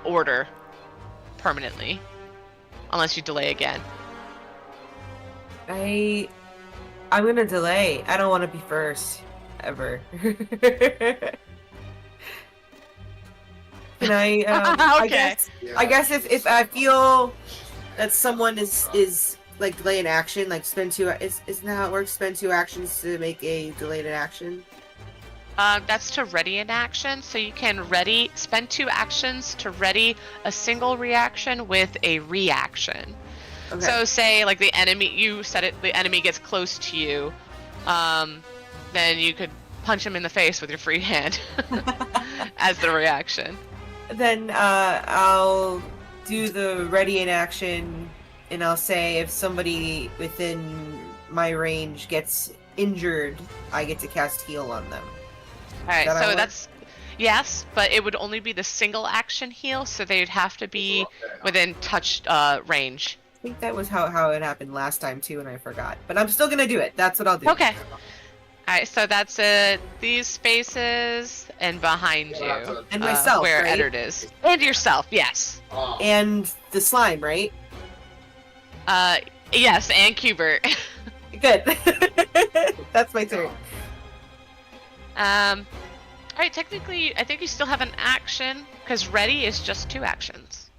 order permanently, unless you delay again. I'm gonna delay. I don't want to be first ever. Can I? Okay. I guess if I feel that someone is like delaying action, like spend two. Isn't that how it works? Spend 2 actions to make a delayed action. That's to ready an action, so you can spend 2 actions to ready a single reaction with a reaction. Okay. So say like the enemy gets close to you, then you could punch him in the face with your free hand as the reaction. Then I'll do the ready in action, and I'll say if somebody within my range gets injured, I get to cast heal on them. Alright, That I so want? that's... Yes, but it would only be the single action heal, so they'd have to be within touch range. I think that was how it happened last time too, and I forgot. But I'm still gonna do it. That's what I'll do. Okay. Alright, so that's these spaces and behind you. And myself, where right? Eddard is. And yourself, yes. And the slime, right? Yes, and Cubert. Good. That's my turn. Alright, technically, I think you still have an action, because ready is just 2 actions.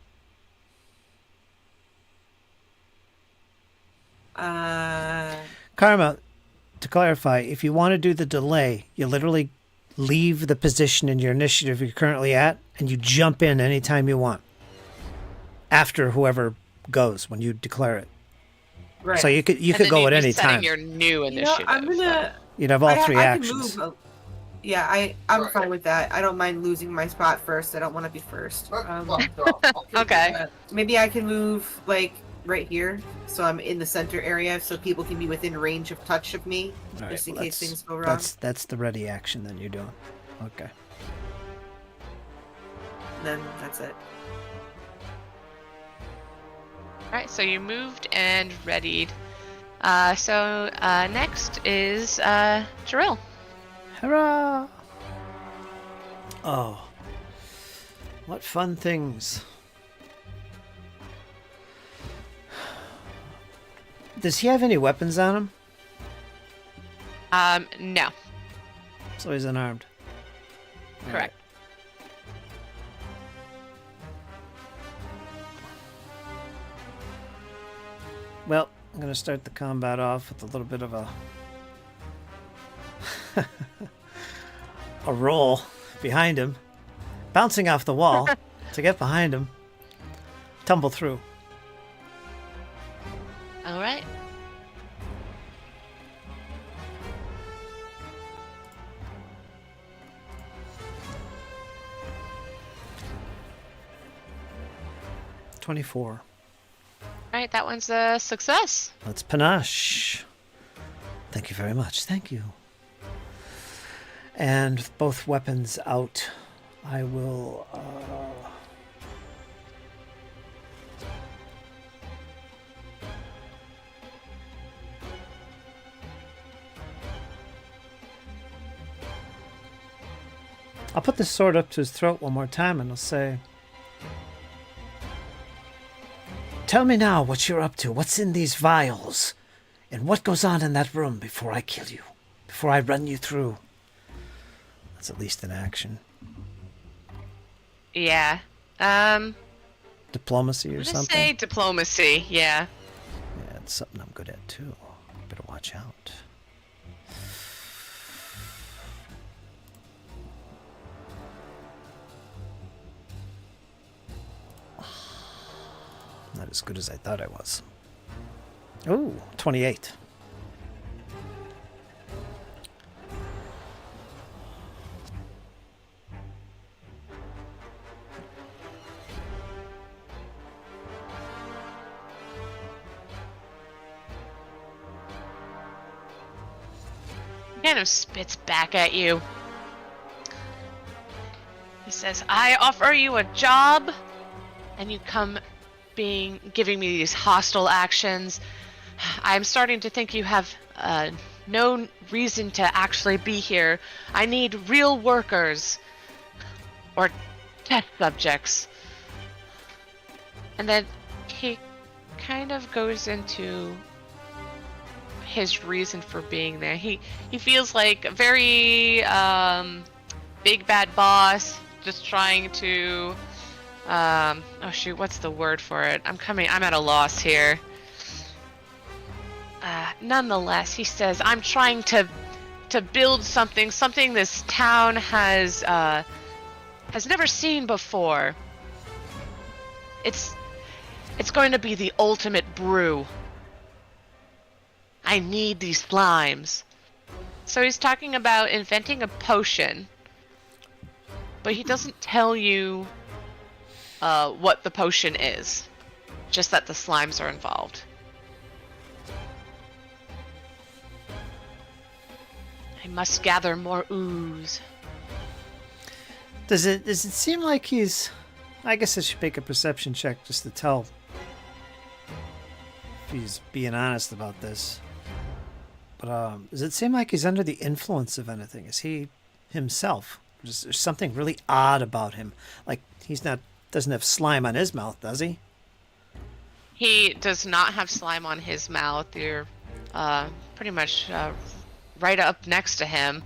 Karma, to clarify, if you want to do the delay, you literally leave the position in your initiative you're currently at, and you jump in anytime you want. After whoever goes, when you declare it. Right. So you could And go then at you'd be any setting time. your new You know, initiative. I'm gonna. You'd have all 3 I actions. Can move. Yeah, I'm fine with that. I don't mind losing my spot first. I don't want to be first. Okay. Maybe I can move like right here, so I'm in the center area, so people can be within range of touch of me, All right, just in well, case things go wrong. That's the ready action then you're doing. Okay. And then that's it. Alright, so you moved and readied. So next is Jarrell. Hurrah! Oh. What fun things. Does he have any weapons on him? No. So he's unarmed. All Correct. Well, I'm going to start the combat off with a little bit of a roll behind him, bouncing off the wall to get behind him, tumble through. Alright. $24. Alright, that one's a success. That's panache. Thank you very much. Thank you. And with both weapons out, I will... I'll put the sword up to his throat one more time and I'll say, tell me now what you're up to. What's in these vials? And what goes on in that room before I kill you? Before I run you through? That's at least an action. Yeah. Diplomacy or I'm gonna something? say diplomacy, yeah. Yeah, it's something I'm good at too. Better watch out. Not as good as I thought I was. Ooh, 28. Kind of spits back at you. He says, I offer you a job, and you come giving me these hostile actions. I'm starting to think you have no reason to actually be here. I need real workers. Or test subjects. And then he kind of goes into his reason for being there. He feels like a very big bad boss, just trying to oh shoot, what's the word for it? I'm at a loss here. Nonetheless, he says, I'm trying to build something this town has never seen before. It's going to be the ultimate brew. I need these slimes. So he's talking about inventing a potion, but he doesn't tell you what the potion is. Just that the slimes are involved. I must gather more ooze. Does it seem like he's... I guess I should make a perception check just to tell if he's being honest about this. But does it seem like he's under the influence of anything? Is he himself? There's something really odd about him. Like doesn't have slime on his mouth, does he? He does not have slime on his mouth. You're pretty much right up next to him.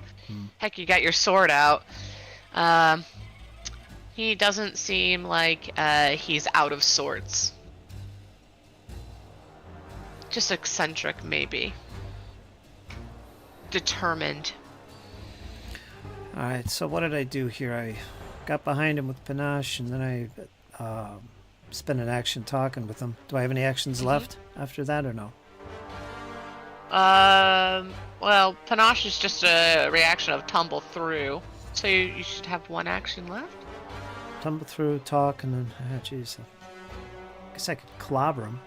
Heck, you got your sword out. He doesn't seem like he's out of sorts. Just eccentric, maybe. Determined. Alright, so what did I do here? I got behind him with panache, and then I spent an action talking with him. Do I have any actions left after that, or no? Well, panache is just a reaction of tumble through, so you should have one action left. Tumble through, talk, and then... Ah, jeez. I guess I could clobber him.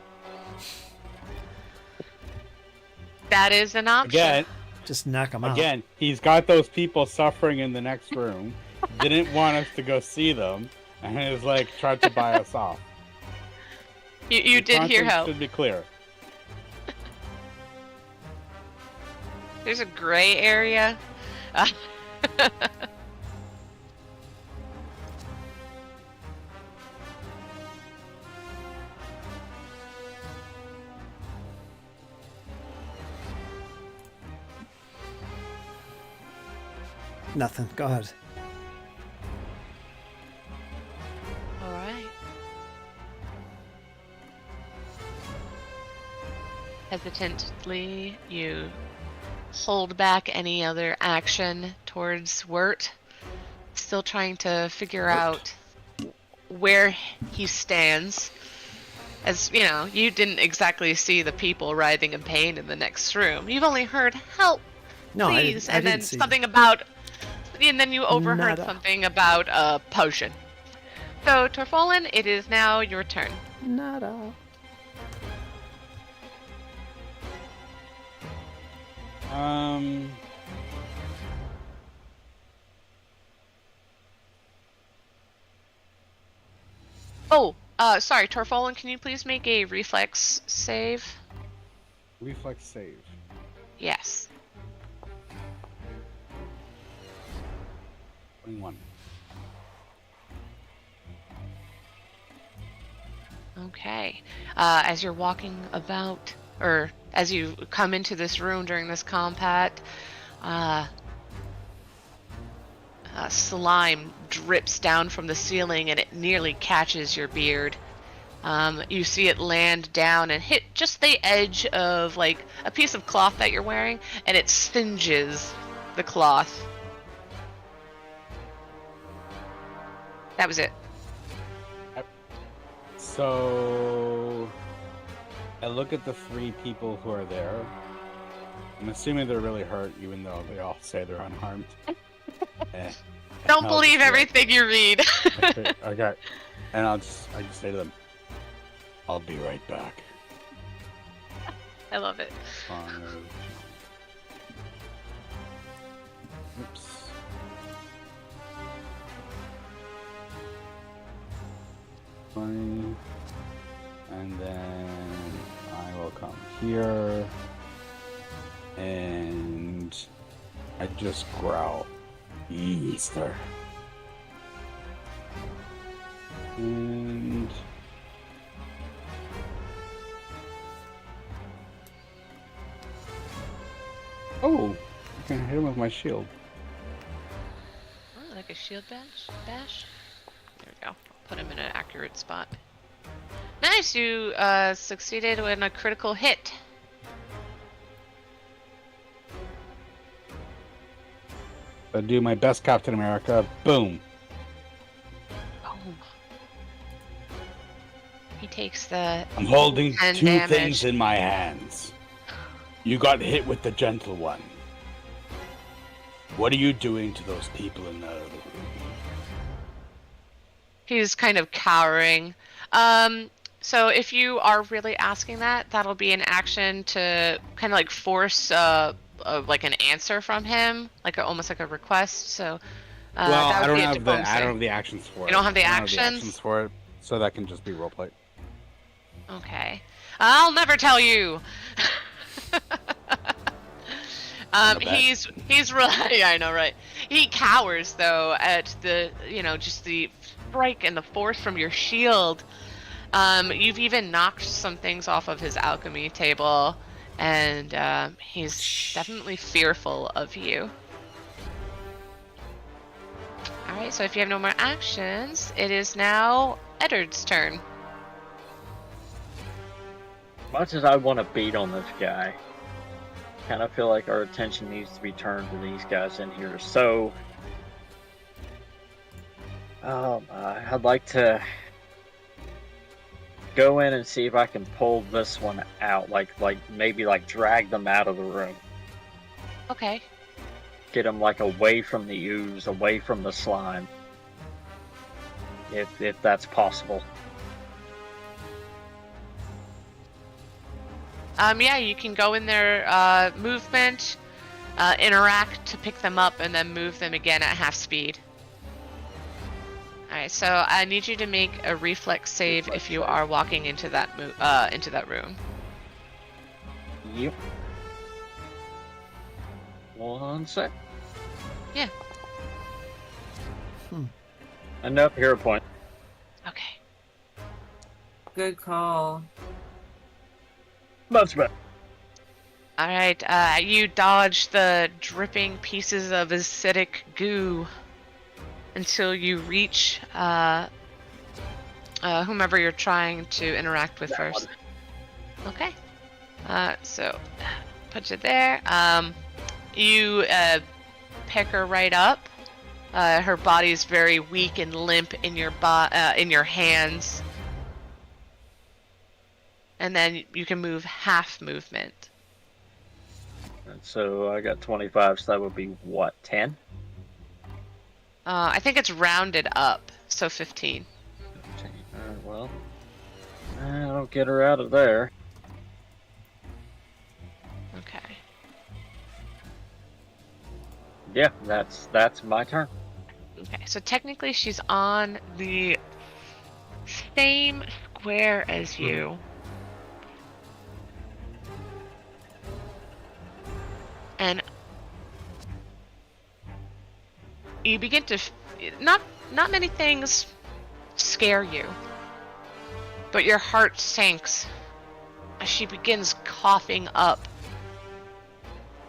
That is an option. Again, Just knock him out. Again, he's got those people suffering in the next room. Didn't want us to go see them, and is like tried to buy us off. You did hear Context how should be clear. there's a gray area. Nothing. Go ahead. All right. Hesitantly, you hold back any other action towards Wirt, still trying to figure out where he stands. As you know, you didn't exactly see the people writhing in pain in the next room. You've only heard "help, No, please," I and then didn't see something about, and then you overheard Nada. something about a potion. So, Torfolin, it is now your turn. Nada. Oh, sorry, Torfolin, can you please make a reflex save? Reflex save. Yes. 21. Okay. As you're walking about, or as you come into this room during this combat, slime drips down from the ceiling and it nearly catches your beard. You see it land down and hit just the edge of like a piece of cloth that you're wearing, and it singes the cloth. That was it. So I look at the 3 people who are there. I'm assuming they're really hurt, even though they all say they're unharmed. Don't believe everything you read. Okay. And I just say to them, I'll be right back. I love it. Oops. And then I will come here and I just growl, Easter. And oh, I can hit him with my shield. Oh, like a shield bash? There we go. I'll put him in an accurate spot. Nice, you succeeded in a critical hit. I do my best Captain America. Boom. Boom. He takes the I'm holding 10 2 damage. things in my hands. You got hit with the gentle one. What are you doing to those people in the other room? He's kind of cowering. So if you are really asking that, that'll be an action to kind of like force like an answer from him, like almost like a request. So Well, that I would don't be a have diplomacy. I don't have the actions for it. You don't have the I actions? for it, so that can just be roleplay. Okay. I'll never tell you. He's really, yeah, I know, right? He cowers though at the, just the strike and the force from your shield. You've even knocked some things off of his alchemy table, and he's definitely fearful of you. Alright, so if you have no more actions, it is now Eddard's turn. Much as I want to beat on this guy, kind of feel like our attention needs to be turned to these guys in here. So, I'd like to go in and see if I can pull this one out, maybe drag them out of the room. Okay. Get them away from the ooze, away from the slime, if that's possible. Yeah, you can go in their movement, interact to pick them up, and then move them again at half speed. Alright, so I need you to make a reflex save if you are walking into that room. Yep. 1 sec. Yeah. Enough hero point. Okay. Good call. Much better. Alright, you dodge the dripping pieces of acidic goo until you reach whomever you're trying to interact with first. Okay. So put you there. You pick her right up. Her body's very weak and limp in your hands. And then you can move half movement. And so I got 25, so that would be what, 10? I think it's rounded up, so 15. 15. Alright, well, I'll get her out of there. Okay. Yeah, that's my turn. Okay, so technically she's on the same square as you. And you begin to not many things scare you, but your heart sinks as she begins coughing up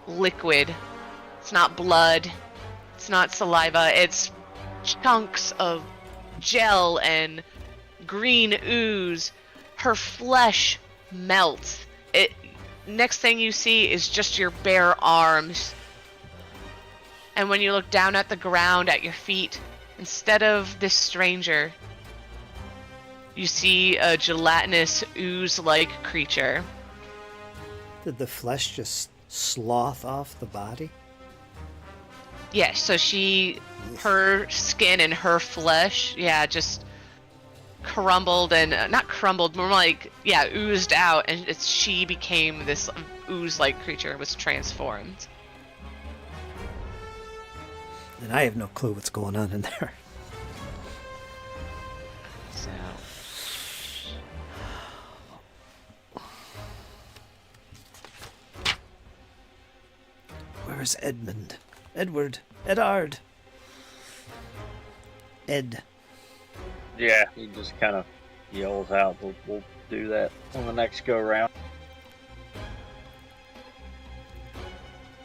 liquid. It's not blood, it's not saliva, it's chunks of gel and green ooze. Her flesh melts. Next thing you see is just your bare arms. And when you look down at the ground at your feet, instead of this stranger, you see a gelatinous ooze-like creature. Did the flesh just slough off the body? Yes, so her skin and her flesh, just crumbled and not crumbled, more like oozed out, and she became this ooze-like creature, was transformed. And I have no clue what's going on in there. So Where is Edmund? Edward. Edard. Ed. Yeah, he just kind of yells out. We'll do that on the next go around.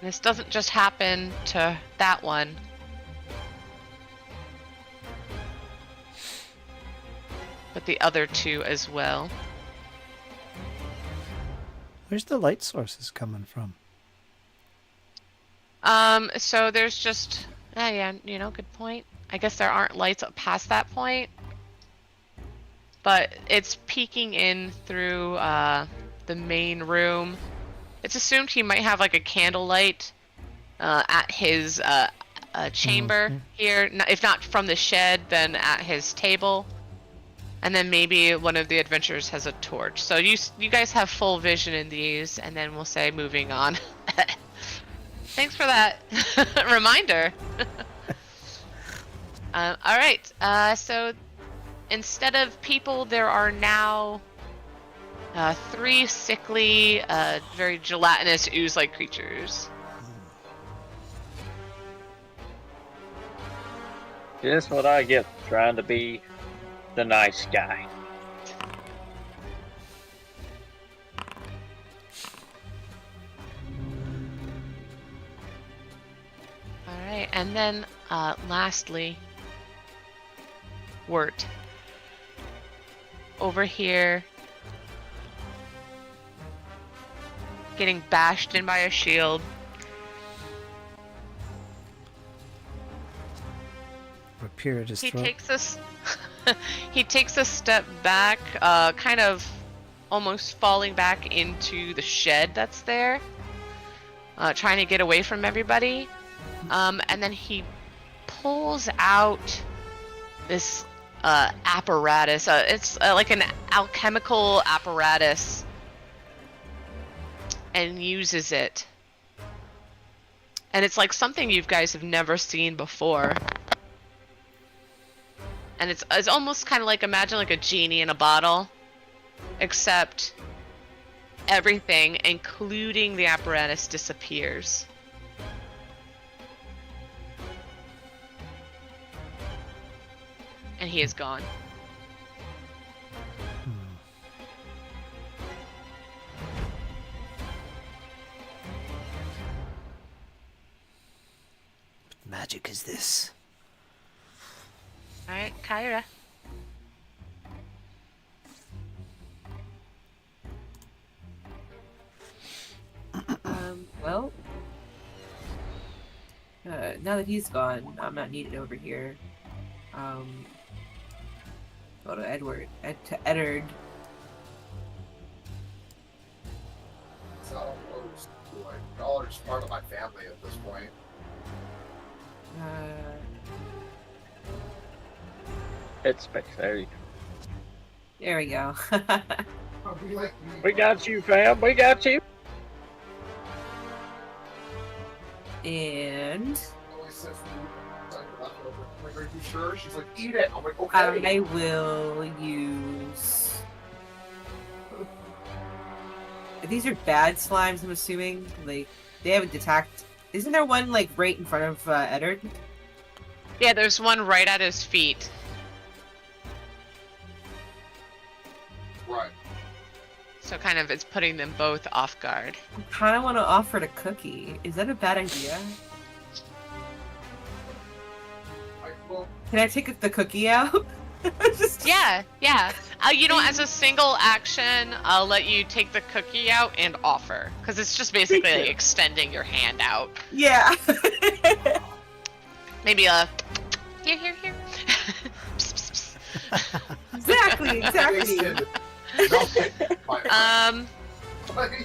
this doesn't just happen to that one. But the other two as well. Where's the light sources coming from? So there's just, good point. I guess there aren't lights up past that point. But it's peeking in through the main room. It's assumed he might have like a candlelight at his chamber here. If not from the shed, then at his table. And then maybe one of the adventurers has a torch. So you guys have full vision in these, and then we'll say moving on. Thanks for that reminder. All right. So instead of people, there are now 3 sickly, very gelatinous ooze-like creatures. Just what I get trying to be the nice guy. Alright, and then lastly, Wirt. Over here, getting bashed in by a shield. Rapier at his throat. He takes a step back, kind of almost falling back into the shed that's there, trying to get away from everybody. And then he pulls out this apparatus. It's like an alchemical apparatus, and uses it. And it's like something you guys have never seen before. And it's almost kind of like, imagine like a genie in a bottle, except everything, including the apparatus, disappears. And he is gone. What magic is this? Alright, Kyra. Well, now that he's gone, I'm not needed over here. Go to Edward. To Eddard. It's not all close. Like, y'all are just part of my family at this point. It's spectacular. There we go. We got you, fam. We got you. And Like, are you sure? She's like, eat it. I'm like, okay. I will use. These are bad slimes, I'm assuming. Like, they have a detect. Isn't there one like right in front of Eddard? Yeah, there's one right at his feet. Right. So kind of it's putting them both off guard. I kind of want to offer it a cookie. Is that a bad idea? Well, Can I take the cookie out? Just... Yeah. You know, as a single action, I'll let you take the cookie out and offer. Because it's just basically like extending your hand out. Yeah. Maybe a... Here. Exactly. wasted nothing by her.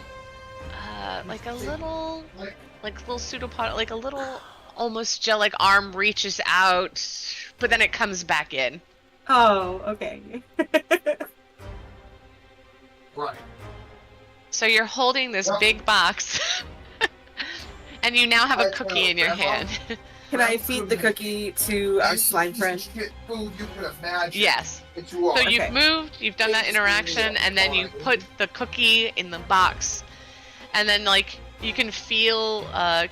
Like a little... Like, Like a little pseudopod, like a little almost gel-like arm reaches out, but then it comes back in. Oh, okay. right. So you're holding this big box, and you now have a cookie in your hand. Can I feed the cookie to our slime friend? Get food you can imagine. Yes. That you are. So you've Okay. moved, you've done that interaction, and then you put the cookie in the box, and then like you can feel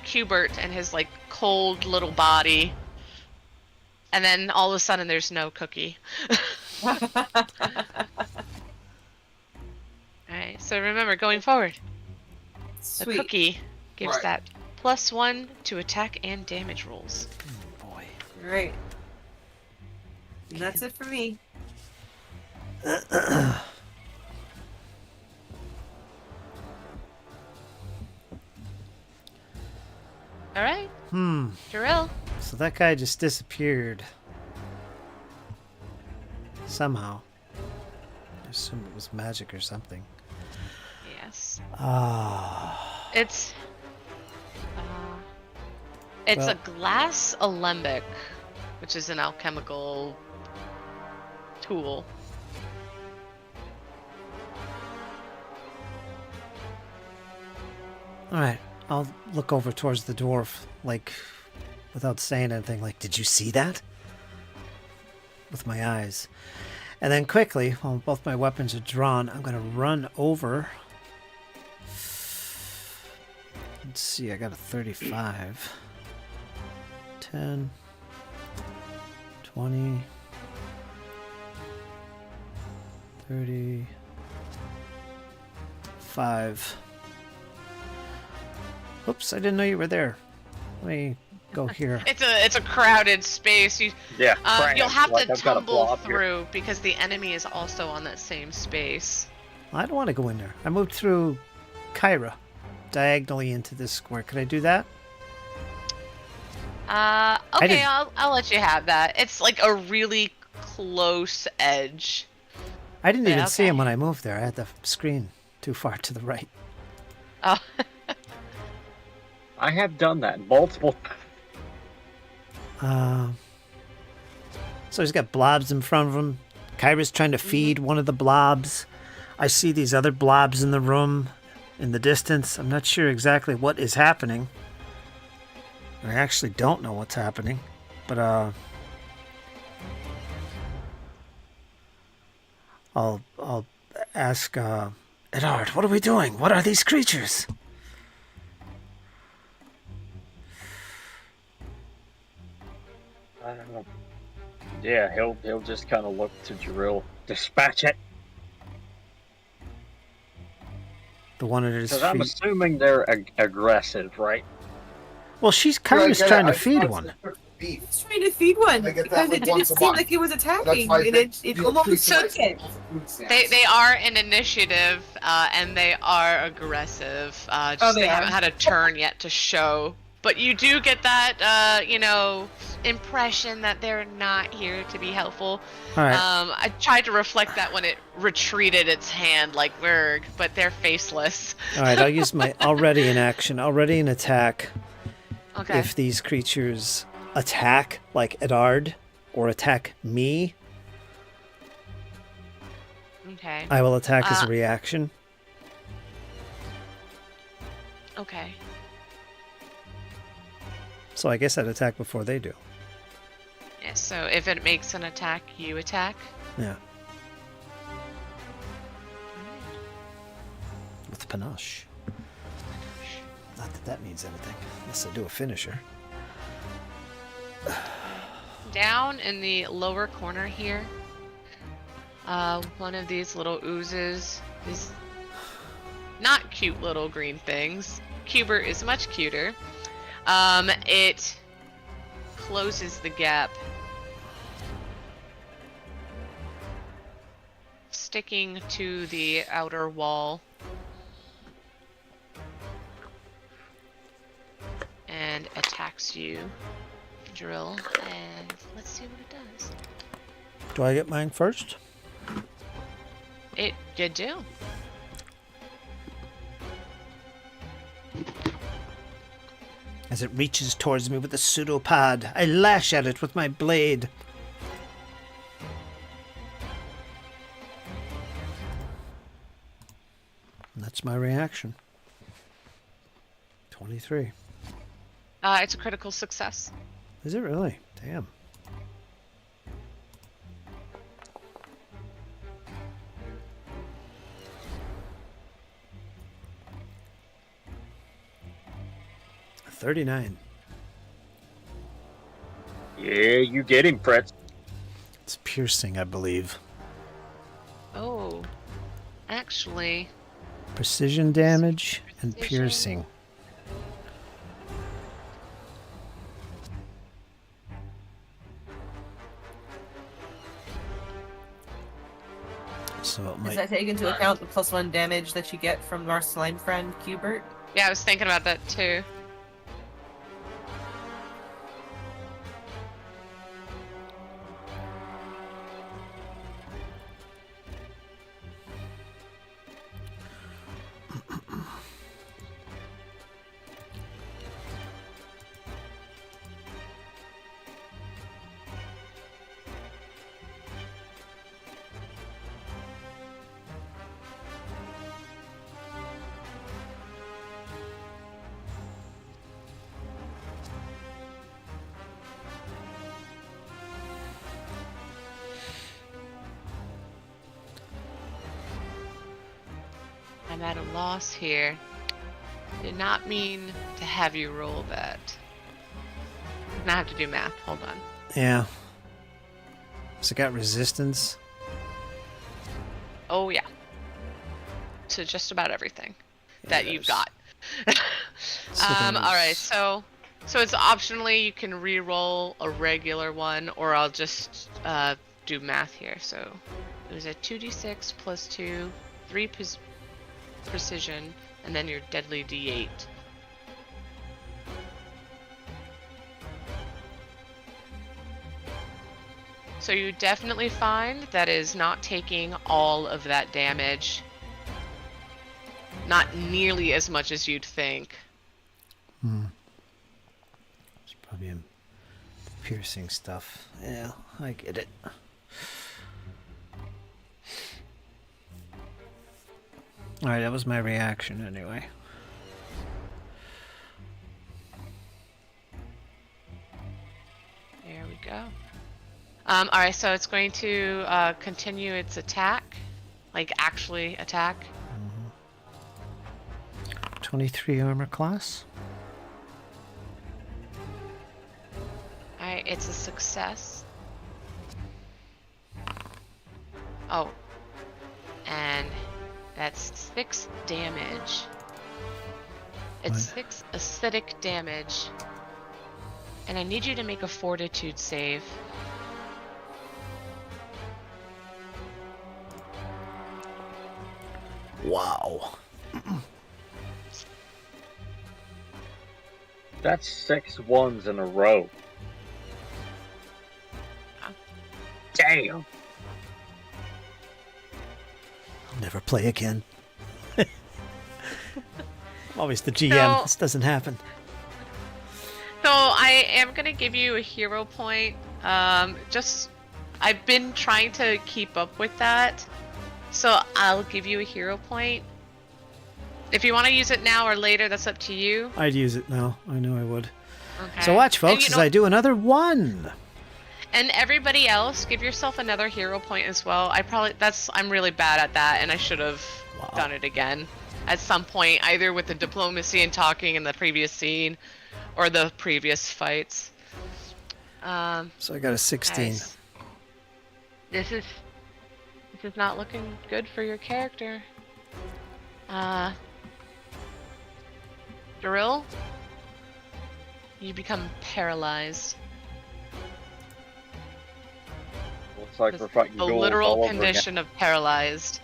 Cubert and his like cold little body, and then all of a sudden there's no cookie. Alright, so remember, going forward, the Sweet. cookie gives Right. that +1 to attack and damage rolls. Boy. Right. And that's it for me. Alright, Hmm. Jarell. So that guy just disappeared. Somehow. I assume it was magic or something. Yes. Ah. It's Well- a glass alembic, which is an alchemical tool. Alright. I'll look over towards the dwarf, like, without saying anything, like, did you see that? With my eyes. And then quickly, while both my weapons are drawn, I'm going to run over. Let's see, I got a 35. 10. 20. 30. 5. Oops, I didn't know you were there. Let me go here. It's a crowded space. You Yeah, you'll have like to I've got a tumble blob here. through because the enemy is also on that same space. I don't want to go in there. I moved through Kyra, diagonally into this square. Could I do that? Okay, didn't- I'll let you have that. It's like a really close edge. I didn't Yeah, even see okay. him when I moved there. I had the screen too far to the right. Oh, I have done that multiple. So he's got blobs in front of him. Kyra's trying to feed one of the blobs. I see these other blobs in the room, in the distance. I'm not sure exactly what is happening. I actually don't know what's happening, but I'll ask Edard, what are we doing? What are these creatures? I don't know. Yeah, he'll just kind of look to Drill. Dispatch it. The one at his Because I'm feet. assuming they're aggressive, right? Well, Kyra's trying to feed one. Beef. It's trying to feed one I get that, because like, it didn't once a seem month. like it was That's attacking, why and it almost took it. they are in initiative, and they are aggressive. Just they they are? haven't had a turn yet to show. But you do get that, impression that they're not here to be helpful. All right. I tried to reflect that when it retreated its hand, like "Werg," but they're faceless. All right, I'll use my already in action, already in attack. Okay. If these creatures attack, like Edard, or attack me, Okay. I will attack as a reaction. Okay. So I guess I'd attack before they do. Yeah, so if it makes an attack, you attack. Yeah. With panache. Not that that means anything, unless I do a finisher. down in the lower corner here, one of these little oozes, these not cute little green things. Cubert is much cuter. It closes the gap, sticking to the outer wall. And attacks you, Drill, and let's see what it does. Do I get mine first? You do. As it reaches towards me with a pseudopod, I lash at it with my blade. And that's my reaction. 23. It's a critical success. Is it really? Damn. A 39. Yeah, you get him, Fritz. It's piercing, I believe. Oh, actually, Precision damage and Precision. piercing. So it Does might. that take into account the +1 damage that you get from our slime friend, Cubert? yeah, I was thinking about that too. I'm at a loss here. Did not mean to have you roll that. I'm gonna have to do math. Hold on. Yeah. So it got resistance. Oh yeah. To just about everything that you've Yes. got. So All right. there's- So it's optionally you can re-roll a regular one, or I'll just do math here. So it was a 2d6 plus 2, 3 precision, and then your deadly d8. So you definitely find that is not taking all of that damage. Not nearly as much as you'd think. It's probably piercing stuff. Yeah, I get it. Alright, that was my reaction anyway. There we go. Alright, so it's going to continue its attack. Like, actually attack. 23 armor class. Alright, it's a success. Oh. And that's 6 damage. It's What? 6 acidic damage. And I need you to make a fortitude save. Wow. That's 6 ones in a row. Huh? Damn. I'll never play again. I'm always the GM. So- This doesn't happen. So I am gonna give you a hero point. I've been trying to keep up with that, so I'll give you a hero point. If you want to use it now or later, that's up to you. I'd use it now. I know I would. Okay. So watch, And folks, you as know- I do another one. And everybody else, give yourself another hero point as well. I'm really bad at that, and I should have Wow. done it again at some point, either with the diplomacy and talking in the previous scene, or the previous fights. So I got a 16. Guys, this is not looking good for your character. Darryl, you become paralyzed. Looks like The- we're fighting the ghouls literal all over again. condition of paralyzed.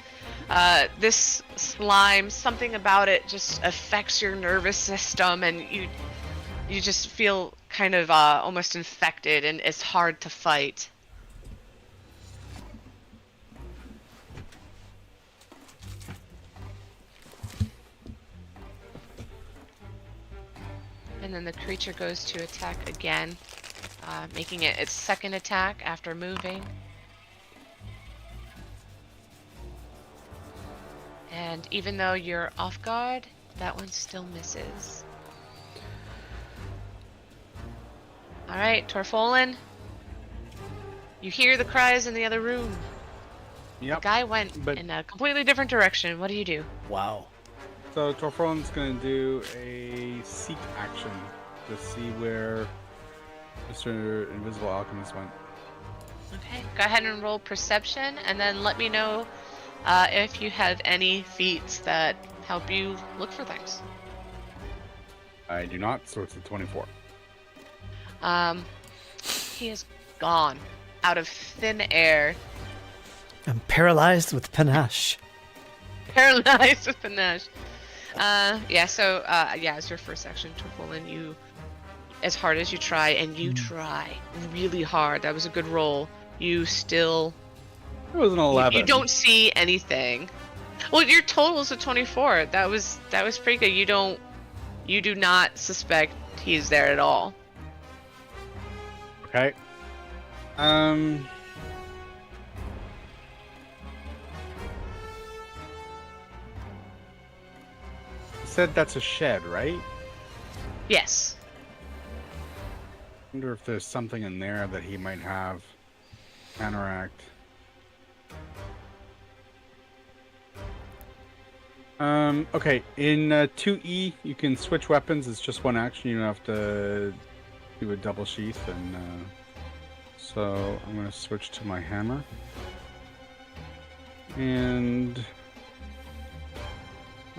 This slime, something about it just affects your nervous system, and you just feel kind of almost infected, and it's hard to fight. And then the creature goes to attack again, making it its second attack after moving. And even though you're off guard, that one still misses. Alright, Torfolin. You hear the cries in the other room. The Yep. guy went but- in a completely different direction. What do you do? Wow. So Torfolin's going to do a seek action to see where Mr. Invisible Alchemist went. Okay, go ahead and roll perception, and then let me know if you have any feats that help you look for things. I do not, so it's a 24. He is gone out of thin air, I'm paralyzed with panache. paralyzed with panache. As your first action, Torfolin, you, as hard as you try, and you try really hard, that was a good roll, you still, It was an 11. you don't see anything. Well, your total is a 24. That was pretty good. You do not suspect he's there at all. Okay. You said that's a shed, right? Yes. I wonder if there's something in there that he might have. Counteract. Okay, in 2E, you can switch weapons. It's just one action. You don't have to do a double sheath. And so I'm going to switch to my hammer. And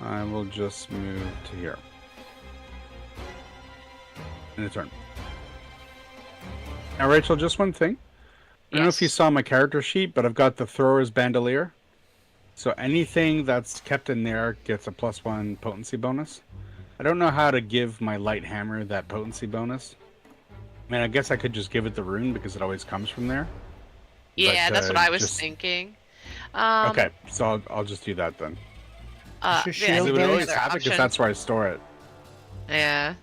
I will just move to here. In a turn. Now, Reiychelle, just one thing. I don't know if you Yes. saw my character sheet, but I've got the thrower's bandolier. So anything that's kept in there gets a +1 potency bonus. I don't know how to give my light hammer that potency bonus. I mean, I guess I could just give it the rune because it always comes from there. Yeah, But, that's what I was just- thinking. Okay, so I'll just do that then. Is your shield It would raised? always have it because option. that's where I store it. Yeah.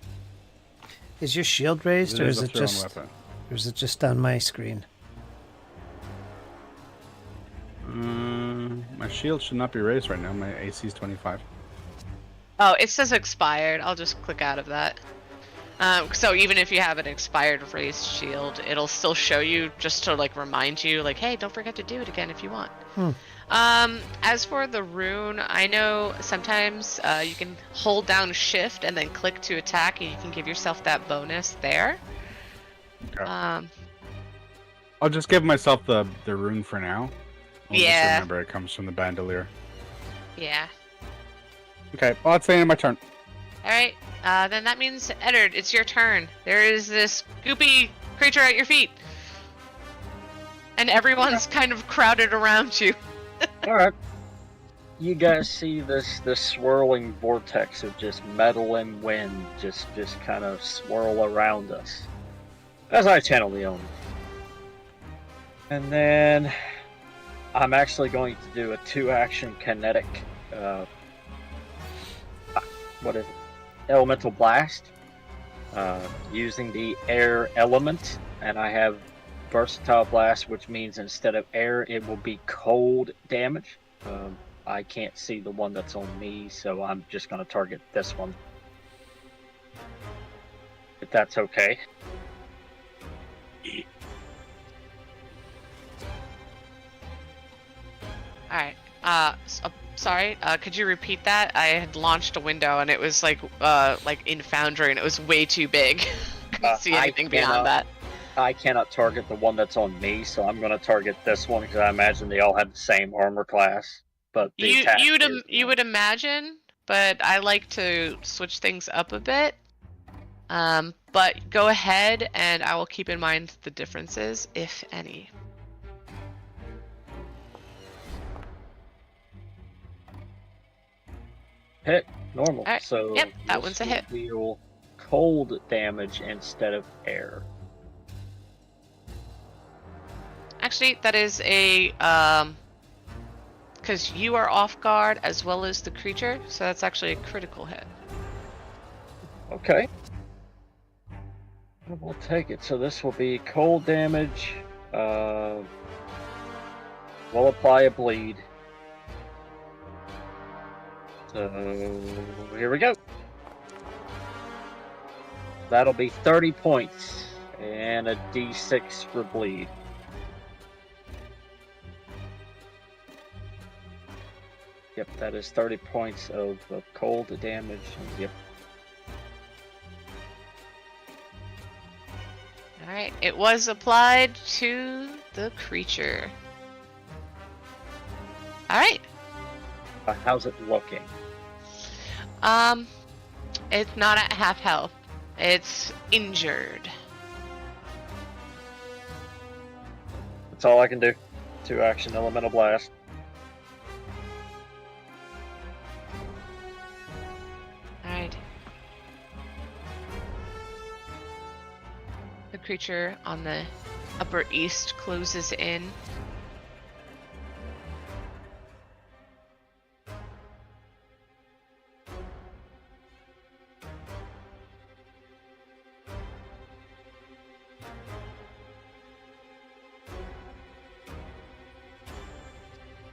Is your shield raised, or It is a it thrown just, weapon. or is it just on my screen? My shield should not be raised right now. My AC is 25. Oh, it says expired. I'll just click out of that. So even if you have an expired raised shield, it'll still show you just to like remind you, like, hey, don't forget to do it again if you want. As for the rune, I know sometimes you can hold down shift and then click to attack, and you can give yourself that bonus there. Okay. Um, I'll just give myself the rune for now. I'll just Yeah. remember it comes from the bandolier. yeah. Okay, well, that's the end of my turn. All right. Then that means Eddard, it's your turn. There is this goopy creature at your feet, and everyone's kind of crowded around you. All right. You guys see this swirling vortex of just metal and wind just kind of swirl around us as I channel the Omen. And then I'm actually going to do a 2-action kinetic. What is it? Elemental blast. Using the air element, and I have versatile blast, which means instead of air, it will be cold damage. I can't see the one that's on me, so I'm just going to target this one. If that's okay. All right. Sorry. Could you repeat that? I had launched a window and it was like in Foundry, and it was way too big. Couldn't see I anything cannot- beyond that. I cannot target the one that's on me, so I'm going to target this one because I imagine they all have the same armor class. But the attack You would imagine, but I like to switch things up a bit. But go ahead, and I will keep in mind the differences, if any. hit normal. All right. So Yep, that this one's a will hit. Deal cold damage instead of air. Actually, that is a because you are off guard as well as the creature, so that's actually a critical hit. Okay. We'll take it. So this will be cold damage. We'll apply a bleed. So here we go. That'll be 30 points and a d6 for bleed. Yep, that is 30 points of cold damage. Yep. Alright, it was applied to the creature. Alright. How's it looking? It's not at half health. It's injured. That's all I can do. 2 action elemental blast. Alright. The creature on the upper east closes in.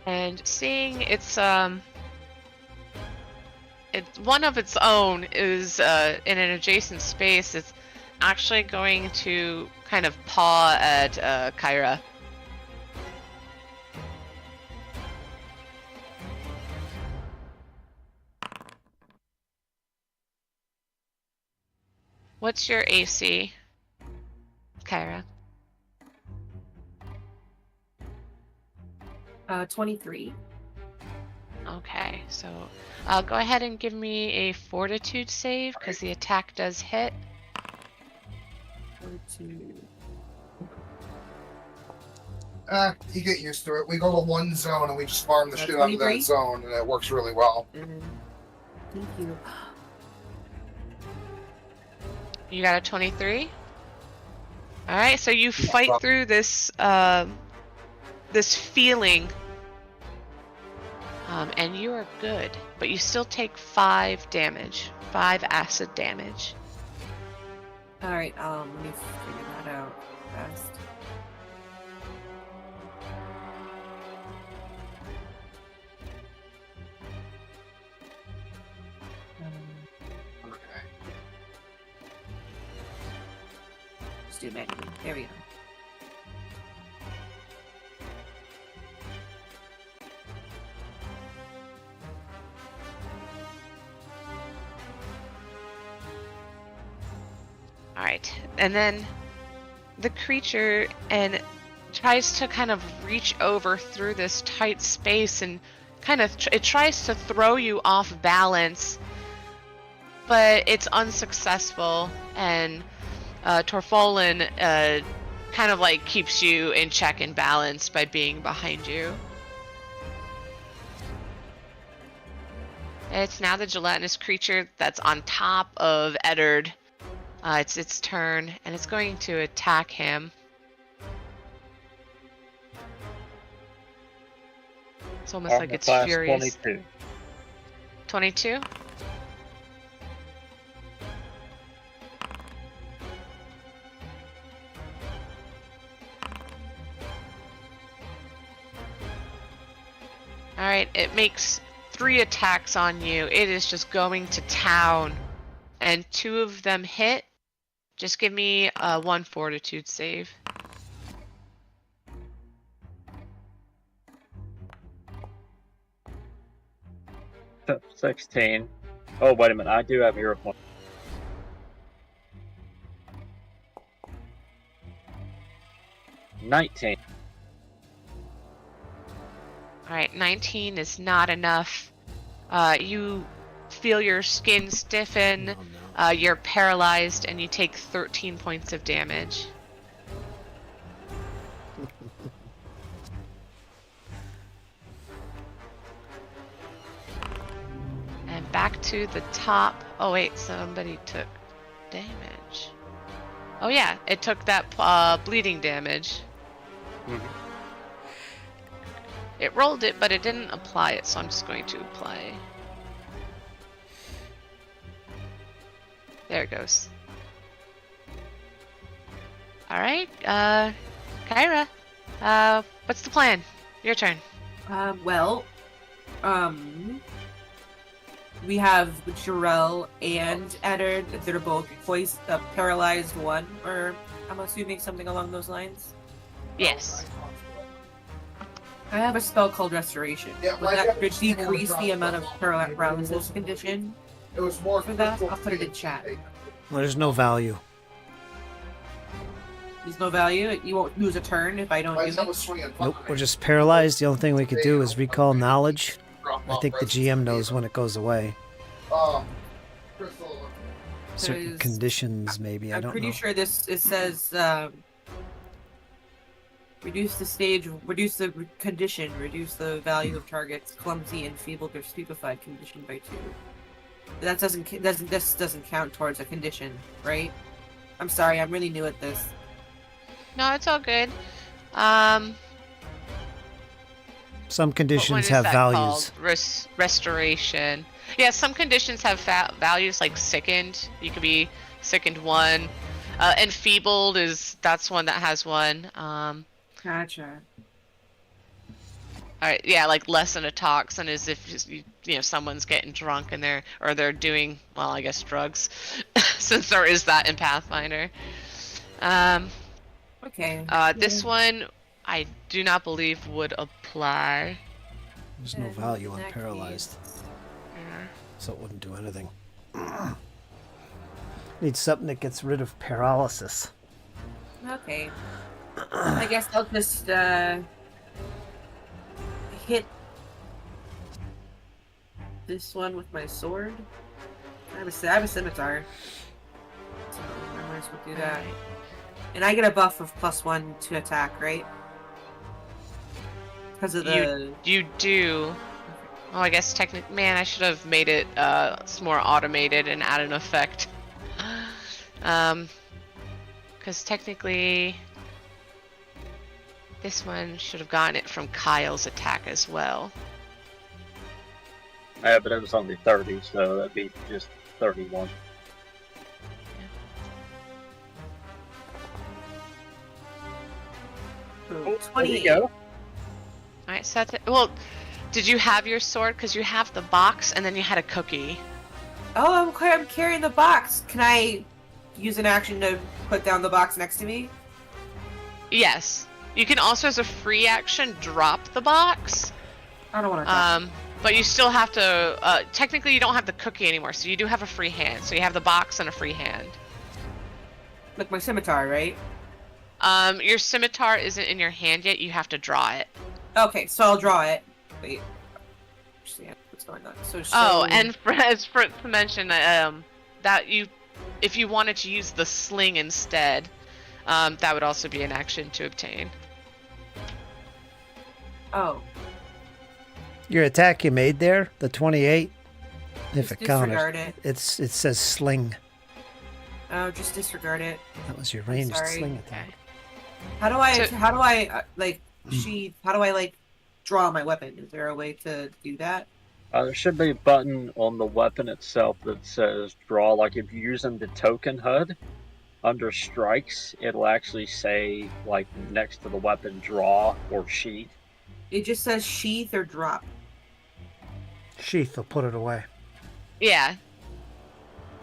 And seeing it's one of its own is in an adjacent space, it's actually going to kind of paw at Kyra. What's your AC, Kyra? 23. Okay, so go ahead and give me a fortitude save, because the attack does hit. 42. You get used to it. We go to one zone and we just farm the shit out of 23? that zone, and it works really well. Thank you. You got a 23? Alright, so you fight through this this feeling, and you are good, but you still take 5 damage. 5 acid damage. Alright, let me figure that out fast. Okay. Let's do it manually. There we go. Alright, and then the creature and tries to kind of reach over through this tight space and kind of it tries to throw you off balance, but it's unsuccessful, and Torfolin kind of like keeps you in check and balance by being behind you. It's now the gelatinous creature that's on top of Eddard. It's its turn, and it's going to attack him. It's almost like it's furious. 22. 22? Alright, it makes 3 attacks on you. It is just going to town. And 2 of them hit. Just give me 1 fortitude save. So, 16. Oh, wait a minute. I do have hero point. 19. Alright, 19 is not enough. You feel your skin stiffen, Oh, no. you're paralyzed, and you take 13 points of damage. And back to the top. Oh wait, somebody took damage. Oh yeah, it took that bleeding damage. Mhm. It rolled it, but it didn't apply it, so I'm just going to apply. There it goes. Alright, Kyra, what's the plan? Your turn. Well, we have Jarell and Eddard. They're both paralyzed one, or I'm assuming something along those lines. Yes. I have a spell called Restoration. Yeah, Would my that definition decrease was the amount of probably paralysis condition? It was more For that, I'll put it in chat. Well, there's no value. There's no value. You won't lose a turn if I don't My use son it. was swinging Nope, fine. we're just paralyzed. The only thing we could do is recall knowledge. I think the GM knows when it goes away. Crystal. Certain Because conditions, maybe. I I'm don't pretty know. sure it says reduce the condition, reduce the value of targets clumsy, enfeebled, or stupefied condition by 2. That this doesn't count towards a condition, right? I'm sorry, I'm really new at this. No, it's all good. Some What one conditions is have that values. called? Restoration. Yeah, some conditions have values like sickened. You could be sickened 1. Enfeebled that's one that has 1. Gotcha. Alright, yeah, like lessen a toxin is if someone's getting drunk and they're doing, well, I guess drugs, since there is that in Pathfinder. Okay. This one I do not believe would apply. There's no In value on that paralyzed, case- Yeah. so it wouldn't do anything. Need something that gets rid of paralysis. Okay. I guess I'll just hit this one with my sword. I have a scimitar, so I might as well do that. Alright. And I get a buff of +1 to attack, right? Because of the. You do. Oh, I guess technically, man, I should have made it more automated and add an effect. Because technically, this one should have gotten it from Kyle's attack as well. Yeah, but it was only 30, so that'd be just 31. Oh, There 28. you go. Alright, so that's it. Well, did you have your sword? Because you have the box and then you had a cookie. Oh, I'm carrying the box. Can I use an action to put down the box next to me? Yes. You can also, as a free action, drop the box. I don't want to. But you still have to, technically you don't have the cookie anymore, so you do have a free hand. So you have the box and a free hand. Like my scimitar, right? Your scimitar isn't in your hand yet, you have to draw it. Okay, so I'll draw it. Wait. Understand what's going on. So. Oh, and as Fritz mentioned, that if you wanted to use the sling instead, that would also be an action to obtain. Oh. Your attack you made there, the 28, if Just it counted, disregard it. it says sling. Oh, just disregard it. That was your ranged sorry. sling attack. How do I So- draw my weapon? Is there a way to do that? There should be a button on the weapon itself that says draw. Like if you're using the token HUD, under strikes, it'll actually say, like, next to the weapon, draw or sheath. It just says sheath or drop. Sheath will put it away. Yeah.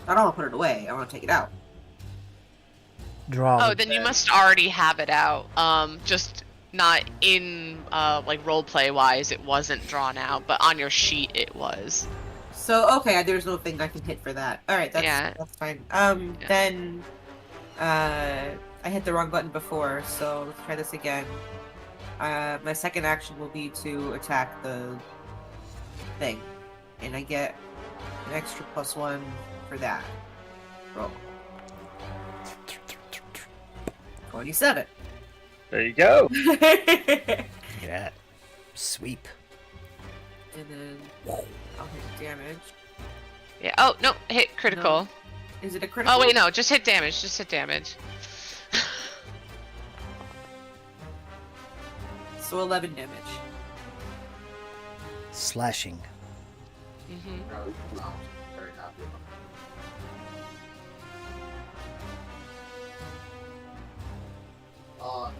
I don't want to put it away. I want to take it out. Draw. Oh, then you must already have it out. Just not in, like, roleplay wise, it wasn't drawn out, but on your sheet it was. So, okay, there's no thing I can hit for that. Alright, that's fine. Yeah. Then, I I hit the wrong button before, so let's try this again. My second action will be to attack the thing, and I get an extra +1 for that. Roll. 27. There you go. Look at that. Sweep. And then I'll hit damage. Yeah. Oh no, hit critical. No. Is it a critical? Oh wait, no, just hit damage. Just hit damage. So 11 damage. Slashing. Mm-hmm. Very happy about it.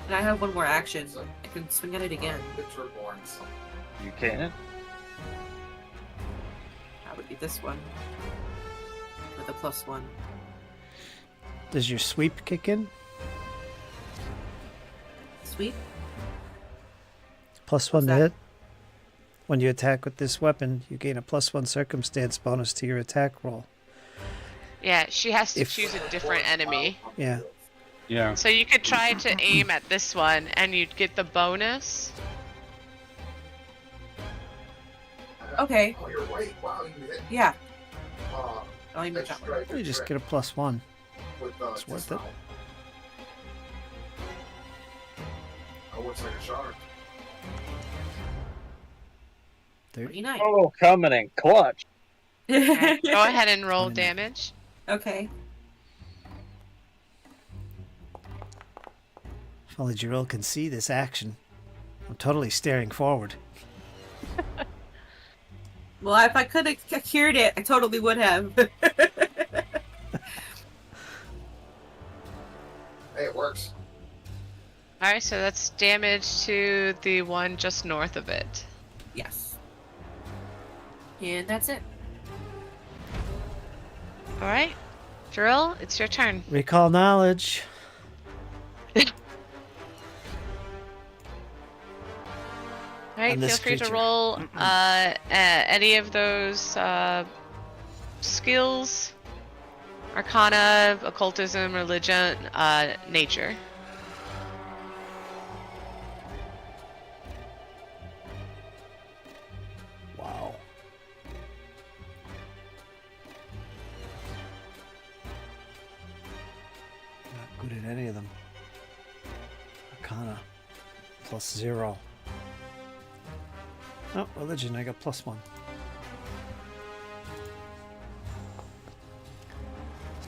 And I have one more action. I can swing at it again. Picture born something. You can. That would be this one. With a +1. Does your sweep kick in? Sweet. +1 to that? hit. When you attack with this weapon, you gain a +1 circumstance bonus to your attack roll. Yeah, she has to If- choose a different enemy. Yeah. Yeah. So you could try to aim at this one, and you'd get the bonus. Okay. Oh, you're right. Wow, you hit. Yeah. Uh, I'll aim at that one. extra You just get a +1. with It's worth it. dismount. Oh, looks like a shark. 29. Oh, coming in clutch. Okay, go ahead and roll 29. damage. Okay. If only Jiril can see this action. I'm totally staring forward. Well, if I could have cured it, I totally would have. Hey, it works. Alright, so that's damage to the one just north of it. Yes. And that's it. Alright, Drill, it's your turn. Recall knowledge. Alright, On feel this free to creature. roll any of those skills. Arcana, occultism, religion, nature. Wow. Not good at any of them. Arcana. +0. Oh, religion, I got +1.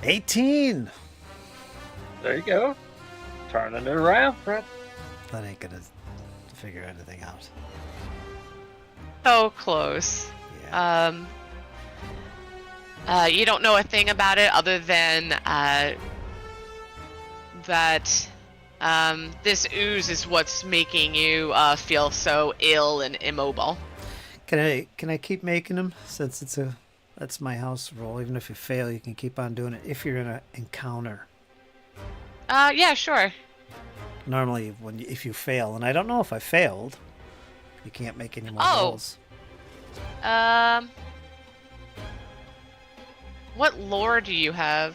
18! There you go. Turning it around, Fred. That ain't gonna figure anything out. So close. Yeah. You don't know a thing about it other than that this ooze is what's making you feel so ill and immobile. Can I keep making them since that's my house roll. Even if you fail, you can keep on doing it if you're in an encounter. Yeah, sure. Normally, if you fail, and I don't know if I failed, you can't make any more Oh. rolls. What lore do you have?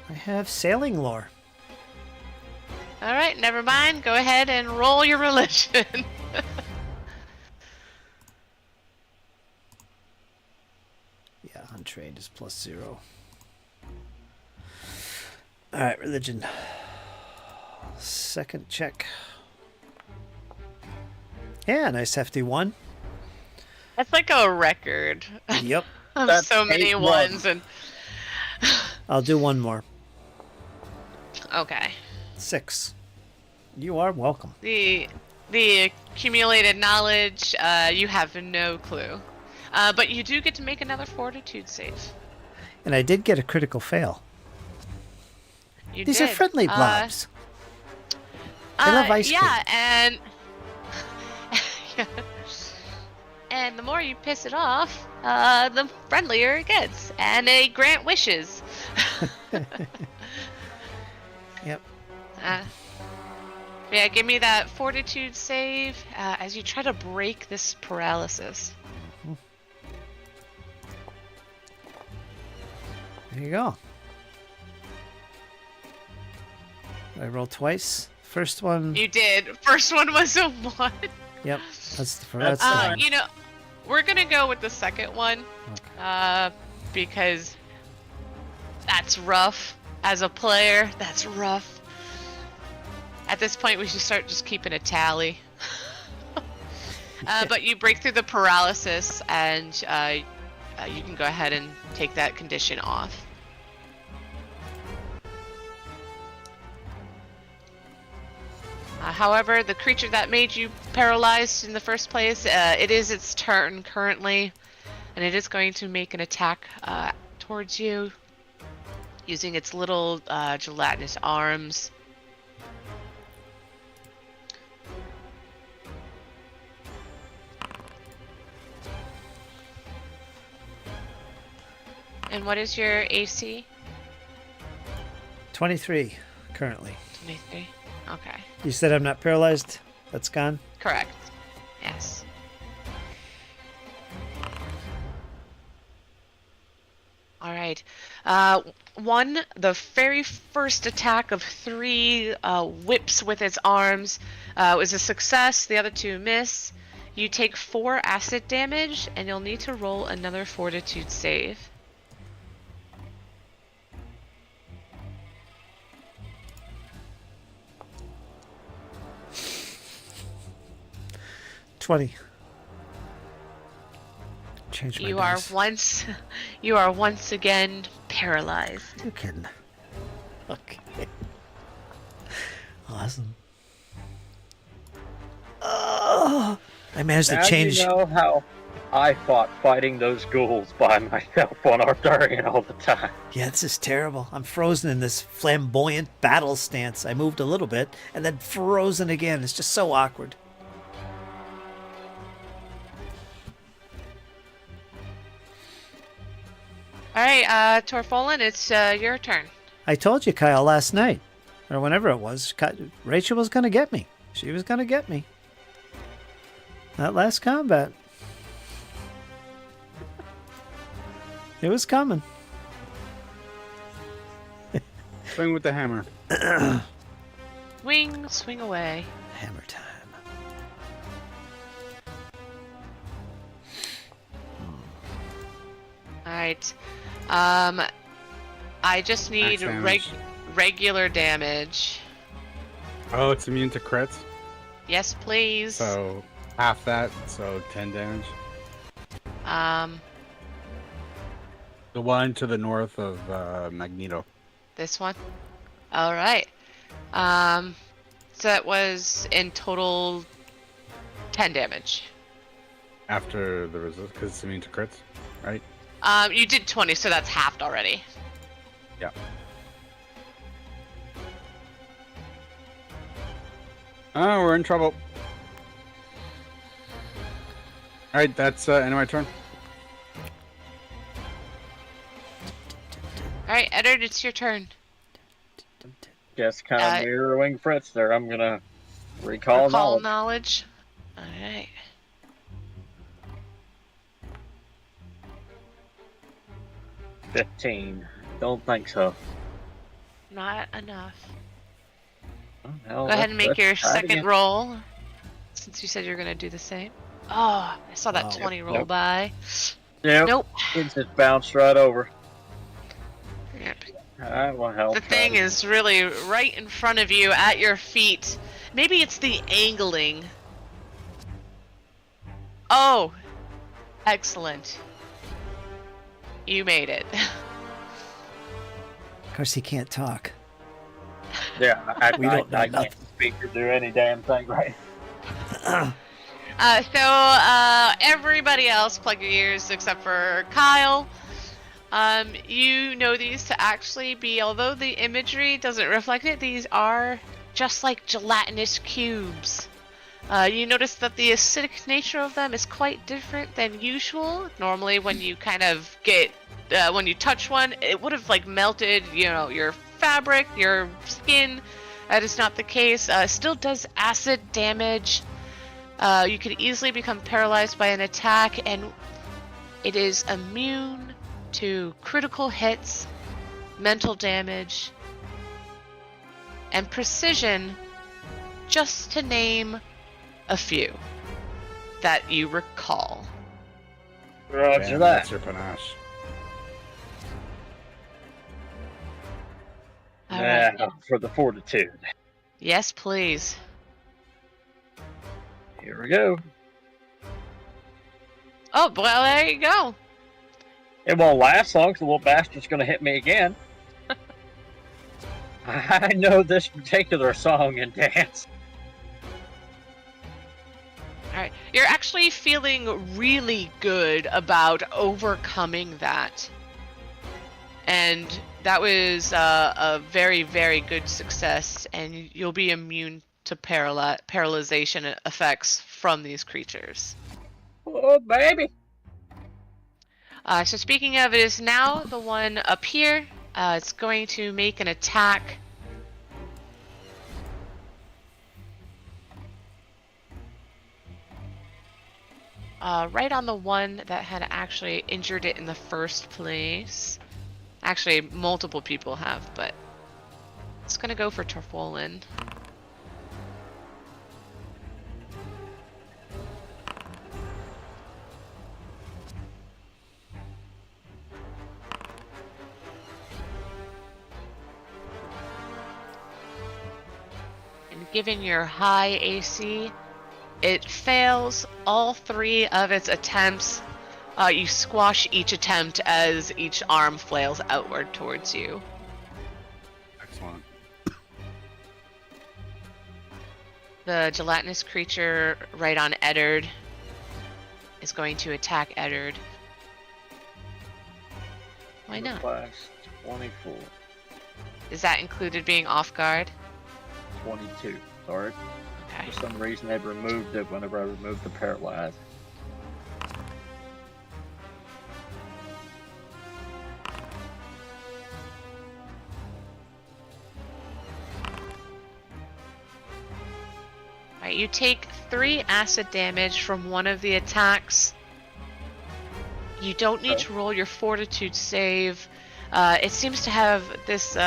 I have sailing lore. All right, never mind. Go ahead and roll your religion. Yeah, untrained is +0. All right, religion. Second check. Yeah, nice hefty 1. That's like a record Yep. of That's so many 8 ones and. I'll do one more. Okay. 6. You are welcome. The accumulated knowledge, you have no clue. But you do get to make another fortitude save. And I did get a critical fail. You These did. are friendly blobs. They love ice cream. Yeah, and and the more you piss it off, the friendlier it gets, and they grant wishes. Yep. Yeah, give me that fortitude save as you try to break this paralysis. There you go. I roll twice. First one. You did. First one was a 1. Yep, that's the first. You know, we're gonna go with the second one, because that's rough. As a player, that's rough. At this point, we should start just keeping a tally. But you break through the paralysis, and you can go ahead and take that condition off. However, the creature that made you paralyzed in the first place, it is its turn currently, and it is going to make an attack towards you using its little gelatinous arms. And what is your AC? 23 currently. 23. Okay. You said I'm not paralyzed? That's gone? Correct. Yes. All right. The very first attack of 3 whips with its arms was a success. The other 2 miss. You take 4 acid damage, and you'll need to roll another fortitude save. 20. Change my dice. You are once again paralyzed. You can. Okay. Awesome. Oh, I managed to change. You know how I fought fighting those ghouls by myself on Arthurian all the time. Yeah, this is terrible. I'm frozen in this flamboyant battle stance. I moved a little bit and then frozen again. It's just so awkward. All right, Torfolin, it's your turn. I told you, Kyle, last night, or whenever it was, Reiychelle was going to get me. She was going to get me. That last combat. It was coming. Swing with the hammer. Swing away. Hammer time. All right. I just need regular damage. Oh, it's immune to crits? Yes, please. So half that, so 10 damage. The one to the north of Magneto. This one? All right. So that was in total 10 damage. After the resist, because it's immune to crits, right? You did 20, so that's halved already. Yeah. Oh, we're in trouble. Alright, that's end of my turn. Alright, Eddard, it's your turn. Just kind of mirroring Fritz there. I'm gonna recall knowledge. Alright. $15. Don't think so. Not enough. Well, go ahead and make your second again. roll, since you said you're going to do the same. Oh, I saw that 20 roll by. Yep. Nope. It just bounced right over. Yep. Alright, well, hell. The thing is really right in front of you, at your feet. Maybe it's the angling. Oh, excellent. You made it. Of course, he can't talk. Yeah, I don't know can't nothing. speak or do any damn thing right. So everybody else, plug your ears except for Kyle. You know these to actually be, although the imagery doesn't reflect it, these are just like gelatinous cubes. You notice that the acidic nature of them is quite different than usual. Normally when you kind of get, when you touch one, it would have like melted, you know, your fabric, your skin. That is not the case. Still does acid damage. You could easily become paralyzed by an attack, and it is immune to critical hits mental damage, and precision, just to name a few that you recall. Roger Damn, that. that's your panache. All right. Yeah, for the fortitude. Yes, please. Here we go. Oh, well, there you go. It won't last long, 'cause the little bastard's gonna hit me again. I know this particular song and dance. All right. You're actually feeling really good about overcoming that. And that was a very, very good success, and you'll be immune to paralyzation effects from these creatures. Oh, baby. So speaking of, it is now the one up here. It's going to make an attack. Right on the one that had actually injured it in the first place. Actually, multiple people have, but it's going to go for Torfolin. And given your high AC, it fails all 3 of its attempts. You squash each attempt as each arm flails outward towards you. Excellent. The gelatinous creature right on Eddard is going to attack Eddard. Why not? Class 24. Is that included being off guard? 22. Sorry. Okay. For some reason, they removed it whenever I removed the paralyze. Alright, you take 3 acid damage from one of the attacks. You don't need to roll your fortitude save. It seems to have this,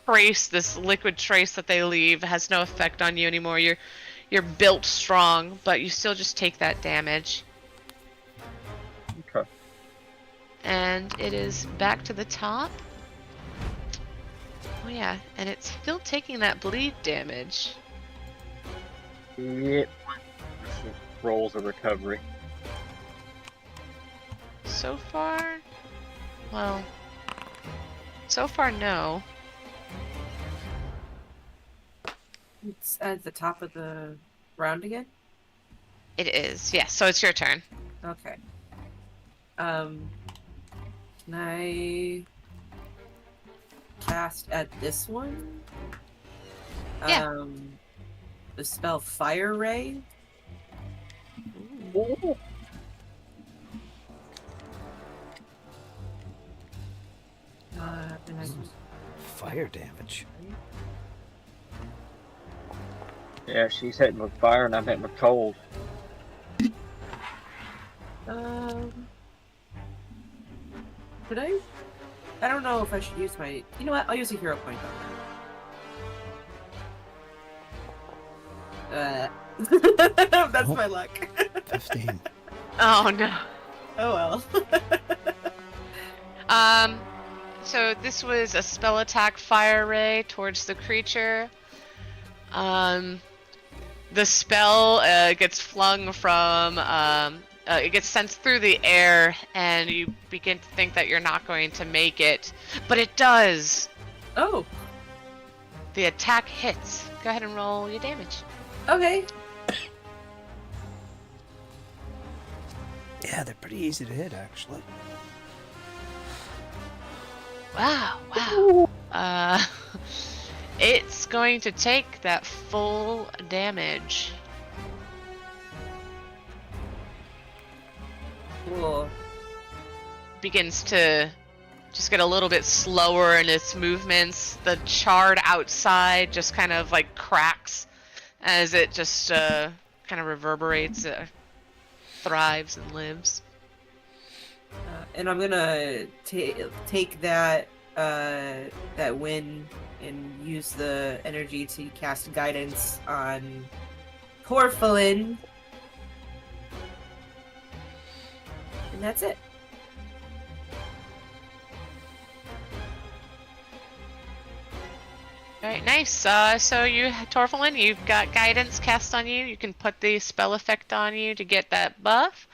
trace, this liquid trace that they leave has no effect on you anymore. You're built strong, but you still just take that damage. Okay. And it is back to the top. Oh yeah, and it's still taking that bleed damage. Yep. Rolls of recovery. So far, well, so far no. It's at the top of the round again? It is, yes, so it's your turn. Okay. Can I cast at this one? Yeah. The spell Fire Ray? Ooh. And I Fire damage. Yeah, she's hitting with fire and I'm hitting with cold. Should I? I don't know if I should use my. You know what? I'll use a hero point on that. That's Oh. my luck. 15. Oh no. Oh well. So this was a spell attack fire ray towards the creature. The spell gets flung from, it gets sent through the air, and you begin to think that you're not going to make it, but it does. Oh. The attack hits. Go ahead and roll your damage. Okay. Yeah, they're pretty easy to hit, actually. Wow. It's going to take that full damage. Cool. Begins to just get a little bit slower in its movements. The charred outside just kind of like cracks as it just kind of reverberates, thrives and lives. And I'm gonna take that that win and use the energy to cast guidance on Porphyrin. And that's it. All right, nice. So you, Torflin, you've got guidance cast on you. You can put the spell effect on you to get that buff.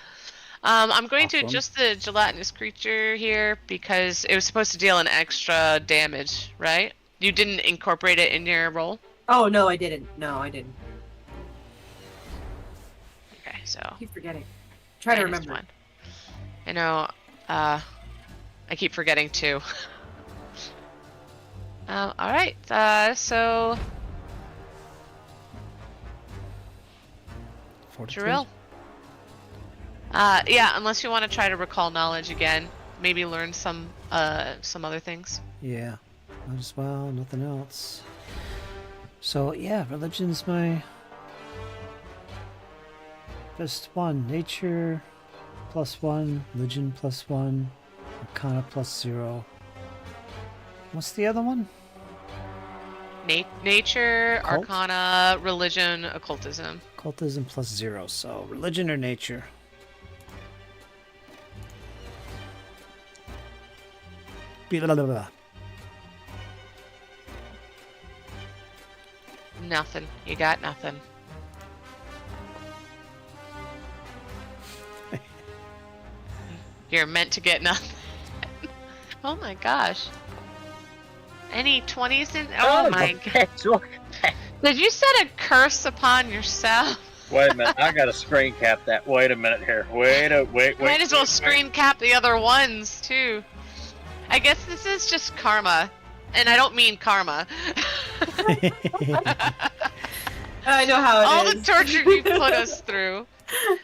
I'm going to Awesome. adjust the gelatinous creature here because it was supposed to deal an extra damage, right? You didn't incorporate it in your roll? Oh, no, I didn't. No, I didn't. Okay, so... I keep forgetting. Try to minus remember. 1. I know, I keep forgetting too. Alright, so... Fortitude? Jerill. Yeah, unless you want to try to recall knowledge again. Maybe learn some other things. Yeah, might as well. Nothing else. So yeah, religion's my best one. Nature +1, religion +1, arcana +0. What's the other one? Nature, Occult? arcana, religion, occultism. Occultism +0. So religion or nature? Blah, blah, blah. Nothing. You got nothing. You're meant to get nothing. Oh my gosh. Any 20s in? Oh my god. Look. Did you set a curse upon yourself? Wait a minute, I gotta screen cap that. Wait a minute here. Wait. Might as well screen cap the other ones too. I guess this is just karma. And I don't mean karma. I know how it is. All the torture you put us through.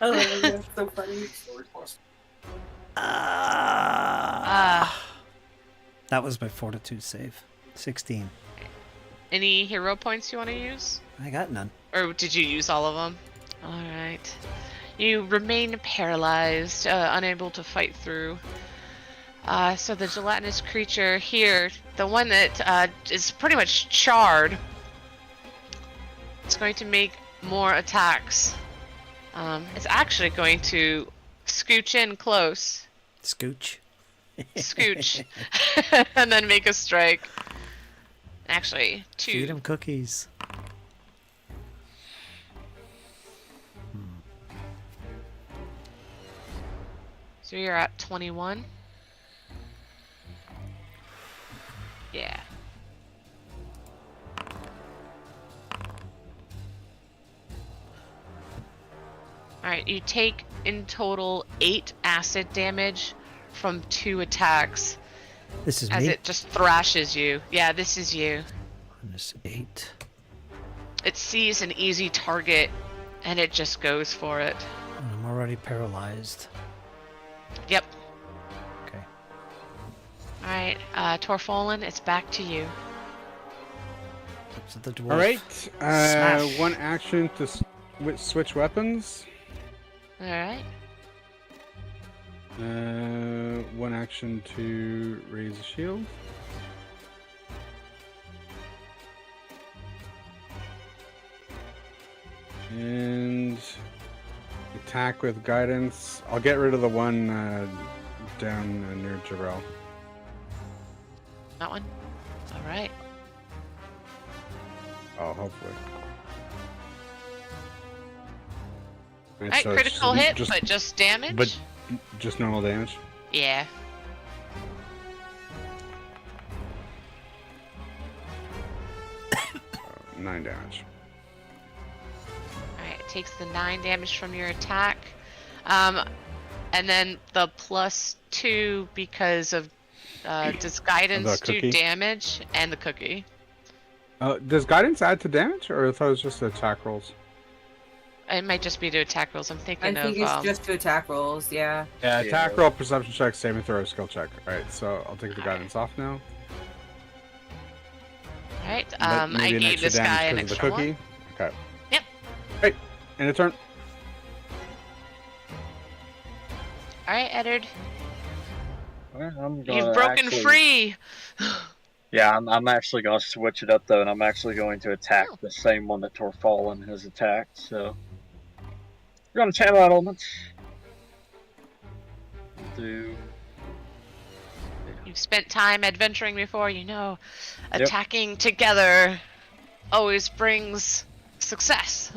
Oh, that's so funny. That was my fortitude save. 16. Any hero points you want to use? I got none. Or did you use all of them? Alright. You remain paralyzed, unable to fight through. So the gelatinous creature here, the one that is pretty much charred, it's going to make more attacks. It's actually going to scooch in close. Scooch. Scooch. And then make a strike. Actually, 2. Feed him cookies. So you're at 21. Yeah. Alright, you take in total 8 acid damage from 2 attacks This is as me. it just thrashes you. Yeah, this is you. -8. It sees an easy target and it just goes for it. And I'm already paralyzed. Yep. Okay. Alright, Torfolin, it's back to you. Up to the dwarf. All right. Smash. One action to switch weapons. Alright. One action to raise a shield. And attack with guidance. I'll get rid of the one down near Jarrell. That one? Alright. Oh, hopefully. Alright, So it's critical hit, just, but just damage? but just normal damage. Yeah. Oh, 9 damage. Alright, it takes the 9 damage from your attack. And then the +2 because of does guidance do cookie? damage and the cookie. Does guidance add to damage, or I thought it was just attack rolls? It might just be to attack rolls. I'm thinking I think of it's just to attack rolls, yeah. Yeah, attack roll, perception check, saving throw, skill check. Alright, so I'll take the guidance off now. Alright, But I maybe an gave extra this guy an damage 'cause of extra the one. cookie. Okay. Yep. Right, end of turn. Alright, Eddard. Well, I'm gonna You've broken actually, free. Yeah, I'm actually gonna switch it up though, and I'm actually going to attack Oh. the same one that Torfallen has attacked. So we're gonna channel elements. Do You've spent time adventuring before, you know. Yep. Attacking together always brings success.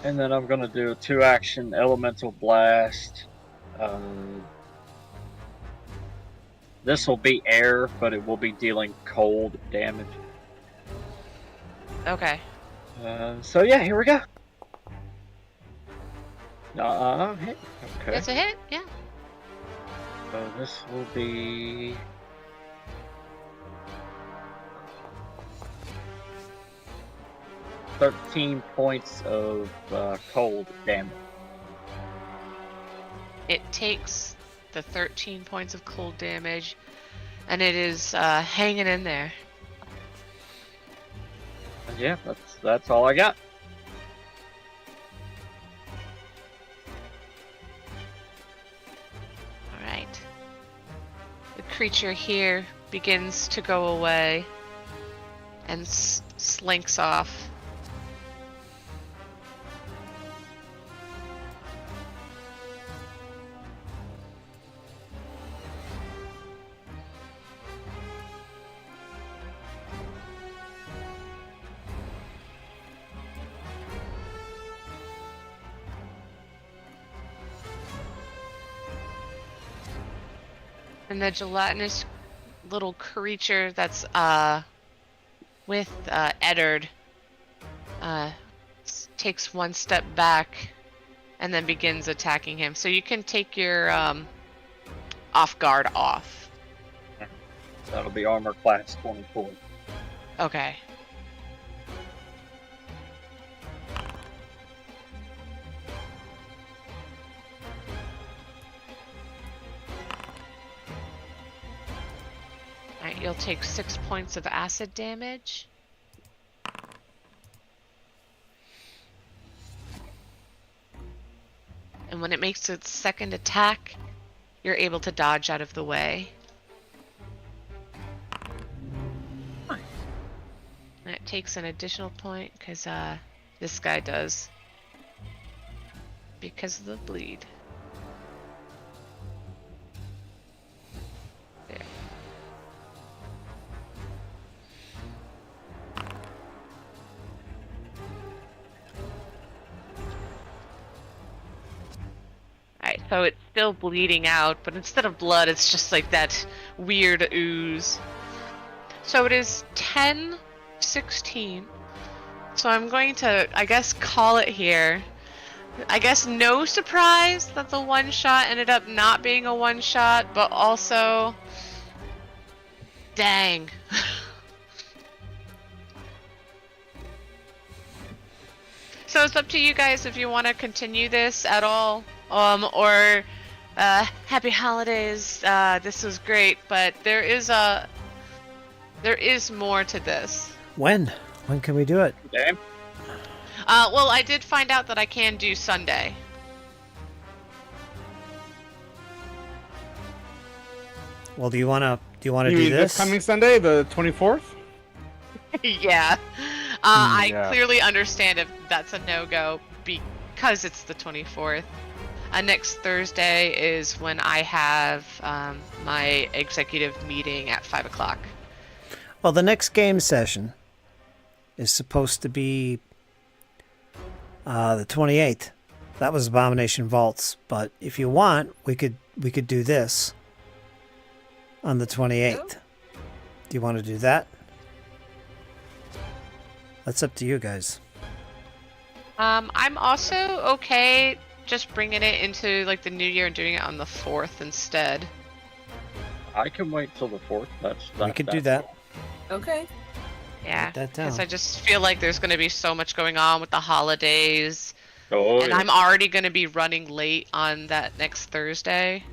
And then I'm gonna do a 2-action elemental blast. This will be air, but it will be dealing cold damage. Okay. So yeah, here we go. Hit. Okay. That's a hit, yeah. So this will be 13 points of cold damage. It takes the 13 points of cold damage, and it is hanging in there. Yeah, that's all I got. Alright. The creature here begins to go away and slinks off. And the gelatinous little creature that's with Eddard takes one step back and then begins attacking him. So you can take your off guard off. That'll be armor class 24. Okay. Alright, you'll take 6 points of acid damage. And when it makes its second attack, you're able to dodge out of the way. And it takes an additional point because this guy does. Because of the bleed. There. Alright, so it's still bleeding out, but instead of blood, it's just like that weird ooze. So it is 10:16. So I'm going to, I guess, call it here. I guess no surprise that the one shot ended up not being a one shot, but also, dang. So it's up to you guys if you want to continue this at all, or happy holidays. This was great, but there is more to this. When can we do it? Okay. Well, I did find out that I can do Sunday. Well, do you wanna You do mean this? coming Sunday, the 24th? Yeah. I yeah. clearly understand if that's a no-go because it's the 24th. Next Thursday is when I have my executive meeting at 5 o'clock. Well, the next game session is supposed to be the 28th. That was Abomination Vaults, but if you want, we could do this on the 28th. Do you want to do that? That's up to you guys. I'm also okay just bringing it into like the new year and doing it on the 4th instead. I can wait till the 4th. We could do that. Okay. Yeah, Write that because down. I just feel like there's going to be so much going on with the holidays, Oh, and yeah. I'm already going to be running late on that next Thursday.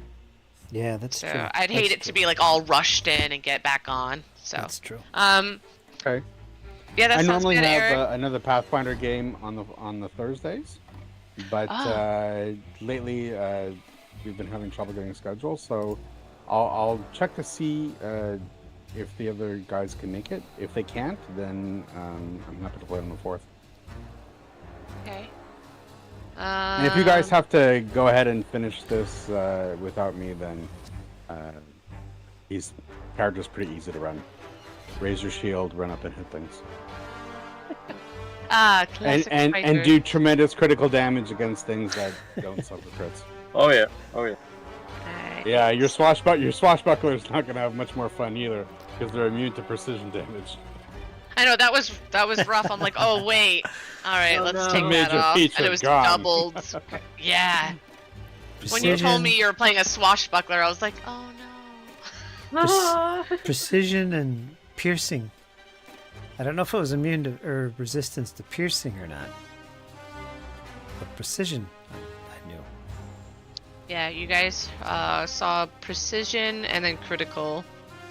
Yeah, that's So true. I'd hate it to be like all rushed in and get back on. So That's true. Okay. yeah, that I sounds normally good, Eric. have another Pathfinder game on the Thursdays, but Oh. lately we've been having trouble getting a schedule, so I'll check to see if the other guys can make it. If they can't, then I'm happy to play on the 4th. Okay. And if you guys have to go ahead and finish this without me, then he's character's pretty easy to run. Raise your shield, run up and hit things. Classic and fighter. do tremendous critical damage against things that don't suffer crits. Oh yeah. Oh yeah. Alright. Yeah, your swashbuckler is not gonna have much more fun either, because they're immune to precision damage. I know that was rough. I'm like, oh wait. All right, Oh, let's no. take that Major off. feature And it was gone. doubled. Yeah. When you told me you were playing a swashbuckler, I was like, oh no. Precision and piercing. I don't know if it was immune to or resistance to piercing or not. But precision, I knew. Yeah, you guys saw precision and then critical,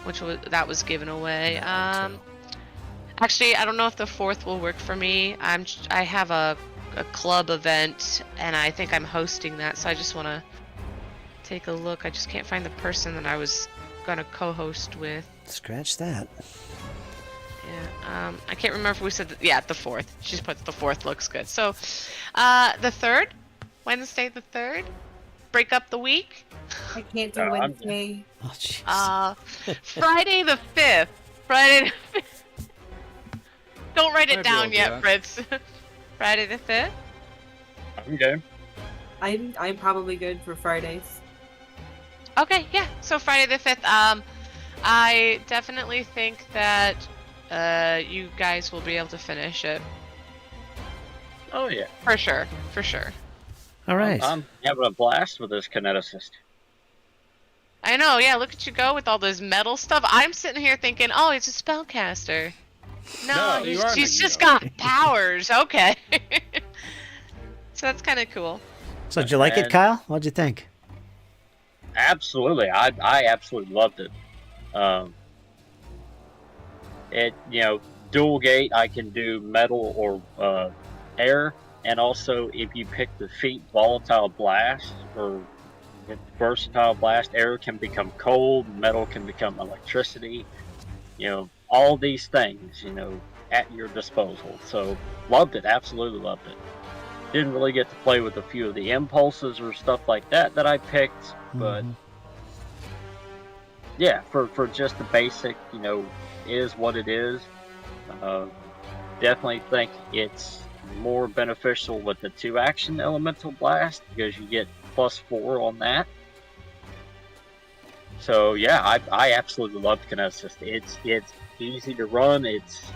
which was given away. No, too. Actually, I don't know if the 4th will work for me. I have a club event, and I think I'm hosting that, so I just want to take a look. I just can't find the person that I was gonna co-host with. Scratch that. Yeah, I can't remember if we said yeah, the 4th. She just put the 4th looks good. So, the 3rd, Wednesday the 3rd, break up the week. I can't do I'm- Wednesday. Oh, jeez. Friday the 5th. Friday the 5th. Don't write it Might be able down to do yet, that. Fritz. Friday the 5th. I'm game. I'm probably good for Fridays. Okay, yeah. So Friday the 5th. I definitely think that you guys will be able to finish it. Oh yeah. For sure. For sure. All right. I'm having a blast with this kineticist. I know, yeah, look at you go with all this metal stuff. I'm sitting here thinking, oh, he's a spellcaster. No, No, you are he's just Magneto. got powers. Okay. So that's kind of cool. So did you like it, and- Kyle? What'd you think? Absolutely, I absolutely loved it. Dual gate. I can do metal or air, and also if you pick the feat volatile blast or versatile blast, air can become cold, metal can become electricity. All these things, at your disposal. So loved it, absolutely loved it. Didn't really get to play with a few of the impulses or stuff like that I picked, but Mhm. yeah, for just the basic, is what it is. Definitely think it's more beneficial with the 2-action elemental blast because you get +4 on that. So yeah, I absolutely love Kinesis. It's easy to run. It's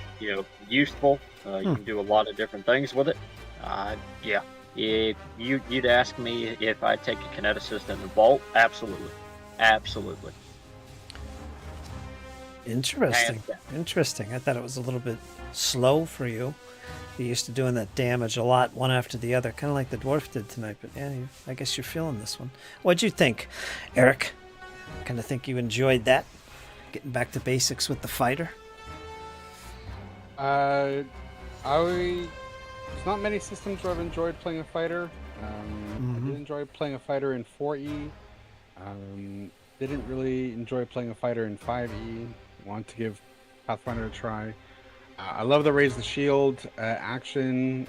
useful. You can do a lot of different things with it. Yeah. If you'd ask me if I'd take a Kineticist in the vault, absolutely. Interesting. Hands down. Interesting. I thought it was a little bit slow for you. You're used to doing that damage a lot, one after the other, kind of like the dwarf did tonight. But yeah, I guess you're feeling this one. What'd you think, Eric? Kind of think you enjoyed that? Getting back to basics with the fighter? There's not many systems where I've enjoyed playing a fighter. I did enjoy playing a fighter in 4E. Didn't really enjoy playing a fighter in 5E. Want to give Pathfinder a try. I love the raise the shield action.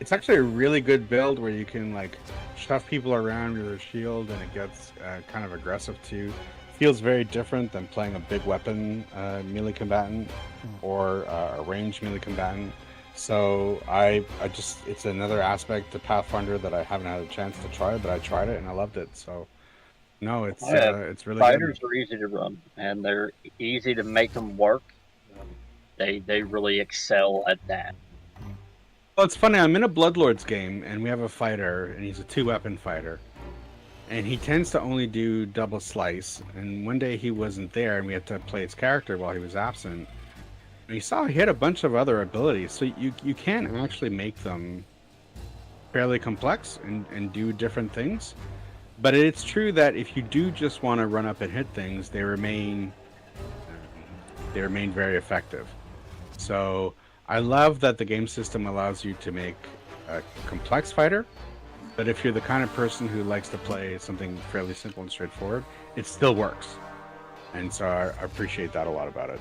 It's actually a really good build where you can shove people around with a shield and it gets kind of aggressive too. Feels very different than playing a big weapon melee combatant or a ranged melee combatant. So it's another aspect to Pathfinder that I haven't had a chance to try, but I tried it and I loved it. So no, it's really Fighters good. are easy to run, and they're easy to make them work. They really excel at that. Well, it's funny. I'm in a Bloodlords game, and we have a fighter, and he's a 2-weapon fighter. And he tends to only do double slice. And one day he wasn't there, and we had to play his character while he was absent. And you saw he had a bunch of other abilities, so you can actually make them fairly complex and do different things. But it's true that if you do just want to run up and hit things, they remain very effective. So I love that the game system allows you to make a complex fighter But if you're the kind of person who likes to play something fairly simple and straightforward, it still works. And so I appreciate that a lot about it.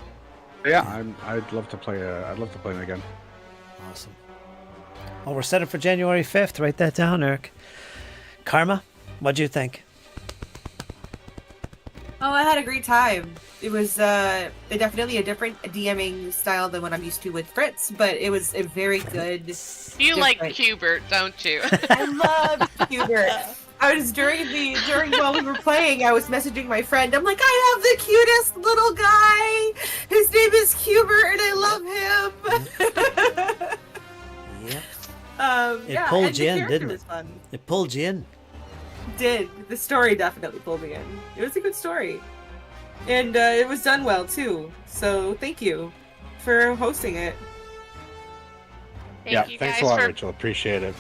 But yeah, I'd love to play. I'd love to play them again. Awesome. Well, we're set up for January 5th. Write that down, Eric. Karma, what'd you think? Oh, I had a great time. It was definitely a different DMing style than what I'm used to with Fritz, but it was a very good. You like Hubert, don't you? I love Hubert. I was during while we were playing, I was messaging my friend. I'm like, I have the cutest little guy. His name is Hubert, and I love him. Yep. It Yeah, pulled and you the in, character didn't it? was fun. It pulled you in. Did the story definitely pulled me in? It was a good story, and it was done well too. So thank you for hosting it. Thank you Thanks guys a lot, for Rachel. Appreciate it.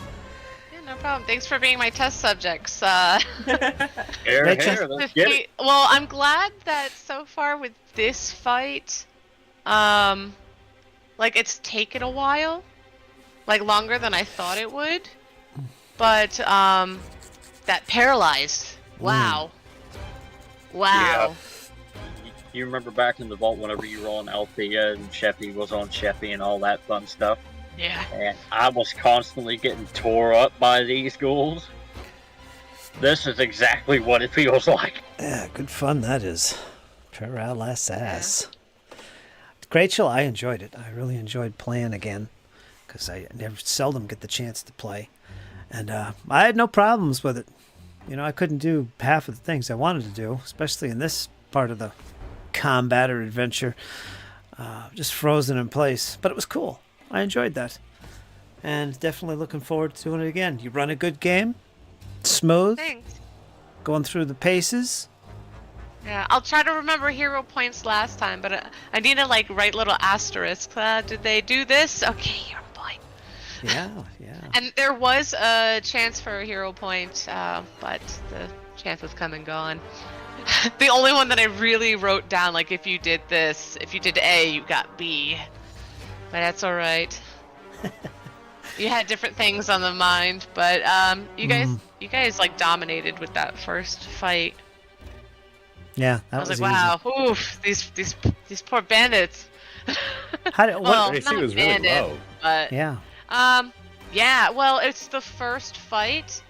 Yeah, no problem. Thanks for being my test subjects. Here, Rachel? let's get it. Well, I'm glad that so far with this fight, like it's taken a while, like longer than I thought it would. But that paralyzed. Wow. Wow. You remember back in the vault whenever you were on Althea and Sheppy was on Sheppy and all that fun stuff? Yeah. And I was constantly getting tore up by these ghouls. This is exactly what it feels like. Yeah, good fun that is. Paralysis. Rachel, I enjoyed it. I really enjoyed playing again because I seldom get the chance to play. And I had no problems with it. You know, I couldn't do half of the things I wanted to do, especially in this part of the combat or adventure. Just frozen in place. But it was cool. I enjoyed that. And definitely looking forward to doing it again. You run a good game. Smooth. Thanks. Going through the paces. Yeah, I'll try to remember hero points last time, but I need to like write little asterisks. Did they do this? Okay, hero point. Yeah. And there was a chance for a hero point, but the chance was come and gone. The only one that I really wrote down, like if you did this, if you did A, you got B. But that's all right. You had different things on the mind, but you guys like dominated with that first fight. Yeah, that I was like, easy. wow, oof, these poor bandits. How did, Well, AC not was really bandit, low. but yeah. yeah. Well, it's the first fight.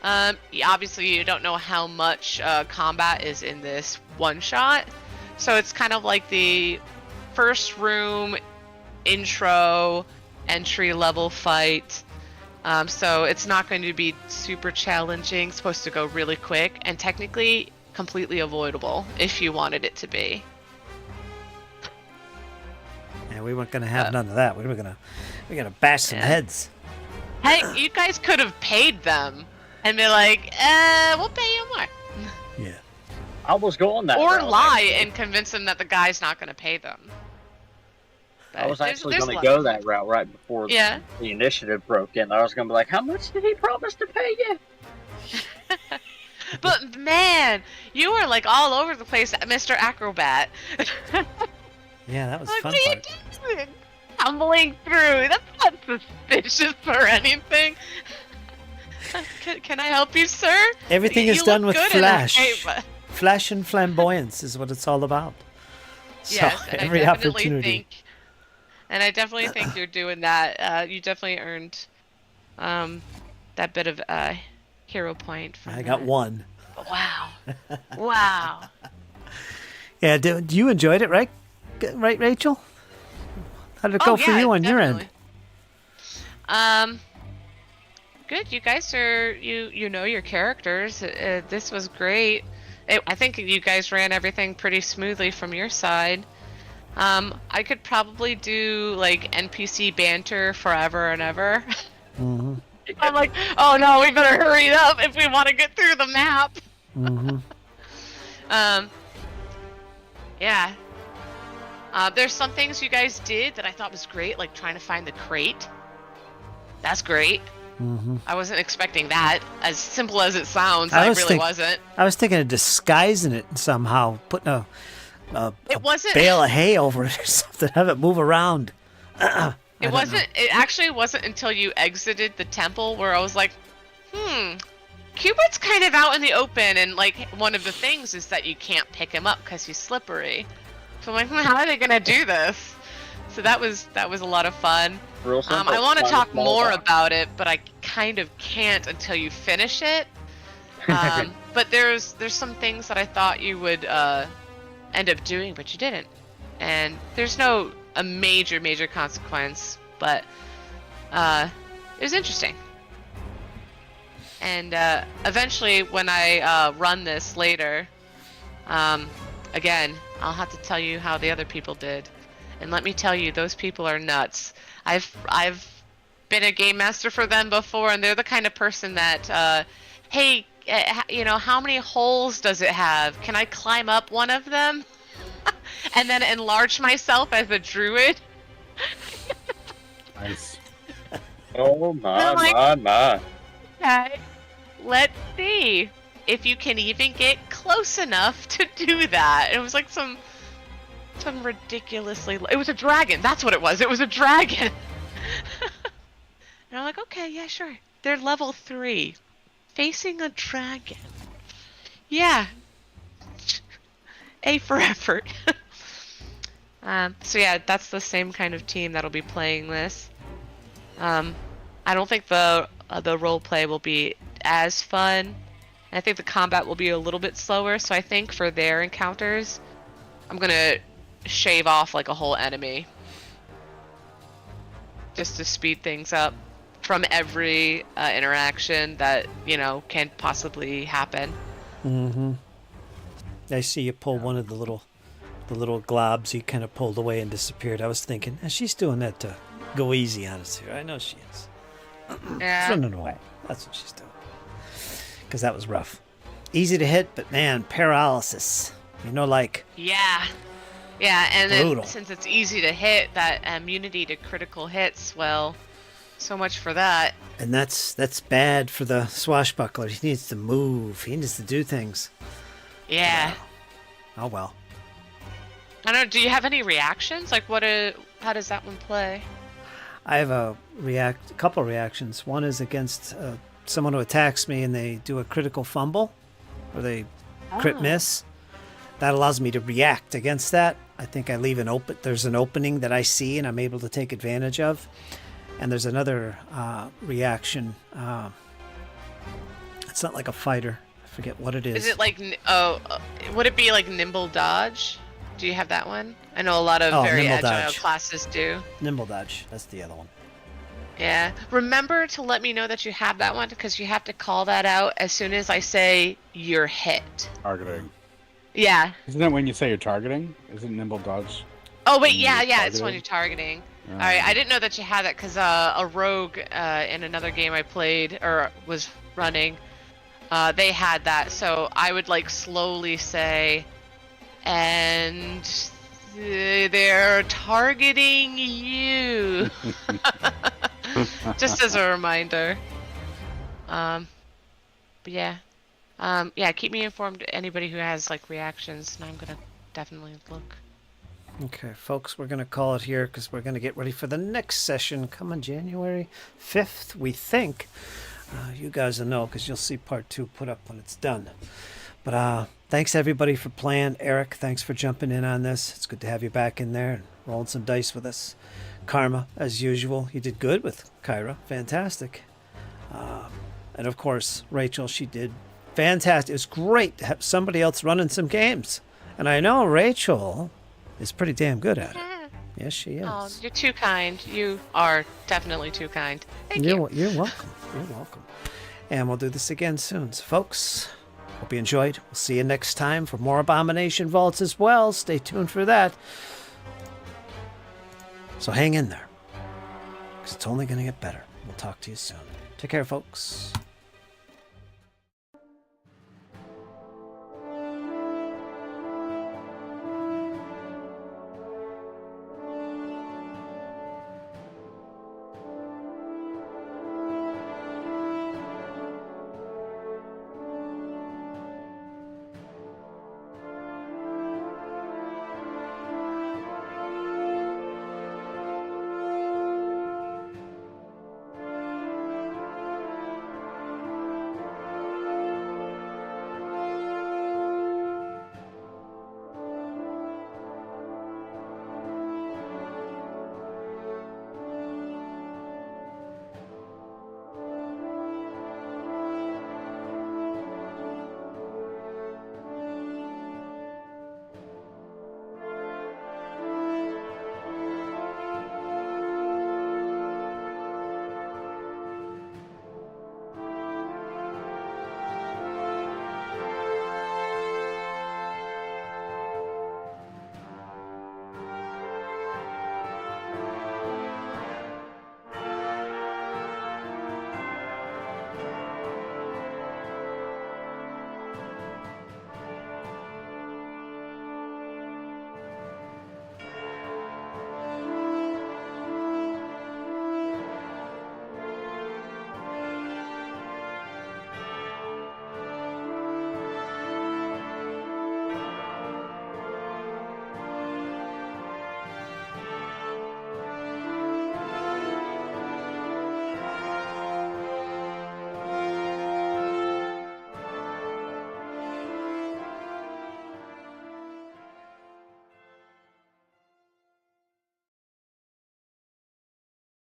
Obviously, you don't know how much combat is in this one shot, so it's kind of like the first room intro entry level fight. So it's not going to be super challenging. It's supposed to go really quick and technically completely avoidable if you wanted it to be. Yeah, we weren't gonna have none of that. We were gonna bash some heads. Hey, you guys could have paid them and be like, we'll pay you more. Yeah. I was going that Or route, lie actually. and convince them that the guy's not going to pay them. I was But actually there's going a to lot. go that route right before Yeah. the initiative broke in. I was going to be like, how much did he promise to pay you? But man, you were like all over the place, Mr. Acrobat. Yeah, that was Like, fun what are part. you doing? Tumbling through. That's not suspicious or anything. Can I help you, sir? Everything You is done look with good in that flash. cape, but- Flash and flamboyance is what it's all about. So Yes, and every I definitely opportunity. think you're doing that. You definitely earned that bit of hero point. From I got that. one. Wow. Wow. Yeah, you enjoyed it, right? Right, Rachel? How did it go for yeah, you on your end? definitely. Good. You guys are you know your characters. This was great. I think you guys ran everything pretty smoothly from your side. I could probably do like NPC banter forever and ever. Mm-hmm. I'm like, oh no, we better hurry it up if we want to get through the map. Mm-hmm. Yeah. There's some things you guys did that I thought was great, like trying to find the crate. That's great. Mm-hmm. I wasn't expecting that. As simple as it sounds, I I was really think- wasn't. I was thinking of disguising it somehow, putting a It wasn't. bale of hay over it or something, have it move around. I It don't wasn't. It actually wasn't until you exited the temple where I was like, Cupid's kind of out in the open, and like one of the things is that you can't pick him up because he's slippery. So I'm like, how are they gonna do this? So that was a lot of fun. Real simple. I want to Find a talk small more box. about it, but I kind of can't until you finish it. But there's some things that I thought you would end up doing, but you didn't. And there's no a major consequence, but it was interesting. And eventually, when I run this later, again, I'll have to tell you how the other people did. And let me tell you, those people are nuts. I've been a game master for them before, and they're the kind of person that, hey, how many holes does it have? Can I climb up one of them? And then enlarge myself as a druid? Nice. Oh my. Okay, let's see if you can even get close enough to do that. It was like some ridiculously... It was a dragon. That's what it was. It was a dragon. And I'm like, okay, yeah, sure. They're level 3. Facing a dragon. Yeah. A for effort. So yeah, that's the same kind of team that'll be playing this. I don't think the role play will be as fun. I think the combat will be a little bit slower, so I think for their encounters, I'm gonna shave off like a whole enemy. Just to speed things up from every interaction that, can possibly happen. Mm-hmm. I see you pull one of the little globs. He kind of pulled away and disappeared. I was thinking, she's doing that to go easy on us here. I know she is. Yeah. She's running away. That's what she's doing. Because that was rough. Easy to hit, but man, paralysis. Like... Yeah. Yeah, and brutal. then since it's easy to hit, that immunity to critical hits, well, so much for that. And that's bad for the swashbuckler. He needs to move. He needs to do things. Yeah. Oh well. I don't know, do you have any reactions? Like, how does that one play? I have a couple reactions. One is against someone who attacks me and they do a critical fumble, or they crit miss. That allows me to react against that. I think I leave there's an opening that I see and I'm able to take advantage of. And there's another reaction. It's not like a fighter. I forget what it is. Is it like, would it be like nimble dodge? Do you have that one? I know a lot of very nimble agile dodge. classes do. Nimble dodge. That's the other one. Yeah. Remember to let me know that you have that one, because you have to call that out as soon as I say you're hit. Targeting. Yeah. Isn't that when you say you're targeting? Isn't nimble dodge? Oh, wait, when yeah, you're it's when you're targeting. Oh. Alright, I didn't know that you had that, because a rogue in another game I played, or was running, they had that, so I would like slowly say, and they're targeting you. Just as a reminder. But yeah. Yeah, keep me informed, anybody who has like reactions, and I'm gonna definitely look. Okay, folks, we're going to call it here because we're going to get ready for the next session coming January 5th, we think. You guys will know because you'll see part 2 put up when it's done. But thanks, everybody, for playing. Eric, thanks for jumping in on this. It's good to have you back in there and rolling some dice with us. Karma, as usual, you did good with Kyra. Fantastic. And, of course, Reiychelle, she did fantastic. It was great to have somebody else running some games. And I know Reiychelle is pretty damn good at it. Yes, she is. Oh, you're too kind. You are definitely too kind. Thank you. You're welcome. You're welcome. And we'll do this again soon. So, folks, hope you enjoyed. We'll see you next time for more Abomination Vaults as well. Stay tuned for that. So hang in there, because it's only going to get better. We'll talk to you soon. Take care, folks.